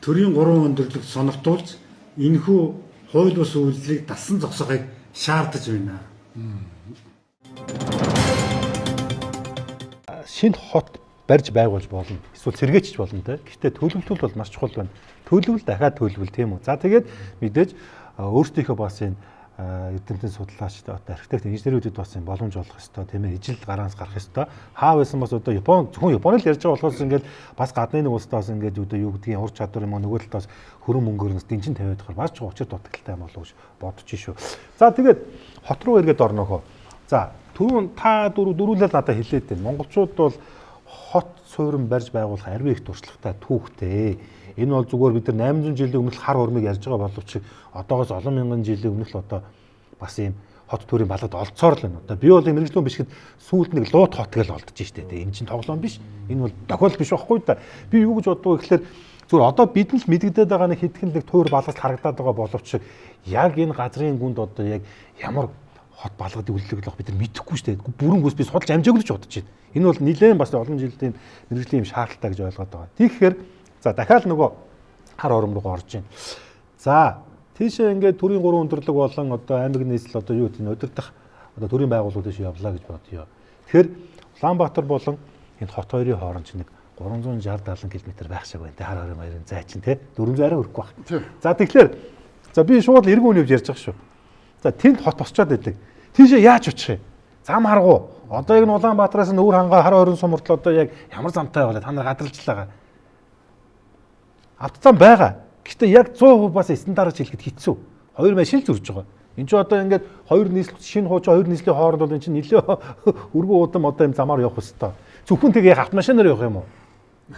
төрийн 3 өндөрлөг соногдуулж энэхүү хууль бус үйлдэлийг дасан зогсоохыг шаардаж байна. Шинэ хот барьж байгуулж болно. Эсвэл сэргээчж болно те. Гэхдээ төлөвлөлт бол маш чухал байна. Төлөвлөл дахиад төлөвлөл тийм үү. За тэгээд мэдээж өөрсдийнхөө бас энэ эрдэмтэн судлаач архитект инженерүүдэд бас юм боломж олох ёстой тийм ээ. Ижил гараанаас гарах ёстой. Хаа байсан бас одоо зөвхөн Японы л ярьж байгаа болохоос ингээд бас гадны нэг улсаас ингээд одоо юу гэдгийг ур чадвар юм уу нөгөө талаас хөрөн мөнгөөр нь дэнчин тавиад байгаа бас ч учир дутагдaltaй болов гэж бодож шүү. За тэгээд хот руу эргээд орнохоо. За түрүүн та дөрүүлэл надад хэлээд байна. Монголчууд бол хот суурин барьж байгуулах арвин их туршлагатай түүхтэй. Энэ бол зүгээр бид нар 800 жилийн өмнөх хар урмыг ярьж байгаа боловч одоогоос олон мянган жилийн өмнөх л одоо бас ийм хот төрийн балгад олцоор л байна. Одоо би бол мэрэгжлүүн биш гэхэд сүүлд нэг лууд хот гэж олдож штэ. Энэ чинь тоглоом биш. Энэ бол тохиол биш байхгүй да. Би юу гэж боддог вэ гэхээр зүгээр одоо бид нь л мэдэгдээд байгаа нэг хэдхэн нэг туур балгад харагдаад байгаа боловч яг энэ газрын гүнд одоо яг ямар хот балгадыг үлдлэх бид нар мэдэхгүй штэ. Бүрэн гүс би судалж амжаагүй ч бодож байна. Энэ бол нэлээд бас олон жилийн мэрэгжлийн юм шаардлагатай гэж ойлгоод байгаа. Тэгэхээр за дахиад нөгөө хар ором руу орж байна. За тийшээ ингээд төрийн 3 өндөрлөг болон одоо аймаг нийслэл одоо юу гэдэг нь удирдах одоо төрийн байгууллагууд дэше явлаа гэж бодъё. Тэгэхээр Улаанбаатар болон энэ хот хоёрын хооронд ч нэг 360-70 км байх шиг байна. Хар орон хоёрын зай чинь те 400 арай хүрэхгүй байх. За тэгэхээр за би шууд эргэн үнэвж ярьж байгаа шүү. За тэнд хот босчоод байдаг. Тийшээ яаж очих юм? Зам харгуу. Одоо яг Улаанбаатараас нь өвөр хангаа хар орон сум мөртөл одоо яг ямар замтай байлаа та нар гадарчлаа. Автозам байгаа. Гэхдээ яг 100% бас стандартж хэлэхэд хэцүү. Хоёр машин л зурж байгаа. Энд чинь одоо ингээд хоёр нийслэл шинэ хууч хоёр нийслэлийн хооронд бол энэ чинь нэлээ өргөн удам одоо юм замаар явах хэвээр. Зөвхөн тэгээ автомашинаар явах юм уу?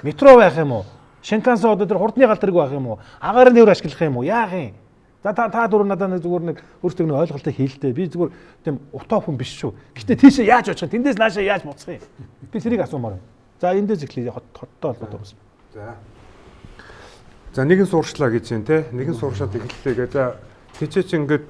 Метро байх юм уу? Шинкансен одоо тэр хурдны галдрыг байх юм уу? Агаар нэр ашиглах юм уу? Яах юм? За та дөрөв надад нэг зүгээр нэг өөртөө нэг ойлголтыг хэлдэ. Би зүгээр тийм утаа хүн биш шүү. Гэхдээ тийшээ яаж очих юм? Тэндээс наашаа яаж буцах юм? Би тэрийг асуумаар байна. За эндээс эхлэе хоттой холбоотой бас. За нэгэн сууршлаа гэж юм те. Нэгэн сууршаад эхэллээ гэж. За тийчээ чи ингээд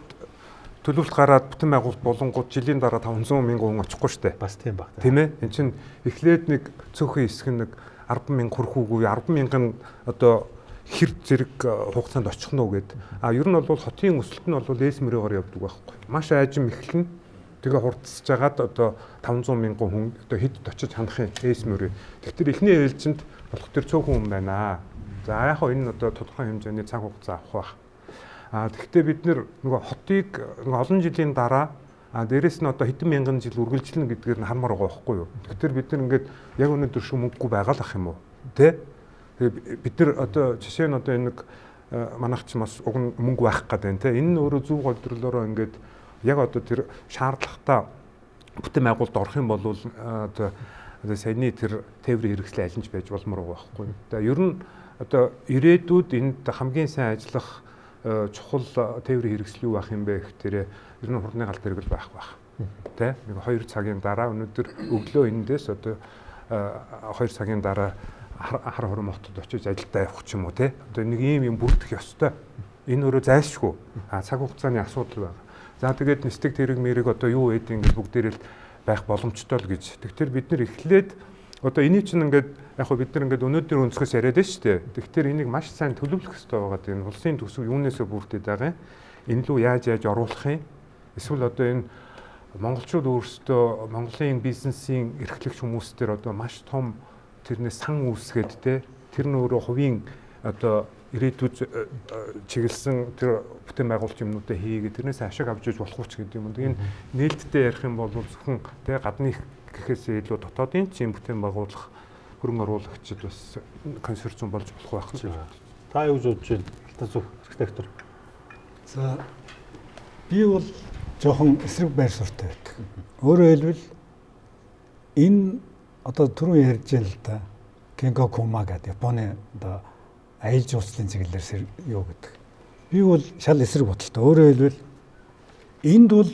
төлөвлөлт гараад бүтэн байгуулалт болонгууд жилийн дараа 500 мянган хүн очихгүй штэ. Бас тийм баг. Тийм ээ. Энд чинь эхлээд нэг цөөхөн хэсэг нэг 10 мянга хүрхүүгүй 10 мянган одоо хэр зэрэг хугацаанд очих нь уу гэд. Ер нь бол хотын өсөлт нь бол ээс мөрөөр явдаг байхгүй. Маш айжим эхлэн тэгээ хурдсаж хагаад одоо 500 мянган хүн одоо хэд очиж хандахын ээс мөрөө. Тэгэхээр эхний ээлжинд болох төр цөөхөн хүн байна. За яг хоо энэ одоо тодорхой хэмжээний цаг хугацаа авах байх. Тэгэхдээ бид нөгөө хотыг олон жилийн дараа дээрэс нь одоо хэдэн мянган жил үргэлжлэнэ гэдгээр нь хармаар байгаа байхгүй юу. Тэгэхээр бид ингээд яг өнөөдөр шиг мөнгөгүй байгаа л ах юм уу? Тэ? Бид нар одоо жишээ нь одоо энэ нэг манайх ч бас уг нь мөнгө байх гэдэг байна те. Энэ нь өөрөө зөв голдролоороо ингээд яг одоо тэр шаардлагатай бүтэн байгуулалт орох юм бол одоо саяны тэр тээврийн хэрэгслээ алинж байж болмоор байгаа байхгүй. Тэгээ ер нь одоо ирээдүйд энд хамгийн сайн ажиллах чухал тээврийн хэрэгсэл юу байх юм бэ гэхээр ер нь хурдны галт хэрэгэл байх. Тэ? Нэг 2 цагийн дараа өнөөдөр өглөө эндээс одоо 2 цагийн дараа хар хором хотод очиж ажилдаа явах ч юм уу те. Одоо нэг юм бүрдэх ёстой. Энэ өөрөө зайлшгүй. Цаг хугацааны асуудал байна. За тэгээд нэстэг тэрэг мэрэг одоо юу ээд ингэ бүгдээрээ л байх боломжтой л гэж. Тэгэхээр бид нэр эхлээд одоо энийг чинь ингээд яг хөө бид нар ингээд өнөөдөр өнцгөөс яриад байна шүү дээ. Тэгэхээр энийг маш сайн төлөвлөх хэрэгтэй байгаа. Энэ улсын төсөв юунээсээ бүрдээд байгаа юм? Энэ лүү яаж оруулах юм? Эсвэл одоо энэ монголчууд өөрсдөө Монголын бизнесийн эрхлэгч хүмүүстээр одоо маш том тэрнээс сан үүсгээд те тэр нөөрөө хувийн одоо ирээдүйд чиглэсэн тэр бүтэн байгуулалт юмнуудаа хийгээд тэрнээс ашиг авч иж болох ч гэдэг юм. Энэ нээлттэй ярих юм бол зөвхөн те гадны гэхээс илүү дотоодын чим бүтэн байгуулах хөрөнгө оруулагчид бас консорциум болж болох байх. Та юу гэж бодож байна? Алтан зүг архитектор. За би бол жоохон эсрэг байр суурьтай байдаг. Өөрөөр хэлбэл энэ одоо түрүү ярьж байна л да. Кенго Кума гэдэг Японы одоо аял жуулчлалын чиглэлээр юу гэдэг. Би бол шал эсрэг бодолтой. Өөрөөр хэлбэл энд бол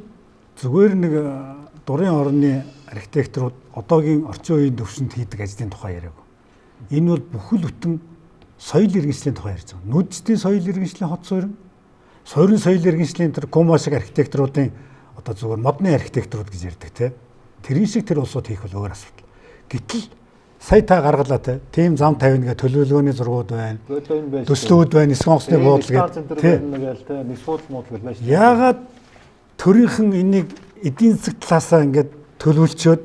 зүгээр нэг дурын орны архитекторууд одоогийн орчин үеийн төвшөнд хийдэг ажлын тухай яриаг. Энэ бол бүхэл бүтэн соёл иргэншлийн тухай ярьж байгаа. Нүдстийн соёл иргэншлийн хот суурин, суурин соёл иргэншлийн тэр Кума шиг архитекторуудын одоо зүгээр модны архитекторууд гэж ярьдаг тийм. Тэрийн шиг тэр улсууд хийх бол өөр асуудал. Гэтэл сая та гаргалаа те. Тим зам тавина гэх төлөвлөгөөний зургууд байна. Төслүүд байна, эсгэн онгоцны буудлага гэдэг те. Нэг суудл муудлал байж. Яагаад төрийнхэн энийг эдийн засаг талаасаа ингээд төлөвлөчөөд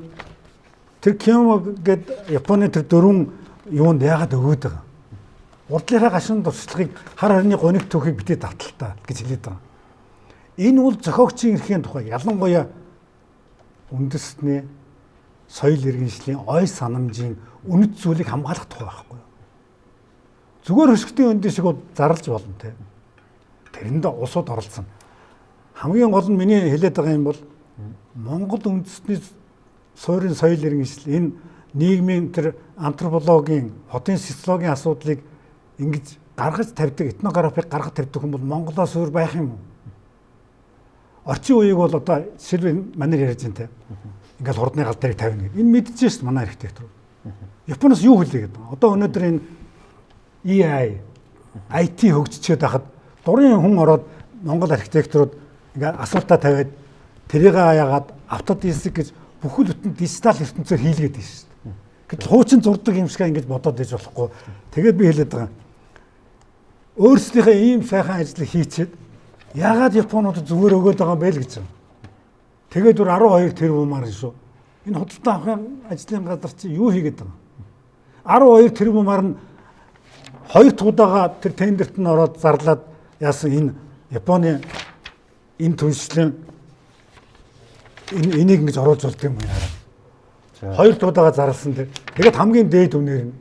тэр Кёмо гэдэг Японы тэр дөрвөн юунд яагаад өгөөд байгаа. Урдлынхаа гашуун туршлагыг хар хорны гуниг түүхийг битээ давталтаа гэж хэлээд байгаа. Энэ бол зохиогчийн эрхийн тухай ялангуяа үндэстний соёл иргэншлийн ой санамжийн үнэт зүйлийг хамгаалах тухай байхгүй юу? Зүгээр хөшгтийн өндөө шиг зарлж болно те. Тэрэнд улсууд оролцсон. Хамгийн гол нь миний хэлээд байгаа юм бол Монгол үндэстний суурин соёл иргэншил энэ нийгмийн тэр антропологийн, хотын социологийн асуудлыг ингэж гаргаж тавьдаг, этнографик гаргаж тавьдаг хүн бол Монголоос өөр байх юм уу? Орчин үеийг бол одоо жишээлбэл манайр ярьж байна те. Ингээл хурдны гал дээрийг тавина гэдэг. Энэ мэдчихэж шээ манай архитектор. Японоос юу хэлээ гэдэг. Одоо өнөөдөр энэ AI, IT хөгжчихэд байхад дурын хүн ороод Монгол архитекторууд ингээл асуултаа тавиад тэрийг яагаад автодиск гэж бүхэл бүтэн дижитал ертөнцөөр хийлгээд байна шүү дээ. Гэтэл хуучин зурдаг юм шиг ингэж бодоод иж болохгүй. Тэгээд би хэлээд байгаа. Өөрсдийнхээ ийм сайхан ажлыг хийчихэд яагаад Японууд зүгээр өгөөд байгаа юм бэ л гэж байна. Тэгээд бүр 12 тэрбум марн шүү. Энэ худалдан авахын ажлын газар чи юу хийгээд байгаа? 12 тэрбум марн 2 тудаага тэр тендерт нь ороод зарлаад яасан энэ Японы энэ түншлэн энийг ингэж оруулж болд юм яараа. 2 тудаага зарласан тэр. Тэгээд хамгийн дээд үнээр нь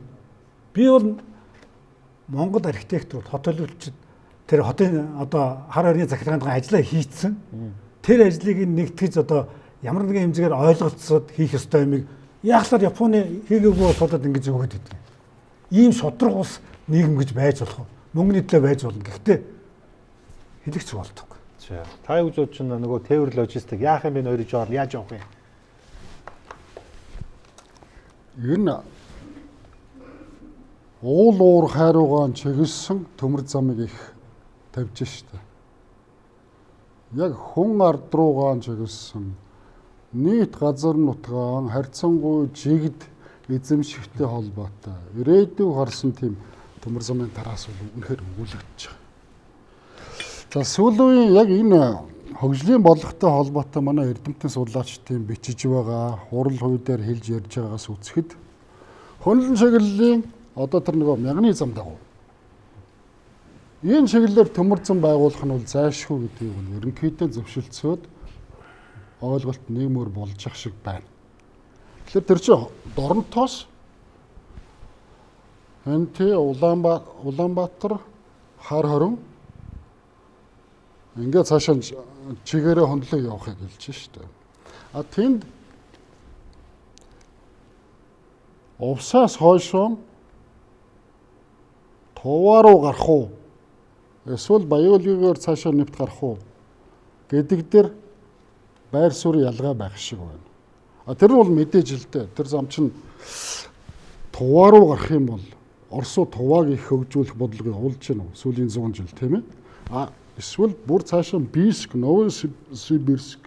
би бол Монгол архитекторууд, хот төлөвлөгчид тэр хотын одоо хар хорны захиргаанд ажиллаа хийцэн. Тэр ажлыг нэгтгэж одоо ямар нэгэн хэмжээгээр ойлголцоод хийх ёстой юмыг яахлаар Японы хийгээгүй болоод ингэж өгöd идэв. Ийм шудраг ус нийгэм гэж байж болох уу? Мөнгөний төлөө байж болно. Гэхдээ хэлэгч болдог. За та юу гэж чинь нөгөө тээвэр логистик яах юм бэ нөрөж орол яаж явах юм? Энэ уул уур хайруугаан чиглэсэн төмөр замыг их тавьж штэ. Яг хүн ард руугаан чиглэсэн нийт газар нутгаан харьцангуй жигд эзэмшигтэй холбоотой ирээдүйг харсан тийм төмөр замын тараас бол үнэхээр өгүүлэгдэж байгаа. За сүүлийн яг энэ хөгжлийн бодлоготой холбоотой манай эрдэмтэн судлаачдын бичиж байгаа хурал хувь дээр хэлж ярьж байгаагаас үзэхэд хөндлөн чиглэлийн одоо тэр нөгөө мягны зам дагуу энэ чиглэлээр төмөр зам байгуулах нь бол зайлшгүй гэдгийг бол ерөнхийдөө зөвшөлдсөд ойлголт нэмэр болж ах шиг байна. Тэгэхээр тэр чинь Доронтоос Хэнти Улаанбаатар хар хорин ингээд цаашаа чигээрээ хөндлөө явахыг хэлж штэ. А тэнд увсаас хойшоо Туваа руу гарах уу? Эсвэл Баяуулгүйгээр цаашаа нэвт гарах уу гэдэг дээр байр суурь ялгаа байх шиг байна. А тэр нь бол мэдээж л дээ. Тэр зам чинь Туваа руу гарах юм бол Оросоо Тувааг их хөгжүүлэх бодлого явуулж байна уу? Сүүлийн 100 жил тийм ээ. А эсвэл бүр цаашаа Бийск, Новосибирск,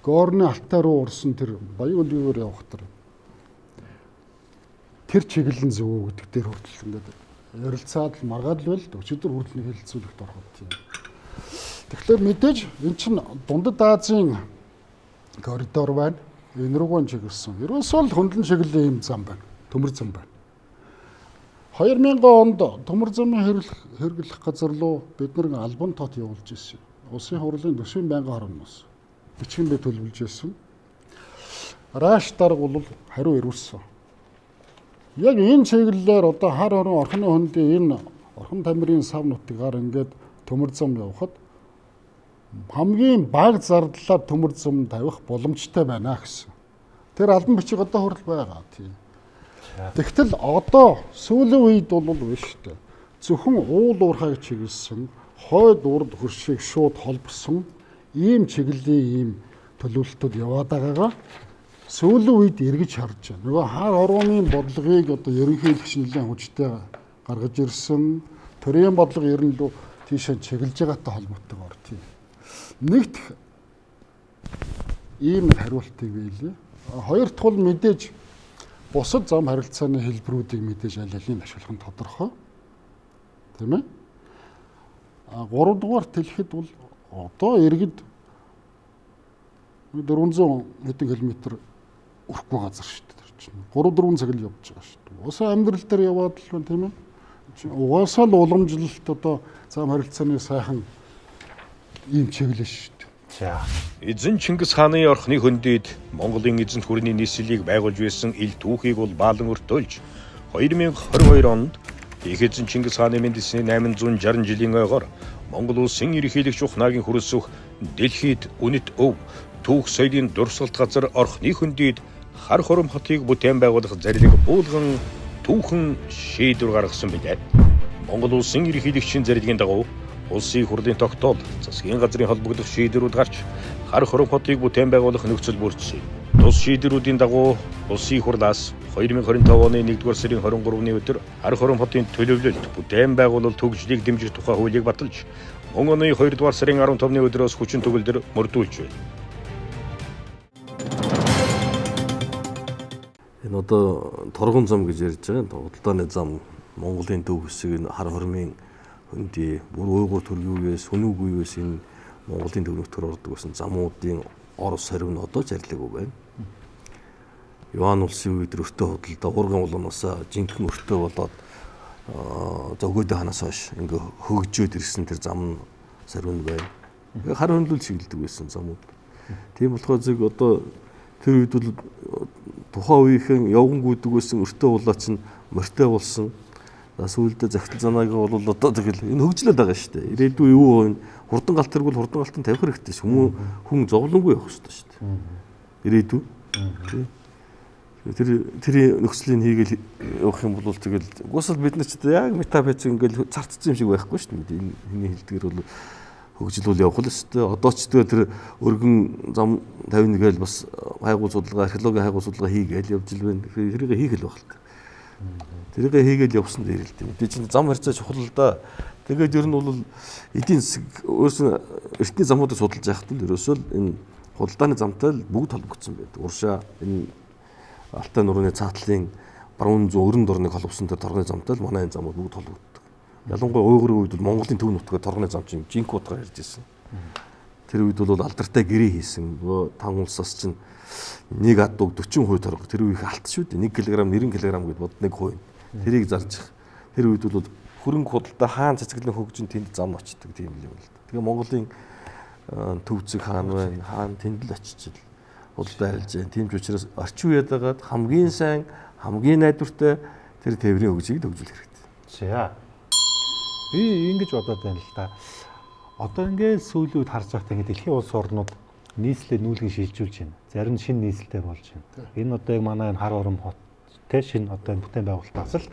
Горны Алтай руу урсан тэр Баяуулгүйгээр явах тэр чиглэл нь зөв үү гэдэг дээр хүртэл ингээд ярилцаад л маргаад л байл өчигдөр хүртэл хэлэлцүүлэгт ороход тийм. Тэгэхээр мэдээж эн чинь Дундад Азийн коридор байна. Энэ рүүгэн чиглэсэн. Ерөөсөө л хөндлөн чиглэлийн юм зам байна. Төмөр зам байна. 2000 онд төмөр замын хэрэглэх газар руу бид нэг албан тот явуулж ирсэн. Улсын хурлын төсвийн байнгын хорноос бичгэндээ төлөвлөж ирсэн. Рааш дарга бол хариу ирүүлсэн. Яг энэ чиглэлээр одоо хар хорон орхины хөндийн энэ орхон тамирын сав нутгаар ингээд төмөр зам явахад хамгийн бага зардлаар төмөр зам тавих боломжтой байна гэсэн. Тэр албан бичиг одоо хүрэл байгаа тийм. Тэгтэл одоо сүүлийн үед бол биш үү. Зөвхөн уул уурхайг чиглэсэн, хойд урд хөршийг шууд холбосон ийм чиглэлийн ийм төлөвлөлтөд яваад байгаагаа сүүлийн үед эргэж харж байна. Нөгөө хар хорооны бодлогыг одоо ерөнхийлөгч нэлээд хүчтэй гаргаж ирсэн. Төрийн бодлого ер нь л тийшээ чиглэж байгаатай холбоотойгоор тийм. Нэгт ийм хариултыг биелээ. Хоёр дахь бол мэдээж бусад зам харилцааны хэлбэрүүдийг мэдээж аль алийг ашиглах нь тодорхой. Тийм ээ. 3 дугаарт хэлэхэд бол одоо иргэд 400 хэдэн километр өрхгүй газар шүү дээ. 3-4 цаг л явж байгаа шүү дээ. Уусаа амьдрал дээр яваад л байна тийм ээ. Угаасаа л уламжлалт одоо зам харилцааны сайхан ийм чиглэл шүү дээ. За. Эзэн Чингис хааны орхны хөндөд Монголын эзэнт хүрээний нийслэлийг байгуулж байсан ил түүхийг бол баалан өртөөлж 2022 онд их эзэн Чингис хааны мэндэлсний 860 жилийн ойгоор Монгол улсын ерөнхийлөгч ухнаагийн хүрэлцэх дэлхийд үнэт өв түүх соёлын дурсгалт газар орхны хөндөд хар хором хотыг бүтээн байгуулах зарлиг буулган түүхэн шийдвэр гаргасан билээ. Монгол улсын ерөнхийлөгчийн зарлигийн дагуу улсын хурлын тогтоол засгийн газрын холбогдох шийдвэрүүд гарч хар хором хотыг бүтээн байгуулах нөхцөл бүрдсэн. Тус шийдвэрүүдийн дагуу улсын хурлаас 2025 оны 1-р сарын 23-ны өдөр хар хором хотын төлөвлөлт бүтээн байгуулалт төгжлийг дэмжих тухай хуулийг баталж мөн оны 2-р сарын 15-ны өдрөөс хүчин төгөлдөр мөрдүүлж байна. Энэ одоо торгон зам гэж ярьж байгаа. Худалдааны зам Монголын төв хэсэг энэ хар хормын хөндөй бүр уйгур төргүйгээс хүнүүгүйгээс энэ Монголын төв нутгаар ордог гэсэн замуудын ор сорив нь одоо зарлаагүй байна. Юан улсын үед өртөө худалдаа урган улаанаас жинхэнэ өртөө болоод зөгөөд ханаас хойш ингээ хөгжөөд ирсэн тэр зам сорив нь байна. Хар хөндлөл чиглэдэг байсан замууд. Тийм болохоор зөв одоо тэр үед бол тухайн үеийнхэн явгангүйдэг байсан өртөө улаач нь морьтой болсон. Сүүлдээ захидал занааг бол одоо тэгэл энэ хөгжлөд байгаа шүү дээ. Ирээдүйн юу вэ? Хурдан галт тэргүүл хурдан галтын тавих хэрэгтэй ш. Хүн зовлонгүй явах хэрэгтэй шүү дээ. Ирээдүйн. Тэр нөхцөлийн хийгээл явах юм бол тэгэл угсаал бид нар ч яг метапэц ингээл царцсан юм шиг байхгүй шүү дээ. Энэ хэний хэлдгэр бол хөгжлүүл явах л өстэй. Одоо ч тэр өргөн зам 50 гээл бас хайгуул судалгаа, археологийн хайгуул судалгаа хийгээл явж ил байна. Тэрийг хийх л байх л та. Тэрийг хийгээл явсан дээр л дээ. Тэг чинь зам харьцаа чухал л да. Тэгээд ер нь бол эдийн засаг өөрсдөө эртний замуудыг судалж байхад л ерөөсөө энэ худалдааны замтай л бүгд холбогдсон байдаг. Уршаа энэ Алтай нурууны цаатлын баруун зүүн өрн дорныг холбосон тэр торгоны замтай л манай энэ замууд бүгд холбогддог. Ялангуяа уйгурын үед бол Монголын төв нутгаар торгоны зам чинь жинк утгаар ярьж ирсэн. Тэр үед бол алдартай гэрээ хийсэн. 5 улсаас чинь нэг ад дуг 40% торго. Тэр үеийг алт шүү дээ. 1 кг 90 кг гэд бод 1%. Тэрийг зарж. Тэр үед бол хөрөнгө худалдаа хаан цэцэглэн хөгжин тэнд зам очдөг тийм л юм л да. Тэгээ Монголын төвцөг хаан байна. Хаан тэнд л очиж худалдаа харилж байна. Тийм ч учраас орчин үеэд дагаад хамгийн сайн, хамгийн найдвартай тэр тээврийн хөгжийг төгжүүлэх хэрэгтэй. За. Би ингэж бодоод байна л да. Одоо ингээд сүүлийн үед харж байхдаа ингээд дэлхийн улс орнууд нийслэлээ нүүлгэн шилжүүлж байна. Зарим нь шинэ нийслэлтэй болж байна. Энэ одоо яг манай энэ хар хором хот те шинэ одоо энэ бүтээн байгуулалтаас л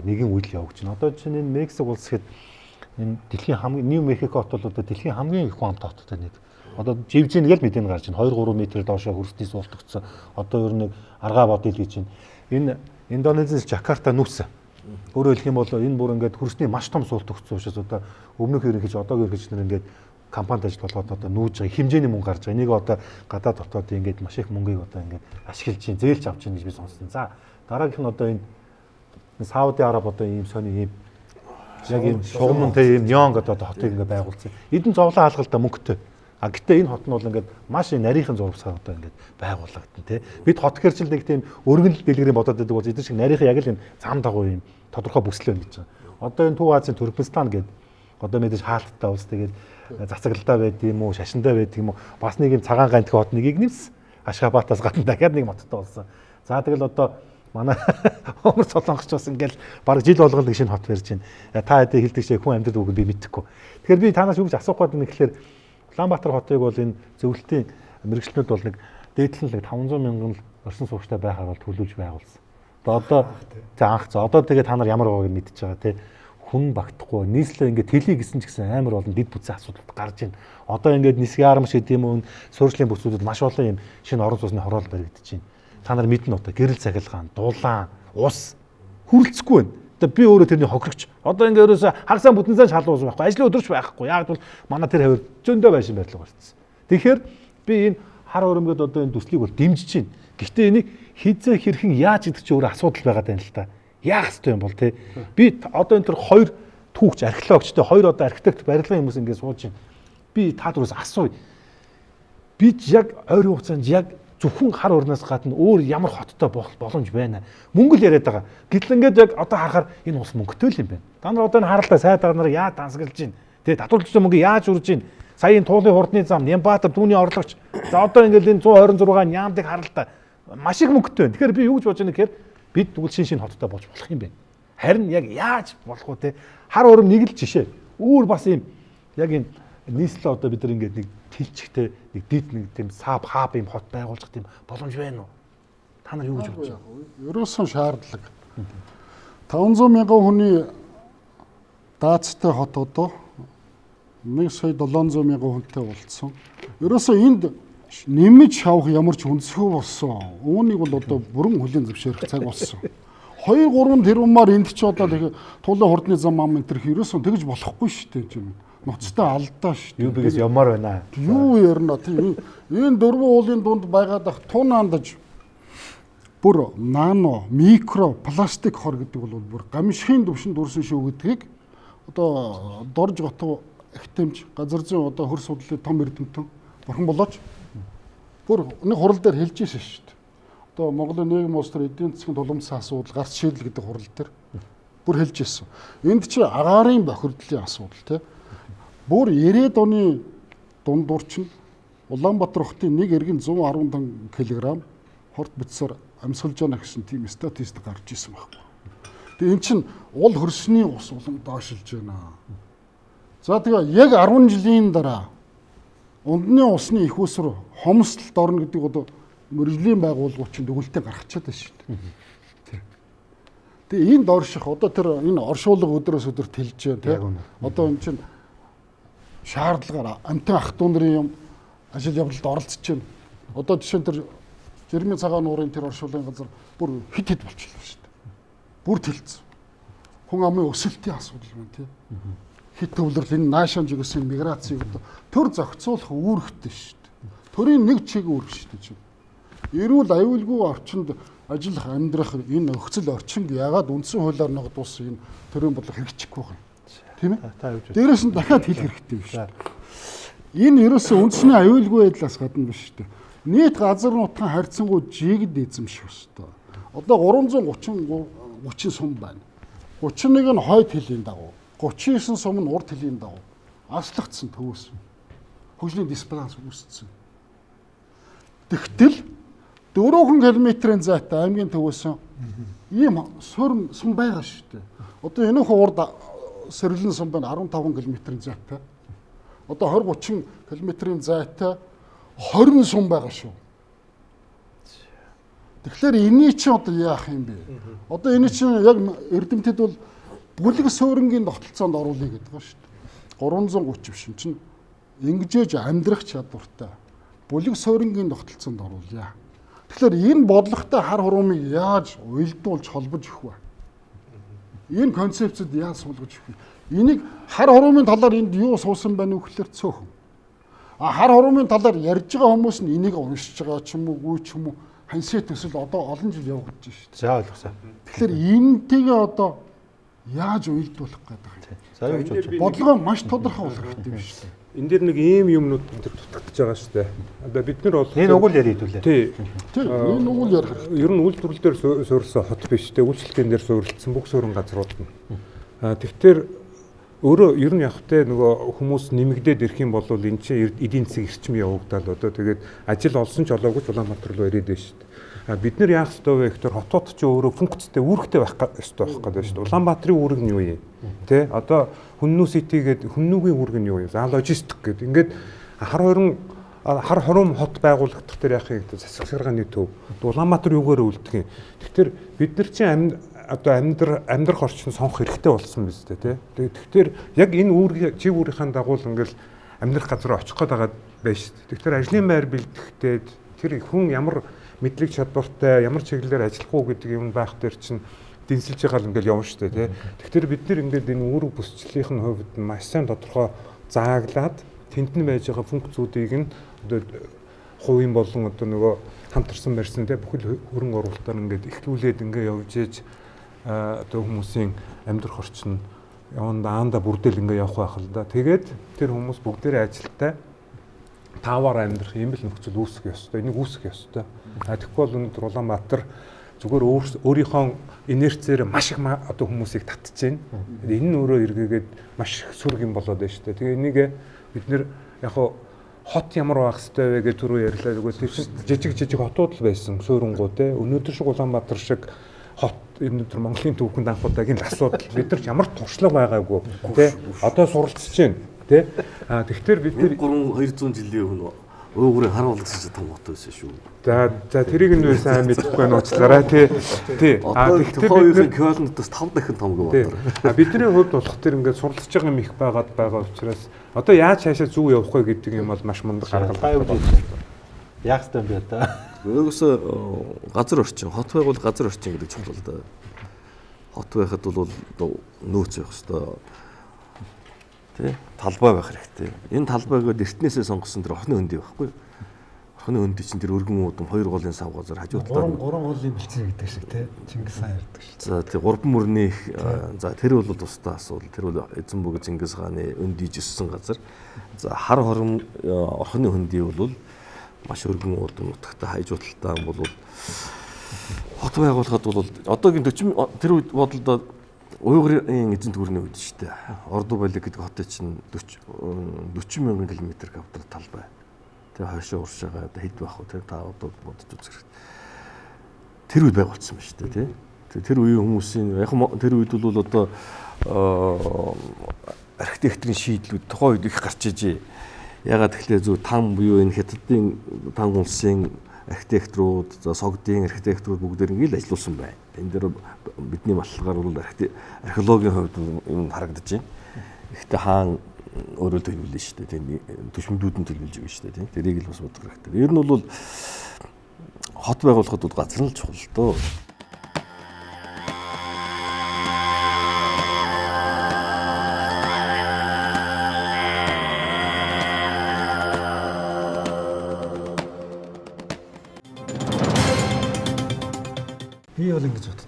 нэгэн үйл явж байна. Одоо чинь энэ Мексик улс гэхэд энэ дэлхийн хамгийн Нью Мехико хот бол одоо дэлхийн хамгийн их хамт хоттой нэг. Одоо живжин гэл мэдэн гарч байна. 2-3 метр доошоо хүрсний суултгцсан. Одоо ер нь аргаа бодъё гэж байна. Энэ Индонезийн Жакарта нүс. Өөрөөр хэлэх юм бол энэ бүр ингээд хүрсний маш том суултгцсан учраас одоо өмнөх ерөнхийч одоогийн ерөнхийч нар ингээд компанид ажил болгоод одоо нүүж байгаа хэмжээний мөнгө гарч байгаа. Энийг одоо гадаад дотоод ингээд маш их мөнгөийг одоо ингээд ашиглаж чинь зээлж авч чинь гэж би сонссон. За дараагийнх нь одоо энэ Сауди Араб одоо ийм сони ийм яг ийм шугамтай ийм нёнг одоо хотыг ингээд байгуулсан. Эдэн зовлон хаалгалтай мөнгөтэй. А гэтээ энэ хот нь бол ингээд маш нарийнхан зурвсаар одоо ингээд байгуулагдсан тий. Бид хот гэрчил нэг тийм өргөнл дэлгэрийн бодоод байдаг бол эдгээр шиг нарийнхан яг л энэ зам дагуу ийм тодорхой бүслээ байна гэж байна. Одоо энэ Төв Азийн Туркменстан гэдэг одоо мэдээж хаалттай улс тэгээд цацагладаа байд юм уу, шашиндаа байд юм уу, бас нэг юм цагаан гантх хот нэгийг нэмсэн. Ашхабадаас гадна дахиад нэг моттой болсон. За тэгэл одоо манай Омар Солонгоч бас ингээл баг жил болгол нэг шинэ хот барьж байна. Та хэдий хэлдэг шиг хүн амьд үг би мэдэхгүй. Тэгэхээр би танаас юу гэж асуух гээд нэг гэхээр Улаанбаатар хотыг бол энэ зөвлөлтийн мэрэгчлэнүүд бол нэг дээдлэн л 500 мянган орсон суугчтай байхаар бол төлөвлөж байгуулсан. Одоо анх одоо тэгээ та нар ямар байгааг мэдчихэж байгаа тий. Хүн багтахгүй нийслэл ингээд тэлий гэсэн ч гэсэн амар болон дэд бүтцийн асуудал гарч байна. Одоо ингээд нисгийн арам шиг тийм үү суурьшлийн бүсгүүдэд маш олон юм шинэ орон сууцны хороол баригдаж байна. Та нар мэднэ одоо гэрэл цахилгаан, дулаан, ус хүрэлцэхгүй байна. Одоо би өөрөө тэрний хохирогч. Одоо ингээд ерөөсө хагасаа бүтэнсээ шалуус байхгүй. Ажлын өдөрч байхгүй. Яг бол манай тэр хавар зөндөө байшин байрлал гарцсан. Тэгэхээр би энэ хар өрөмгөд одоо энэ төслийг бол дэмжиж байна. Гэхдээ энийг хизээ хэрхэн яаж идэх чи өөр асуудал байгаа даа л та. Яах ёстой юм бол те. Би одоо энэ төр хоёр түүхч археологчтой хоёр одоо архитект барилгын хүмүүс ингэ сууж байна. Би та дөрөөс асууя. Би яг ойрын хугацаанд яг зөвхөн хар урнаас гадна өөр ямар хоттой боломж байна. Мөнгө л яриад байгаа. Гэтэл ингээд яг одоо харахаар энэ ус мөнгөтэй л юм байна. Та нар одоо энэ харалтаа сайдаар нар яа дансгалж байна. Тэгээ татварлагчдын мөнгө яаж үрж байна. Саяын туулын хурдны зам, Нямбатар түүний орлогч. За одоо ингээд энэ 126 Нямдыг харалтаа маш их мөнгөтэй байна. Тэгэхээр би юу гэж бодож байна гэхээр бид тэгвэл шин хоттой болж болох юм байна. Харин яг яаж болох вэ те? Хар урам нэг л жишээ. Өөр бас юм яг энэ нийслэл одоо бид нар ингээд нэг тэлчгтэй нэг дид нэг тийм хаб юм хот байгуулах тийм боломж байна уу? Та нар юу гэж бодож байна? Ерөөсөн шаардлага. 500 мянган хүний даацтай хот одоо 1,700 мянган хүнтэй болцсон. Ерөөсөө энд нэмж шавах ямар ч хүнсгүй болсон. Үүнийг бол одоо бүрэн хөлийн зөвшөөрөх цаг болсон. 2-3 тэрбумаар энд ч одоо тэгээ туулын хурдны зам ам энэ төр ерөөсөө тэгж болохгүй шүү дээ чинь. Ноцтой алдаа шүү дээ. Юу бигээс ямаар байна. Юу ярина тийм энэ дөрвөн уулын дунд байгаад ах тунаандаж бүр нано, микро, пластик хор гэдэг бол бүр гамшигын төвшөнд үрсэн шүү гэдгийг одоо дорж готов ихтэмж газар зүйн одоо хөр судлалын том эрдэмтэн бурхан болооч бүр нэг хурал дээр хэлж ирсэн шүү дээ. Одоо Монголын нийгэм улс төр эдийн засгийн тулгымцсан асуудал, гарц шийдэл гэдэг хурал дээр бүр хэлж ирсэн. Энд чи агаарын бохирдлын асуудал тийм. Бүр 90-ад оны дундуур чинь Улаанбаатар хотын нэг эргэн 115 кг хорт бицсаар амьсгалж яана гэсэн тийм статистик гарч ирсэн байхгүй. Тэгээ эн чинь уул хөрсний ус улам доошилж байна. За тэгээ яг 10 жилийн дараа ундны усны их усруу хомсдолд орно гэдэг одоо мөржлийн байгууллагууд чинь дүгнэлтээ гаргачихад байна шүү дээ. Тэгээ энд орших одоо тэр энэ оршуулга өдрөөс өдөрт хэлж байна тийм. Одоо эн чинь шаардлагаар амтан ах トゥ нарын юм ажил явдалд оролцож байна. Одоо жишээ нь тэр Жирмийн цагаан нуурын тэр оршуулгын газар бүр хит болчихлоо шүү дээ. Бүр тэлцсэн. Хүн амын өсөлтийн асуудал байна тийм. Хит төвлөрөл энэ наашаан жигсэн миграцийг одоо төр зохицуулах үүрэгтэй шүү дээ. Төрийн нэг чиг үүрэг шүү дээ. Эрүүл аюулгүй орчинд ажиллах амьдрах энэ нөхцөл орчинг яагаад үндсэн хуулиар ногдуулсан энэ төрийн бодлого хэрэгжихгүй байна. Тийм ээ? Дээрээс нь дахиад хэл хэрэгтэй биш шүү дээ. Энэ ерөөсөө үндэсний аюулгүй байдлаас гадна биш шүү дээ. Нийт газар нутгийн харьцангуй жигд эзэмших ёстой. Одоо 330 сум байна. 31 нь хойд хилийн дагуу, 39 сум нь урд хилийн дагуу аслагдсан төвөөс. Хөгжлийн дисбаланс үүссэн. Тэгтэл 4 км-ийн зайтай аймгийн төвөөс ийм сум байгаа шүү дээ. Одоо энэ урд сэргэлэн сум байна 15 км-ийн зайтай. Одоо 20-30 км-ийн зайтай 20 сум байгаа шүү. Тэгэхээр эний чинь одоо яах юм бэ? Одоо эний чинь яг эрдэмтэд бол бүлэг суурингийн тогтолцоонд оруулъя гэдэг байгаа шүү дээ. 330 биш чинь ингэжээж амьдрах чадвартай бүлэг суурингийн тогтолцоонд оруулъя. Тэгэхээр энэ бодлоготой хар хуруумыг яаж уялдуулж холбож өгөх вэ? Энэ концепцэд яаж суулгаж өгөх вэ? Энийг хар хуруумын талаар энд юу суусан байна вэ гэхээр цөөхөн. Хар хуруумын талаар ярьж байгаа хүмүүс нь энийг уншиж байгаа ч юм уу, үгүй ч юм уу, хансээ төсөл одоо олон жил явагдаж шүү дээ. За ойлгосон. Тэгэхээр энэтэйгээ одоо яаж уялдуулах гэдэг юм. За юу гэж бодож байна? Бодлогоо маш тодорхой болох хэрэгтэй юм шүү дээ. Энд дээр нэг ийм юмнууд дутагдж байгаа шүү дээ. Одоо бид нар бол энэ угуул ярих хэвлээ. Тий. Энэ угуул ярих. Ер нь үйлдвэрлэл дээр суурилсан хот биш дээ. Үйлчлэгэн дээр суурилсан бүх суурин газрууд нь. Тэгэхээр өөрөө ер нь яг тэ нөгөө хүмүүс нэмэгдээд ирэх юм бол энэ чинь эдийн засгийн эрчим явагдаад одоо тэгээд ажил олсон ч олоогүй ч Улаанбаатар руу ирээд байна шүү дээ. Бид нар яах ёстой вэ гэхээр хотууд ч өөрөө функцтэй үүрэгтэй байх ёстой байх гэдэг шүү дээ. Улаанбаатарын үүрэг нь юу юм? Тэ одоо Хүннүү сити гэдэг Хүннүүгийн үүрэг нь юу юм? За логистик гэдэг. Ингээд хар хором хот байгуулагдах дээр яах юм гэдэг засагсаргааны төв. Улаанбаатар юугаар үлдэх юм? Тэгэхээр бид нар чинь одоо амьдрах орчин сонгох хэрэгтэй болсон биз дээ тий. Тэгэхээр яг энэ үүрэг чиг үүрийн дагуу ингээл амьдрах газар очих гээд байгаа байж. Тэгэхээр ажлын байр бэлтгэхдээ тэр хүн ямар мэдлэг чадвартай, ямар чиглэлээр ажиллах уу гэдэг юм байх дээр чинь дэнсэлж байгаа л ингээл явна шүү дээ тий. Тэгэхээр бид нар ингээд энэ үүрэг бүсчлэлийн хувьд маш сайн тодорхой зааглаад тэнд нь байж байгаа функцүүдийг нь одоо хувийн болон одоо нөгөө хамтарсан барьсан те бүхэл хөрөнгө оруулалтаар ингээд ихлүүлээд ингээд явж ээж одоо хүмүүсийн амьдрах орчин даанда бүрдэл ингээд явах байх л да. Тэгээд тэр хүмүүс бүгдээрээ ажилтаа тааваар амьдрах юм бэл нөхцөл үүсгэх ёстой. Энийг үүсгэх ёстой. Тэгэхгүй бол өнөөдөр Улаанбаатар зүгээр өөрийнхөө инерцээр маш их одоо хүмүүсийг татж байна. Энэ нь өөрөө эргээгээд маш их сүрг юм болоод байна шүү дээ. Тэгээ энийг бид нэр яг хот ямар байх хэвтэй вэ гэж түрүү ярьлаа. Тэгвэл жижиг хотууд л байсан суурингуу те. Өнөөдөр шиг Улаанбаатар шиг хот өнөөдөр Монголын түүхэнд анх удаагийн асуудал бид нар ямар туршлага байгаагүй те. Одоо суралцж байна те. Тэгэхээр бид нэр 200 жилийн өмнө уугрын хар болгосон том хот байсан шүү. За тэрийг нь сайн мэдэхгүй байна уучлаарай тий. Тэгэхээр бид Кёлнтоос 5 дахин том гоо байна. Бидний хувьд болох тэр ингээд суралцж байгаа юм их байгаа учраас одоо яаж цаашаа зүг явах вэ гэдэг юм бол маш мундаг арга. Яах ёстой юм бэ та? Өөрөөсөө газар орчин, хот байгуул газар орчин гэдэг чухал л да. Хот байхад бол нөөц явах ёстой. Тэ талбай байх хэрэгтэй. Энэ талбайг эртнээсээ сонгосон тэр охины хөндөй байхгүй. Охины хөндөй чинь тэр өргөн уудам 2 голын сав газар хажуу талаа 3 голын бэлцээ гэдэг шиг тий. Чингис хаан ярьдаг шүү. За тэр 3 мөрний за тэр бол тусдаа асуудал. Тэр бол эзэн бөг Чингис хааны өндийж өссөн газар. За хар хором охины хөндөй бол маш өргөн уудам нутагтай хажуу талаа бол хот байгуулахад бол одоогийн 40 тэр үед бодлоо Уйгурын эзэнт гүрний үед шүү дээ. Орду балиг гэдэг хотын чинь 40 мянган километр квадрат талбай. Тэгээ хойшоо уршаага хэд байх вэ? Тэр та одоо бодож үзэх хэрэгтэй. Тэр үед байгуулсан байна шүү дээ, тий. Тэр үеийн хүмүүсийн яг тэр үед бол одоо архитектурын шийдлүүд тухайн үед их гарч ижээ. Ягаад гэвэл зөв там буюу энэ хятадын там улсын архитекторууд, за согдын архитекторууд бүгдээр ингээл ажилласан байна. Энэ дээр бидний баталгаар бол археологийн хувьд юм харагдаж байна. Гэхдээ хаан өөрөө төлөвлөж шүү дээ. Тийм төшмөдүүд нь төлөвлөж байгаа шүү дээ. Тэрийг л бас бодох хэрэгтэй. Ер нь бол хот байгуулахад бол газар нь чухал дөө. Би бол ингэж боддог.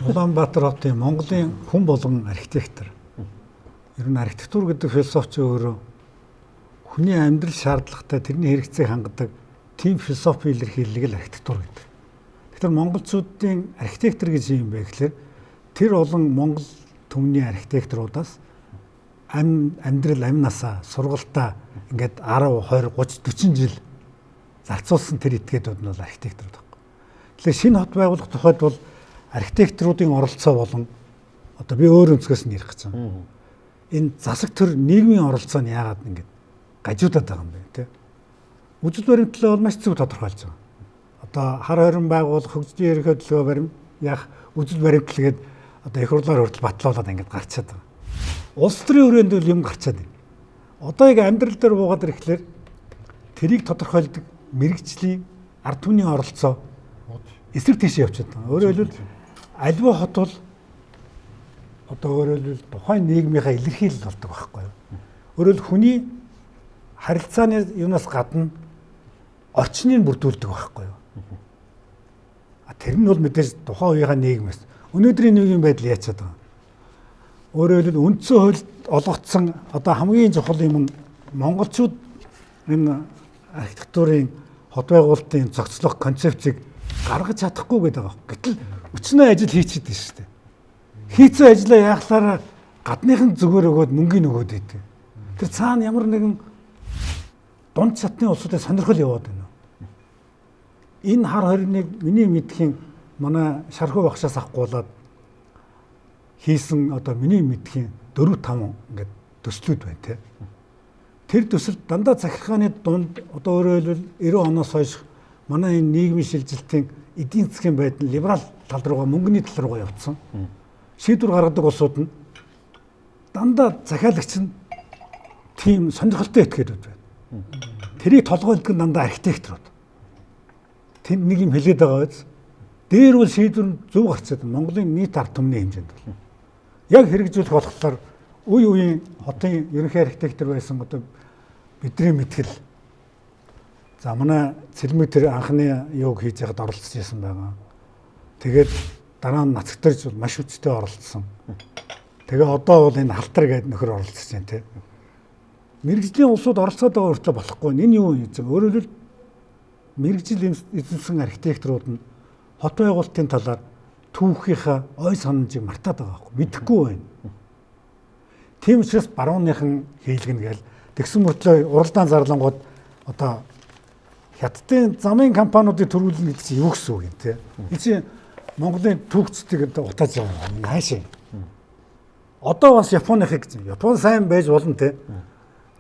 Улаанбаатар хотын Монголын хүн болгон архитектор. Ер нь архитектур гэдэг философи өөрөө хүний амьдрал шаардлагатай тэрний хэрэгцээг хангадаг тийм философи илэрхийлэл архитектур гэдэг. Тэгэхээр монголчуудын архитектор гэж юм бэ гэхээр тэр олон монгол түмний архитекторудаас амьдрал амнасаа сургалтаа ингээд 10, 20, 30, 40 жил зарцуулсан тэр этгээдүүд нь бол архитекторуд байна. Тэгэхээр шинэ хот байгуулах тухайд бол архитекторуудын оролцоо болон одоо би өөр өнцгөөс нь ярих гэж байна. Энэ засаг төр нийгмийн оролцоо нь яагаад ингэж гажуудаад байгаа юм бэ те? Үжил баримтлал бол маш зөв тодорхойлж байгаа. Одоо хар хорин байгуулах, хөгжлийн ерөнхий хөдөлгөөн барим яах үжил баримтлал гээд одоо их хурлаар хүртэл батлуулаад ингэж гарчаад байгаа. Улс төрийн хүрээнд бол юм гарчаад байна. Одоо яг амьдрал дээр буугаад ирэхлээр тэрийг тодорхойлдог мэрэгжлийн ард түмний оролцоо эсрэг тийш явчихад байгаа. Өөрөөр хэлбэл альва хот бол одоо өөрөөр хэлбэл тухайн нийгмийнхаа илэрхийлэл болдог байхгүй юу? Өөрөөр хүний харилцааны юунаас гадна орчныг бүрдүүлдэг байхгүй юу? Тэр нь бол мэдээж тухайн үеийнхаа нийгмээс өнөөдрийн нийгмийн байдал яачаад байгаа. Өөрөөр хэлбэл үндсэн хуульд олгогдсон одоо хамгийн чухал юм нь монголчууд энэ архитектурын хот байгуулалтын зохицлох концепцийг гаргаж чадахгүй гэдэг байгаа. Гэтэл өчнөө ажил хийчихэд шүү дээ. Хийцэн ажлаа яахлаараа гадныхан зүгээр өгөөд мөнгөний өгөөд идэв. Тэр цаана ямар нэгэн дунд чатны улсуудад сонирхол яваад байна. Энэ хар хориныг миний мэдхийн манай шархуу багшаас авахгүйлаад хийсэн одоо миний мэдхийн 4-5 ингээд төслүүд байна те. Тэр төсөл дандаа захиргааны дунд одоо өөрөөр хэлбэл 90 оноос хойш манай энэ нийгмийн шилжилтийн эдийн засгийн байдал либерал тал руугаа мөнгөний тал руугаа явцсан. Шийдвэр гаргадаг улсууд нь дандаа захиалагч нь тийм сонирхолтой этгээдүүд байна. Тэрийг толгойлдог нь дандаа архитекторууд. Тэнд нэг юм хэлээд байгаа биз. Дээр бол шийдвэр зөв гарчаад Монголын нийт ард түмний хэмжээнд бол. Яг хэрэгжүүлэх болохоор үе үеийн хотын ерөнхий архитектор байсан одоо бидний мэдгэл За манай цэлмэг тэр анхны юуг хийж яхад оролцож байсан байгаа. Тэгээд дараа нь нацагтарч бол маш хүчтэй оролцсон. Тэгээ одоо бол энэ халтар гэдэг нөхөр оролцож байна тий. Мэргэжлийн улсууд оролцоод байгаа хүртэл болохгүй. Энэ юу хийж байгаа? Өөрөөр хэлбэл мэргэжил эзэнсэн архитекторууд нь хот байгуулалтын талаар түүхийнхаа ой санамжийг мартаад байгаа байхгүй. Мэдэхгүй байна. Тийм учраас барууныхан хийлгэнэ гээл тэгсэн мөртлөө уралдаан зарлангууд одоо хятадын замын компаниудыг төрүүлнэ гэдэг чинь юу гэсэн үг юм те. Энэ чинь Монголын түүхцүүдийг одоо утааж байгаа юм хаашаа. Одоо бас Японыхыг гэсэн. Япон сайн байж болно те.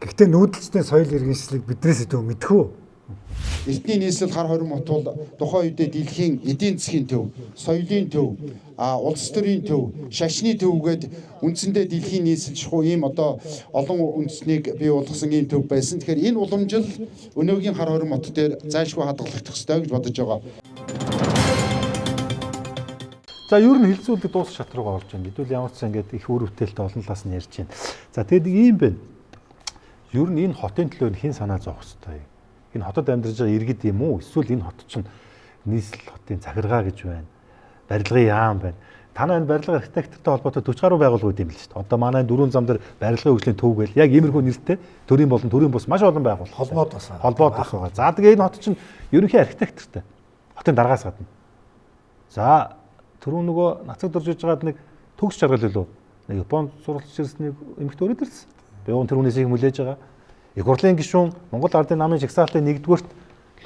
Гэхдээ нүүдэлчтэй соёл иргэншлийг биднээс илүү мэдхүү. Эртний нийслэл хар хорин мот бол тухайн үедээ дэлхийн эдийн засгийн төв, соёлын төв, улс төрийн төв, шашны төв гээд үндсэндээ дэлхийн нийслэл шахуу ийм одоо олон үндэснийг бий болгосон ийм төв байсан. Тэгэхээр энэ уламжил өнөөгийн хар хорин мот дээр зайлшгүй хадгалагдах ёстой гэж бодож байгаа. За ер нь хилцүүлэг дуус шат руугаа орж байна. Хэдүүл ямар ч ингээд их үр бүтээлтэй олон талаас нь ярьж байна. За тэгэд ийм байна. Ер нь энэ хотын төлөө хэн санаа зовх ёстой юм? Энэ хотод амьдарч байгаа иргэд юм уу? Эсвэл энэ хот чинь нийслэл хотын захиргаа гэж байна. Барилгын яам байна. Танай энэ барилга архитектортой холбоотой 40 гаруй байгууллагууд юм л шүү дээ. Одоо манай дөрвөн зам дээр барилгын хөгжлийн төв гээл яг иймэрхүү нэртэй төрийн болон төрийн бус маш олон байгууллага. Холбоод байгаа. За тэгээ энэ хот чинь ерөнхий архитектортой. Хотын дараагаас гадна. За түрүү нөгөө нацаг дурж иж байгаад нэг төгс жаргал илүү. Нэг Японд суралцж ирсэн нэг эмэгтэй өрөөд ирсэн. Би он тэр үнээс их мүлээж байгаа. Их хурлын гишүүн Монгол Ардын намын жагсаалтын 1-р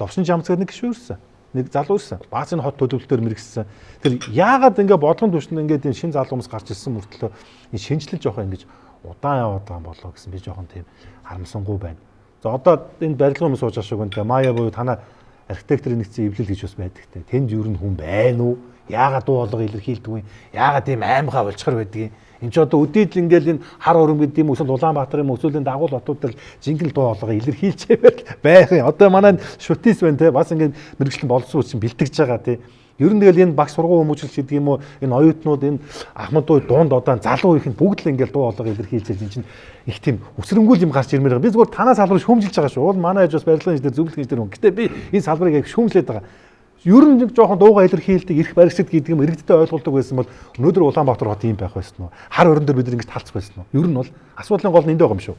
ловшин жамцгаар нэг гишүүн ирсэн. Нэг залуу ирсэн. Баазын хот төлөвлөлтөөр мэрэгсэн. Тэр яагаад ингээ бодлогын түвшинд ингээд энэ шин залуу хүмүүс гарч ирсэн мөртлөө энэ шинжилэл жоохоо ингэж удаан яваад байгаа болоо гэсэн би жоохон тийм харамсангүй байна. За одоо энэ барилгын хүмүүс сууж байгаа шиг үнтэй Мая буюу танай архитекторын нэгцэн эвлэл гэж бас байдаг те. Тэнд юу н хүн байна уу? Яагаад дуу хоолой илэрхийлдэг юм? Яагаад тийм аймхаа болчхор байдаг юм? Энд ч одоо өдийдл ингээл энэ хар урам гэдэг юм эсвэл Улаанбаатар юм эсвэл энэ дагуул хотуудад жинхэнэ дуу хоолойгоо илэрхийлчээвэл байх юм. Одоо манай шүтис байна те бас ингээд мэрэгчлэн боловсон үуч бэлтгэж байгаа те. Ер нь тэгэл энэ багш сургууль хүмүүжлэгч гэдэг юм уу энэ оюутнууд энэ ахмад уу дунд одоо залуу их нь бүгд л ингээл дуу хоолойгоо илэрхийлчихэл энэ чинь их тийм өсрөнгүүл юм гарч ирмээр байгаа. Би зүгээр танаа салбар шүүмжилж байгаа шүү. Уул манай ээж бас барилгын инженер зөвлөх инженер хүн. Гэтэ би энэ салбарыг яг шүүмжлээд байгаа. Ер нь жоохон дууга илэрхийлдэг, ирэх баригчд гэдэг юм иргэдтэй ойлголдог байсан бол өнөөдөр Улаанбаатар хот ийм байх байсан уу? Хар орон дээр бид нэг талцах байсан уу? Ер нь бол асуудлын гол нь энд байгаа юм шүү.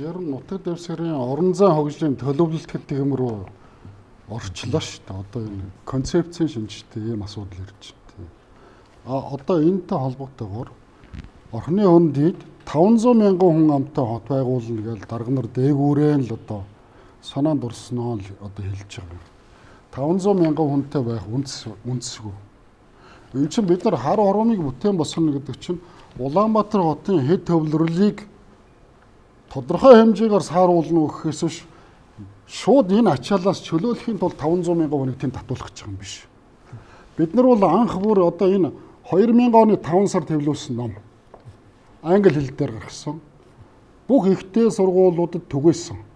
Ер нь нутаг дэвсгэрийн орон зай хөгжлийн төлөвлөлт гэдэг юм руу орчлоо шүү дээ. Одоо энэ концепцийн шинжтэй ийм асуудал ирж байна. Одоо энэтэй холбоотойгоор орхны хөндийд 500 мянган хүн амтай хот байгуулна гэж дарга нар дээгүүрээ л одоо санаанд орсноо л одоо хэлж байгаа. 500 мянган хүнтэй байх үндэсгүй. Энэ чинь бид нар хар хоромыг бүтээн босгоно гэдэг чинь Улаанбаатар хотын хэд төвлөрлийг тодорхой хэмжээгээр сааруулна гэхээс биш шууд энэ ачаалаас чөлөөлөхийн тулд 500 мянган хүнийг тэнд татуулах гэж байгаа юм биш. Бид нар бол анх бүр одоо энэ 2000 оны 5 сар тэвлүүлсэн ном англи хэл дээр гаргасан. Бүх ихтэй сургуулиудад түгээсэн.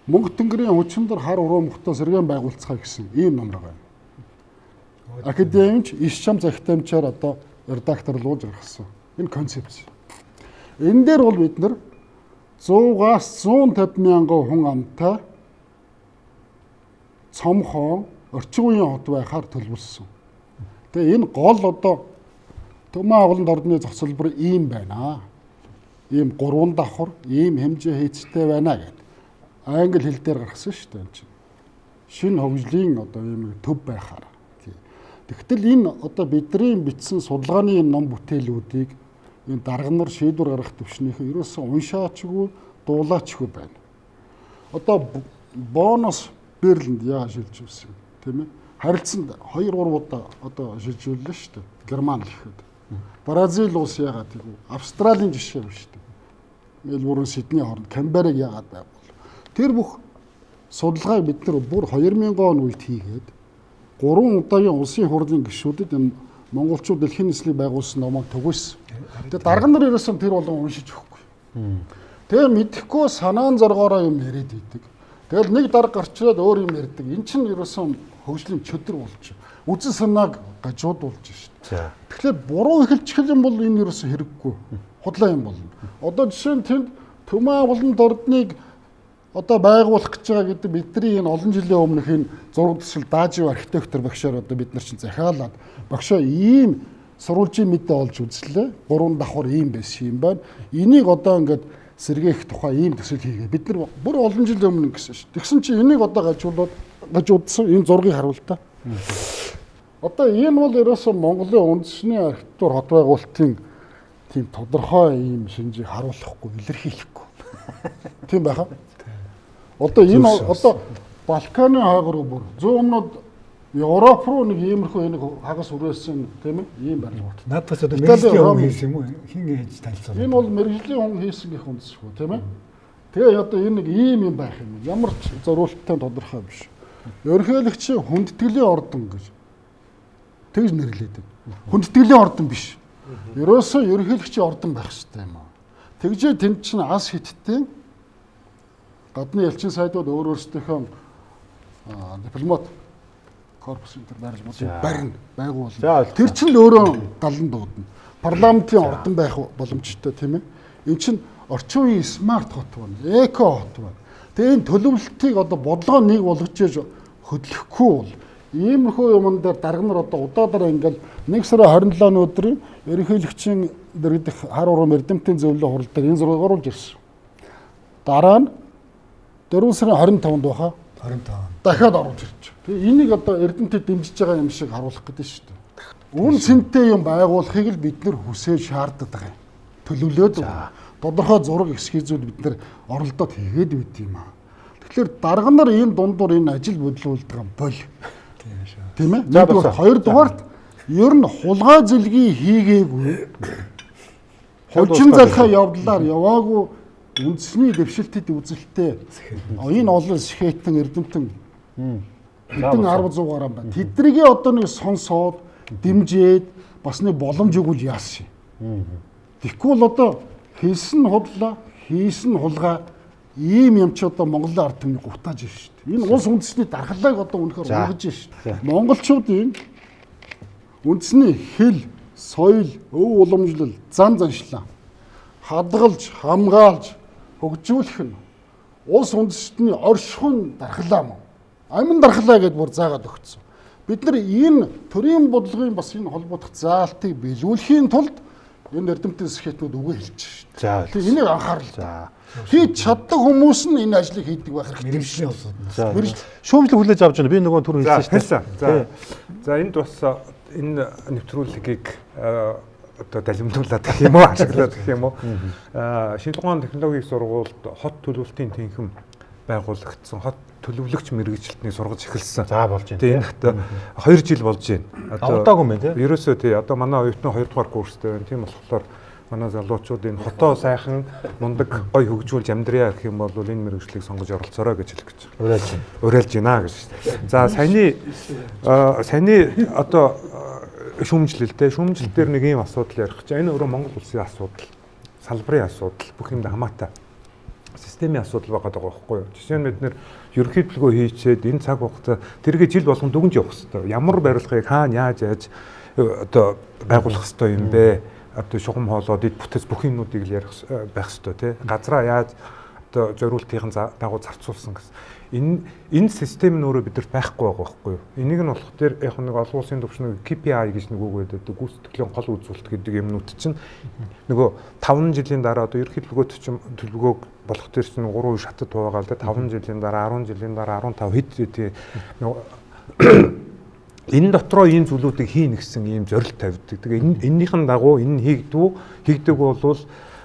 Мөнгө тэнгэрийн хүчнэр хар уруу мөхтөө сэргээн байгуулцгаа гэсэн ийм ном байгаа юм. Академич иш чам захитамжаар одоо редакторлуулж гаргасан. Энэ концепц. Энэ дээр бол бид нар 100-аас 150 мянган хүн амтай цомхон орчин үеийн хот байхаар төлөвлөсөн. Тэгээ энэ гол одоо Төмөн агуулганд ордны зохицолбор ийм байна. Ийм 3 давхар, ийм хэмжээ хийцтэй байна гэдэг. Англи хэл дээр гаргасан шүү дээ энэ чинь. Шинэ хөгжлийн одоо ийм төв байхаар. Тэгтэл энэ одоо бидний бичсэн судалгааны ном бүтээлүүдийг энэ дарга нар шийдвэр гаргах төвшнийхээ ерөөсөн уншаачгүй, дуулаачгүй байна. Одоо бонус Берлинд яа шилжиж байсан тийм ээ. Харилцанд 2-3 удаа одоо шилжүүллээ шүү дээ. Герман л ихэд. Бразил улс яагаад тийм үү? Австралийн жишээ биш шүү дээ. Мельбурн, Сидней хооронд Камберыг яагаад байв? Тэр бүх судалгааг бид нар бүр 2000 он үед хийгээд 3 удаагийн улсын хурлын гишүүдэд энэ монголчууд дэлхийн нийслэлийг байгуулсан номыг түгээсэн. Тэгээ дарга нар ерөөсөн тэр болон уншиж өгөхгүй. Тэгээ мэдэхгүй санаан зоргоороо юм яриад идэг. Тэгэл нэг дарга гарчраад өөр юм ярьдаг. Эн чинь ерөөсөн хөгжлийн чөдөр болж үзэн санааг гажуудуулж шээ. Тэгэхээр буруу эхэлчих юм бол энэ ерөөсөн хэрэггүй. Худлаа юм болно. Одоо жишээ нь тэнд Төмөн агуулганд ордныг одоо байгуулах гэж байгаа гэдэг бидний энэ олон жилийн өмнөх энэ зураг төсөл даажив архитектор багшаар одоо бид нар чинь захиалаад багшаа ийм сурвалжийн мэдээ олж үзлээ. 3 давхар ийм байсан юм байна. Энийг одоо ингээд сэргээх тухай ийм төсөл хийгээ. Бид нар бүр олон жилийн өмнө гэсэн шүү. Тэгсэн чинь энийг одоо гаж удсан энэ зургийг харуул та. Одоо энэ бол ерөөсөө Монголын үндэсний архитектур хот байгуулалтын тийм тодорхой ийм шинжийг харуулахгүй, илэрхийлэхгүй. Тийм байхаа. Одоо энэ одоо Балканы хойгоор бүр зүүн өмнөд Европ руу нэг иймэрхүү нэг хагас үрээсэн тийм ээ ийм барилгууд. Надаас одоо мэрэгжлийн хүн хийсэн юм уу? Хин хийж танилцсан. Энэ бол мэрэгжлийн хүн хийсэн гэх үндэсгүй тийм ээ. Тэгээ одоо энэ нэг ийм юм байх юм. Ямар ч зориулттай тодорхой биш. Ерөнхийлөгч хүндэтгэлийн ордон гэж тэгж нэрлээд байна. Хүндэтгэлийн ордон биш. Ерөөсөө ерөнхийлөгчийн ордон байх хэрэгтэй юм аа. Тэгжээ тэнд чинь ас хиттэй гадны элчин сайдууд өөрсдийнхөө дипломат корпус энэ барьна байгуул. Тэр чинь өөрөө галан дуудана. Парламентын ордон байх боломжтой тийм ээ. Эн чинь орчин үеийн смарт хот байна. Эко хот байна. Тэгээ энэ төлөвлөлтийг одоо бодлогоо нэг болгож хөдлөхгүй бол иймэрхүү юмн дээр дарга нар одоо удаадараа ингээл 1 сарын 27 өдрийн ерөнхийлөгчийн дэргэдэх хар урам эрдэмтдийн зөвлөлийн хурал дээр энэ зургийг оруулж ирсэн. Дараа нь 4 сарын 25-нд баха 25 дахиад оруулж ирж. Тэгээ энийг одоо эрдэмтэд дэмжиж байгаа юм шиг харуулах гэдэг шүү дээ. Үн цэнтэй юм байгуулахыг л бид нэр хүсэж шаарддаг байгаа юм. Төлөвлөөд тодорхой зураг эсхийзүүд бид нэр оролдоод хийгээд байт юм аа. Тэгэхээр дарга нар энэ дундуур энэ ажил бодлуулдаг юм бол. Тийм ээ. Нэгдүгээр, хоёрдугаарт ер нь хулгай зэлгийг хийгээгүй. Хожин залхаа явдлаар яваагүй үндэсний дэвшилтэд үзэлтэй энэ олон сэхэтэн эрдэмтэн хэдэн 10 гараа байна. Тэднийг одоо нэг сонсоод дэмжээд бас нэг боломж өгвөл яасан юм. Тэгэхгүй бол одоо хийсэн худлаа, хийсэн хулгай ийм юм чи одоо Монголын ард түмнийг гутааж байна шүү дээ. Энэ улс үндэсний дархлааг одоо үнэхээр ургаж байна шүү дээ. Монголчуудын үндэсний хэл, соёл, өв уламжлал, зан заншлаа хадгалж, хамгаалж, хөгжүүлэх нь улс үндэстний оршихуйн дархлаа мөн. Амин дархлаа гэдээ бүр заагаад өгсөн. Бид нар энэ төрийн бодлогын бас энэ холбогдох заалтыг биелүүлэхийн тулд энэ эрдэмтэн сэхэтнүүд үгээ хэлж шүү дээ. Тэгээ энийг анхаарал. Хийж чаддаг хүмүүс нь энэ ажлыг хийдэг байх хэрэгтэй. Шүүмжлэг хүлээж авч байна. Би нөгөө түр хэлсэн шүү дээ. За энд бас энэ нэвтрүүлгийг одоо далимдуулаад гэх юм уу, ашиглаад гэх юм уу. Шинжлэх ухааны технологийн сургуульд хот төлөвлөлтийн тэнхим байгуулагдсан. Хот төлөвлөгч мэргэжилтний сургаж эхэлсэн. За болж байна. Тийм. 2 жил болж байна. Удаагүй мэн тий. Ерөөсөө тий. Одоо манай оюутны 2 дугаар курстэй байна. Тийм болохоор манай залуучууд энэ хотоо сайхан мундаг гой хөгжүүлж амьдрья гэх юм бол энэ мэргэжлийг сонгож оролцоорой гэж хэлэх гэж байна. Уриалж байна гэж. За саяны одоо шүүмжлэлтэй. Шүүмжлэл дээр нэг ийм асуудал ярих гэж. Энэ өөрөө Монгол улсын асуудал, салбарын асуудал, бүх юмд хамаатай системийн асуудал байгаа байхгүй юу? Жишээ нь бид нэр ерөнхийдөлгөө хийчээд энэ цаг хугацаа тэргээ жил болгон дүгнж явах хэрэгтэй. Ямар барилгыг хаана яаж одоо байгуулах хэрэгтэй юм бэ? Одоо шугам хоолоод эд бүтэц бүх юмнуудыг л ярих байх хэрэгтэй тий. Газраа яаж одоо зориултын дагуу зарцуулсан гэсэн. Энэ систем нь өөрөө бидэрт байхгүй байгаа байхгүй юу? Энийг нь болох дээр яг нэг олон улсын төвчнөө KPI гэж нэг үг байдаг. Гүйцэтгэлийн гол үзүүлэлт гэдэг юмнууд чинь нөгөө 5 жилийн дараа одоо ерөнхийдөлгөөд чинь төлөвлөгөөг болох дээр чинь 3 шатад хуваагаал да 5 жилийн дараа 10 жилийн дараа 15 хэд энэ дотроо ийм зүйлүүдийг хийнэ гэсэн ийм зорилт тавьдаг. Тэгээ энэнийхэн дагуу энэ хийгдэг болвол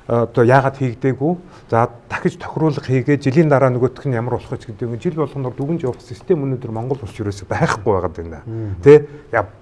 одоо яагаад хийгдээгүй за дахиж тохируулга хийгээ жилийн дараа нөгөөх нь ямар болох ч гэдэг жил болгоноор дүгнж явах систем өнөөдөр Монгол улс ерөөсөй байхгүй байгаад байна. Тэ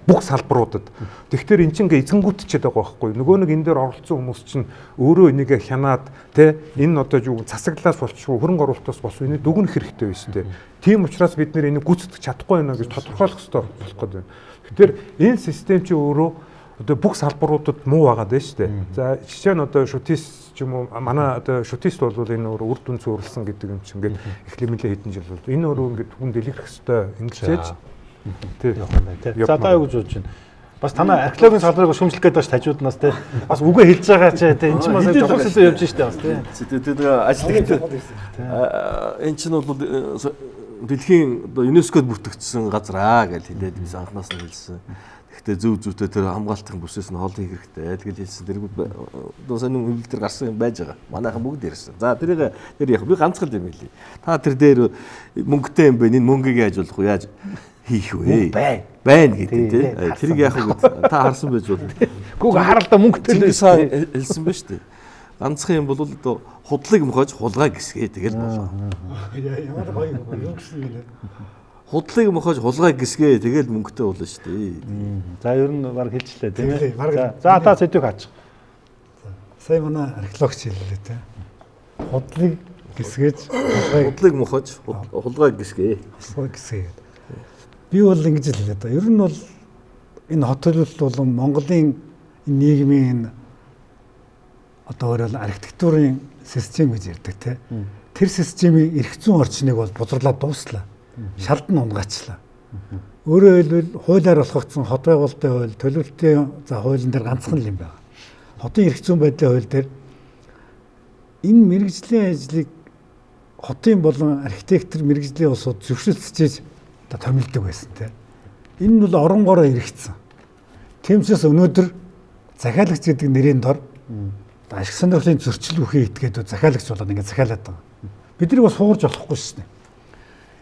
бүх салбаруудад. Тэгэхээр эн чинь эзэнгүүтчихэд байгаа байхгүй. Нөгөө нэг энэ дээр оролцсон хүмүүс чинь өөрөө энийг хянаад тэ энэ одоо юу засаглаас болчихгүй хөрөнгө оруулалтаас болсон энийг дүгнэх хэрэгтэй байсан тэ. Тийм учраас бид нэр энийг гүйцэтгэж чадахгүй байна гэж тодорхойлох хэрэгтэй болох гэдэг. Тэгэхээр энэ систем чи өөрөө одоо бүх салбаруудад муу байгаад байна шүү дээ. За жишээ нь одоо шүтис ч юм уу манай одоо шүтист бол энэ өөр үр дүн цуурлсан гэдэг юм чинь ингээд эхлээ мэлээ хэдэн жил бол энэ өөрөө ингээд хүн дэлгэрэх хэвээр ингэж тий. За одоо юу гэж бодож байна? Бас танай археологийн салбарыг шүүмжлэх гэдэг бас тажиуднаас те бас үгээ хэлж байгаа ч те эн чинь бас жоохон зүйл явж штэ бас те. Тэгээд ажил энэ чинь бол дэлхийн одоо ЮНЕСКОд бүртгэгдсэн газар аа гэж хэлээд biz анханаас нь хэлсэн. Гэхдээ зөв зүйтэй тэр хамгаалтын бүсээс нь хоол хийх хэрэгтэй гэж хэлсэн. Тэр одоо сонин хөвлөл төр гарсан юм байж байгаа. Манайхан бүгд ярьсан. За тэрийг тэр яг би ганцхан юм хэлий. Та тэр дээр мөнгөтэй юм бэ? Энэ мөнгөийг яаж болох вэ? Яаж хийх вэ? Байна гэдэг тийм. Тэрийг яах вэ? Та харсан байж болно. Гүг харалта мөнгөтэй л хэлсэн ба шүү дээ. Ганцхан юм бол одоо худлыг мохож хулгай гисгээ тэгэл болоо. Ямар гоё юу гэсэн юм бэ? Худлыг мохож хулгай гисгээ тэгэл мөнгөтэй болно шүү дээ. За ер нь баг хэлчихлээ тийм ээ. За та сэдвийг хаачих. Сая манай археологч хэллээ те. Худлыг гисгээж худлыг мохож хулгай гисгээ. Хулгай гисгээ. Би бол ингэж л хэлээ да. Ер нь бол энэ хот төлөвлөлт бол Монголын нийгмийн одоо өөрөөр архитектурын систем гэж ярьдаг те. Тэр системийн эрх зүйн орчныг бол бузарлаад дууслаа. Шалдан унгаачлаа. Өөрөөр хэлбэл хуулиар болохгдсон хот байгуулалтын хууль, төлөвлөлтийн за хуулийн дээр ганцхан л юм байна. Хотын эрх зүйн байдлын хууль дээр энэ мэрэгжлийн ажлыг хотын болон архитектор мэрэгжлийн улсууд зөвшөөрлөж одоо томилдог байсан те. Энэ нь бол оронгороо эргэцсэн. Тиймээс өнөөдөр захиалагч гэдэг нэрийн дор ашиг сонирхлын зөрчил үхээ итгээд захиалагч болоод ингээд захиалаад байгаа. Бидний бас хуурж болохгүй шнэ.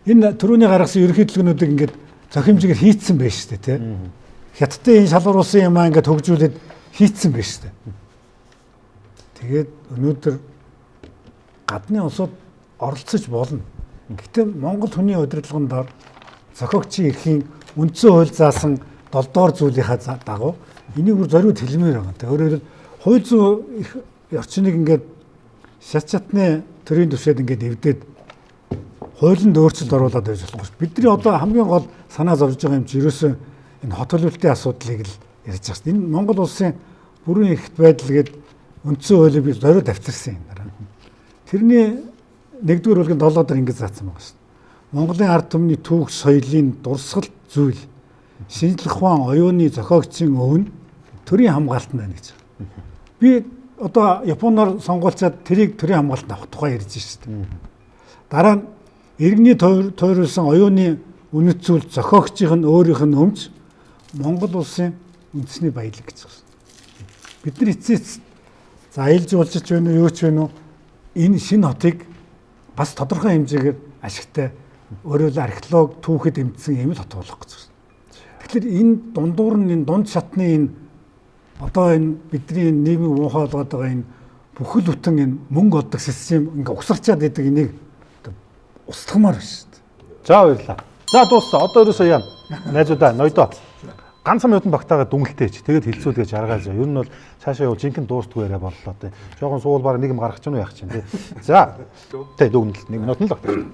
Энэ түрүүний гаргасан ерөнхий төлөвнүүдийг ингээд зохимжээр хийцсэн байж штэ тий. Хятадын энэ шалгууруулсан юм аа ингээд хөгжүүлээд хийцсэн байж штэ. Тэгээд өнөөдөр гадны улсууд оролцож болно. Гэхдээ Монгол хүний удирдлагын дор зохиогчийн эрхийн үндсэн хууль заасан 7 дугаар зүйлийнхаа дагуу энийг бүр зориуд хэлмээр байгаа. Өөрөөр хэлбэл хууль зүйн орчныг ингээд шат шатны төрийн түвшээд ингээд эвдээд хуулинд өөрчлөлт оруулаад байж болохгүй шүү. Бидний одоо хамгийн гол санаа зовж байгаа юм чи ерөөсөө энэ хот төлөвлөлтийн асуудлыг л ярьж байгаа шүү. Энэ Монгол улсын бүрэн эрхт байдал гээд үндсэн хуулийг би зориуд авчирсан юм дараа. Тэрний 1-р бүлгийн 7-оор ингэж заасан байгаа шүү. Монголын ард түмний түүх соёлын дурсгал зүйл шинжлэх ухаан оюуны зохиогчийн өвн төрийн хамгаалалт байна гэж. Би одоо Японоор сонгуулчаад тэрийг төрийн хамгаалалт авах тухай ярьж шүү дээ. Дараа нь иргэний тойруулсан оюуны үнэт зүйл зохиогчийн нь өөрийнх нь өмч Монгол улсын үндэсний баялаг гэж байна. Бид нар эцээц за аялал жуулчлалч байна уу юу ч байна уу энэ шинэ хотыг бас тодорхой хэмжээгээр ашигтай өөрөөр археолог түүхэд эмдсэн юм л хот болох гэж байна. Тэгэхээр энэ дундуур нь энэ дунд шатны энэ одоо энэ бидний нийгмийн муухай болгоод байгаа энэ бүхэл бүтэн энэ мөнгө олдог систем ингээ угсарчаад идэг энийг устгамаар байна шүү дээ. За баярлалаа. За дууссан. Одоо ерөөсөө яа. Найзуудаа ноёдоо. Ганцхан минутын багтаагаа дүнэлтээч. Тэгээд хилцүүлгээж аргаалж. Ер нь бол цаашаа явал жинхэнэ дуустгүй яриа боллоо те. Жохон суулбаар нэг юм гаргах ч юм яах чинь те. За. Тэ дүгнэлт 1 минут нь л багтаа.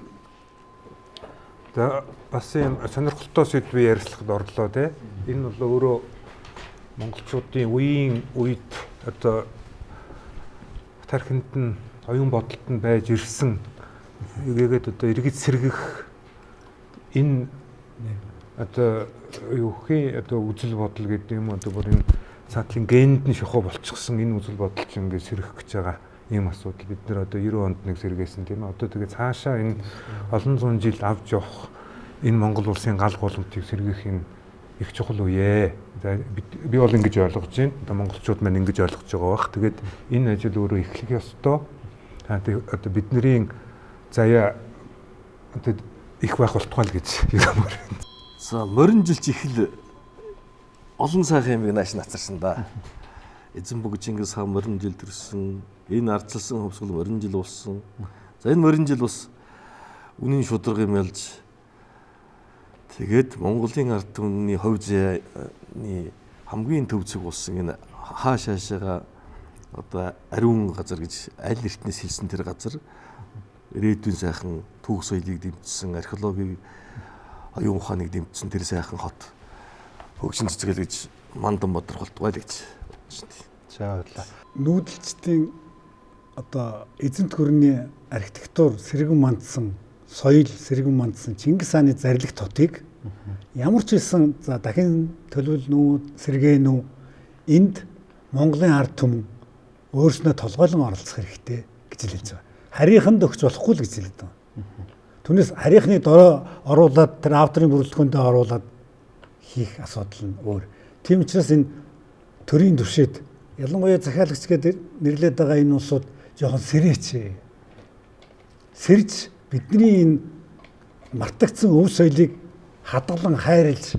За бас юм сонирхолтой сэдвээ ярилцлагад орлоо те. Энэ бол өөрөө монголчуудын үеийн үед одоо тархинд нь оюун бодолд нь байж ирсэн үгээгээд одоо иргэд сэргэх энэ одоо юу хий одоо үзэл бодол гэдэг юм одоо бүр энэ цаатлын генд нь шохоо болчихсон энэ үзэл бодол чинь ингээд сэргэх гэж байгаа ийм асуудал бид нэр одоо 90 онд нэг сэргээсэн тийм ээ одоо тэгээ цаашаа энэ олон зуун жил авч явах энэ Монгол улсын гал гуламжийг сэргэх энэ их чухал үе. За би бол ингэж ойлгож байна. Одоо монголчууд маань ингэж ойлгож байгаа бах. Тэгээд энэ ажил өөрөө эхлэх ёстой. Одоо бидний заяа одоо их байх болтугай л гэж юм байна. За морин жилч ихэл олон сайхан юмыг нааш нацарсан да. Эзэн бог Чингис хаан морин жил төрсөн. Энэ ардчилсан хөвсгөл морин жил болсон. За энэ морин жил бас үнийн шударга юм ялж тэгээд Монголын ард түмний хувь заяаны хамгийн төв зэг болсон энэ хаашаашаага одоо ариун газар гэж аль эртнээс хэлсэн тэр газар ирээдүйн сайхан түүх соёлыг дэмжсэн археологийн оюун ухааныг дэмжсэн тэр сайхан хот хөгжин цэцгэл гэж мандан бодрохолтгой л гэж бодсон тийм. За баярлалаа. Нүүдэлчдийн одоо эзэнт гүрний архитектур сэргэн мандсан соёл сэргэн мандсан Чингис хааны зарлагт хотыг Ямар ч хэлсэн за дахин төлөвлөнө үү, сэргээнэ үү энд Монголын ард түмэн өөрснөө толгойлон оролцох хэрэгтэй гэж хэлж байгаа. Харийнханд өгч болохгүй л гэж хэлээд байгаа. Түүнээс харийнхны дорой оруулаад тэр авторын бүрэлдэхүүндээ оруулаад хийх асуудал нь өөр. Тийм учраас энэ төрийн түвшээд ялангуяа захиалагч гэдэг нэрлээд байгаа энэ улсууд жоохон сэрээч. Сэрж бидний энэ мартагдсан өв соёлыг хадгалан хайрлж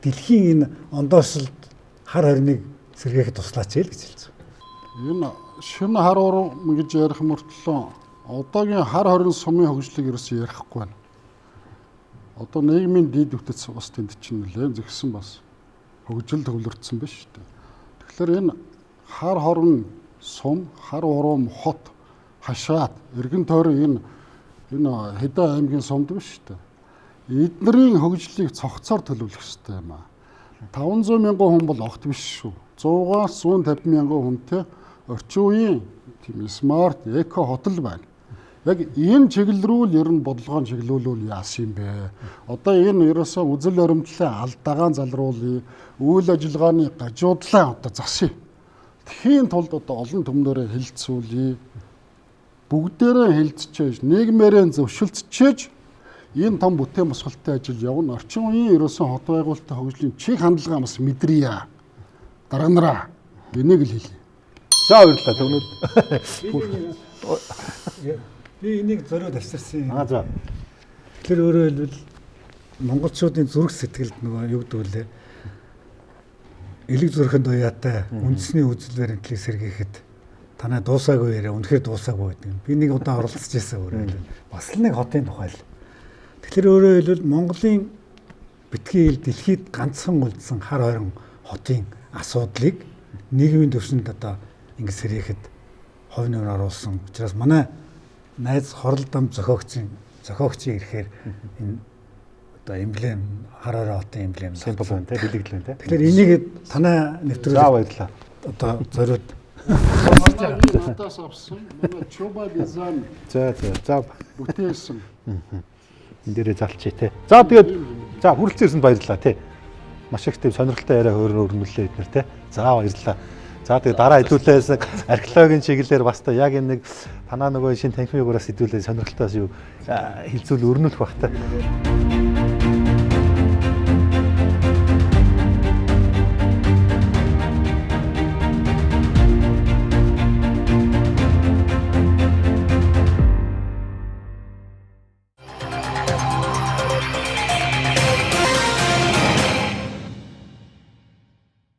дэлхийн энэ ондоошлолд хар хорныг сэргээхэд туслаач л гэж хэлж байгаа. Энэ шинэ хар урам гэж ярих мөртлөө одоогийн хар хорин сумын хөгжлийг ерөөсөө ярихгүй байна. Одоо нийгмийн дид үтц бас тэнд чинь нэлээд зэгсэн бас хөгжил төвлөрдсөн байна шүү дээ. Тэгэхээр энэ хар хорин сум, хар урам хот хашаад эргэн тойрон энэ хэдэн аймгийн сумд биш шүү дээ. Эднэрийн хөгжлийг цогцоор төлөвлөх хэрэгтэй юм аа. 500 мянган хүн бол огт биш шүү. 100-аас 150 мянган хүнтэй орчин үеийн тийм смарт эко хотол байна. Яг энэ чиглэл рүү ер нь бодлогоо чиглүүлвэл яасан юм бэ? Одоо энэ ерөөсөө үзэл баримтлалын алдагаан залруулъя, үйл ажиллагааны гажуудлаа одоо засъя. Тхийн тулд одоо олон төмнөөрөө хэлэлцүүлье. Бүгдээрээ хэлцчээж, нийгмээрээ зөвшөлдсөж энэ том бүтээн босголтын ажил явна. Орчин үеийн ерөөсөн хот байгуулалтын хөгжлийн чиг хандлага бас мэдрийа. Дарганараа энийг л хэлье. За баярлалаа төгнөд. Би энийг зориод авчирсан. За. Тэр өөрөөр хэлбэл монголчуудын зүрх сэтгэлд нөгөө юу гэдэг вэ? Элэг зүрхэнд уяатай үндэсний үзэл баримтлалыг сэргээхэд танаа дуусаагүй яриа үнэхээр дуусаагүй гэдэг. Би нэг удаа оролцож байсан өөрөө. Бас л нэг хотын тухай л. Тэгэхээр өөрөөр хэлбэл Монголын битгий ил дэлхийд ганцхан үлдсэн хар хорин хотын асуудлыг нийгмийн төвшөнд одоо ингэ сэргээхэд хувь нэмэр оруулсан. Учраас манай найз Хоролдам зохиогчийн ирэхээр энэ одоо эмблем хар хорин хотын эмблем символ байна те бэлэгдэл байна те. Тэгэхээр энийг танаа нэвтрүүлэг за баярлалаа. Одоо зориуд надаас авсан манай Чуба дизайн за бүтээсэн. Энд дээрээ залчээ те. За тэгээд за хүрэлцэн ирсэнд баярлалаа те. Маш их тийм сонирхолтой яриа өрнүүллээ эднэр те. За баярлалаа. За тэгээд дараа хэдүүлээс археологийн чиглэлээр бас та яг энэ нэг танаа нөгөө шин танхимын угаараас хэдүүлээ сонирхолтой юу хилцүүл өрнүүлэх бах та.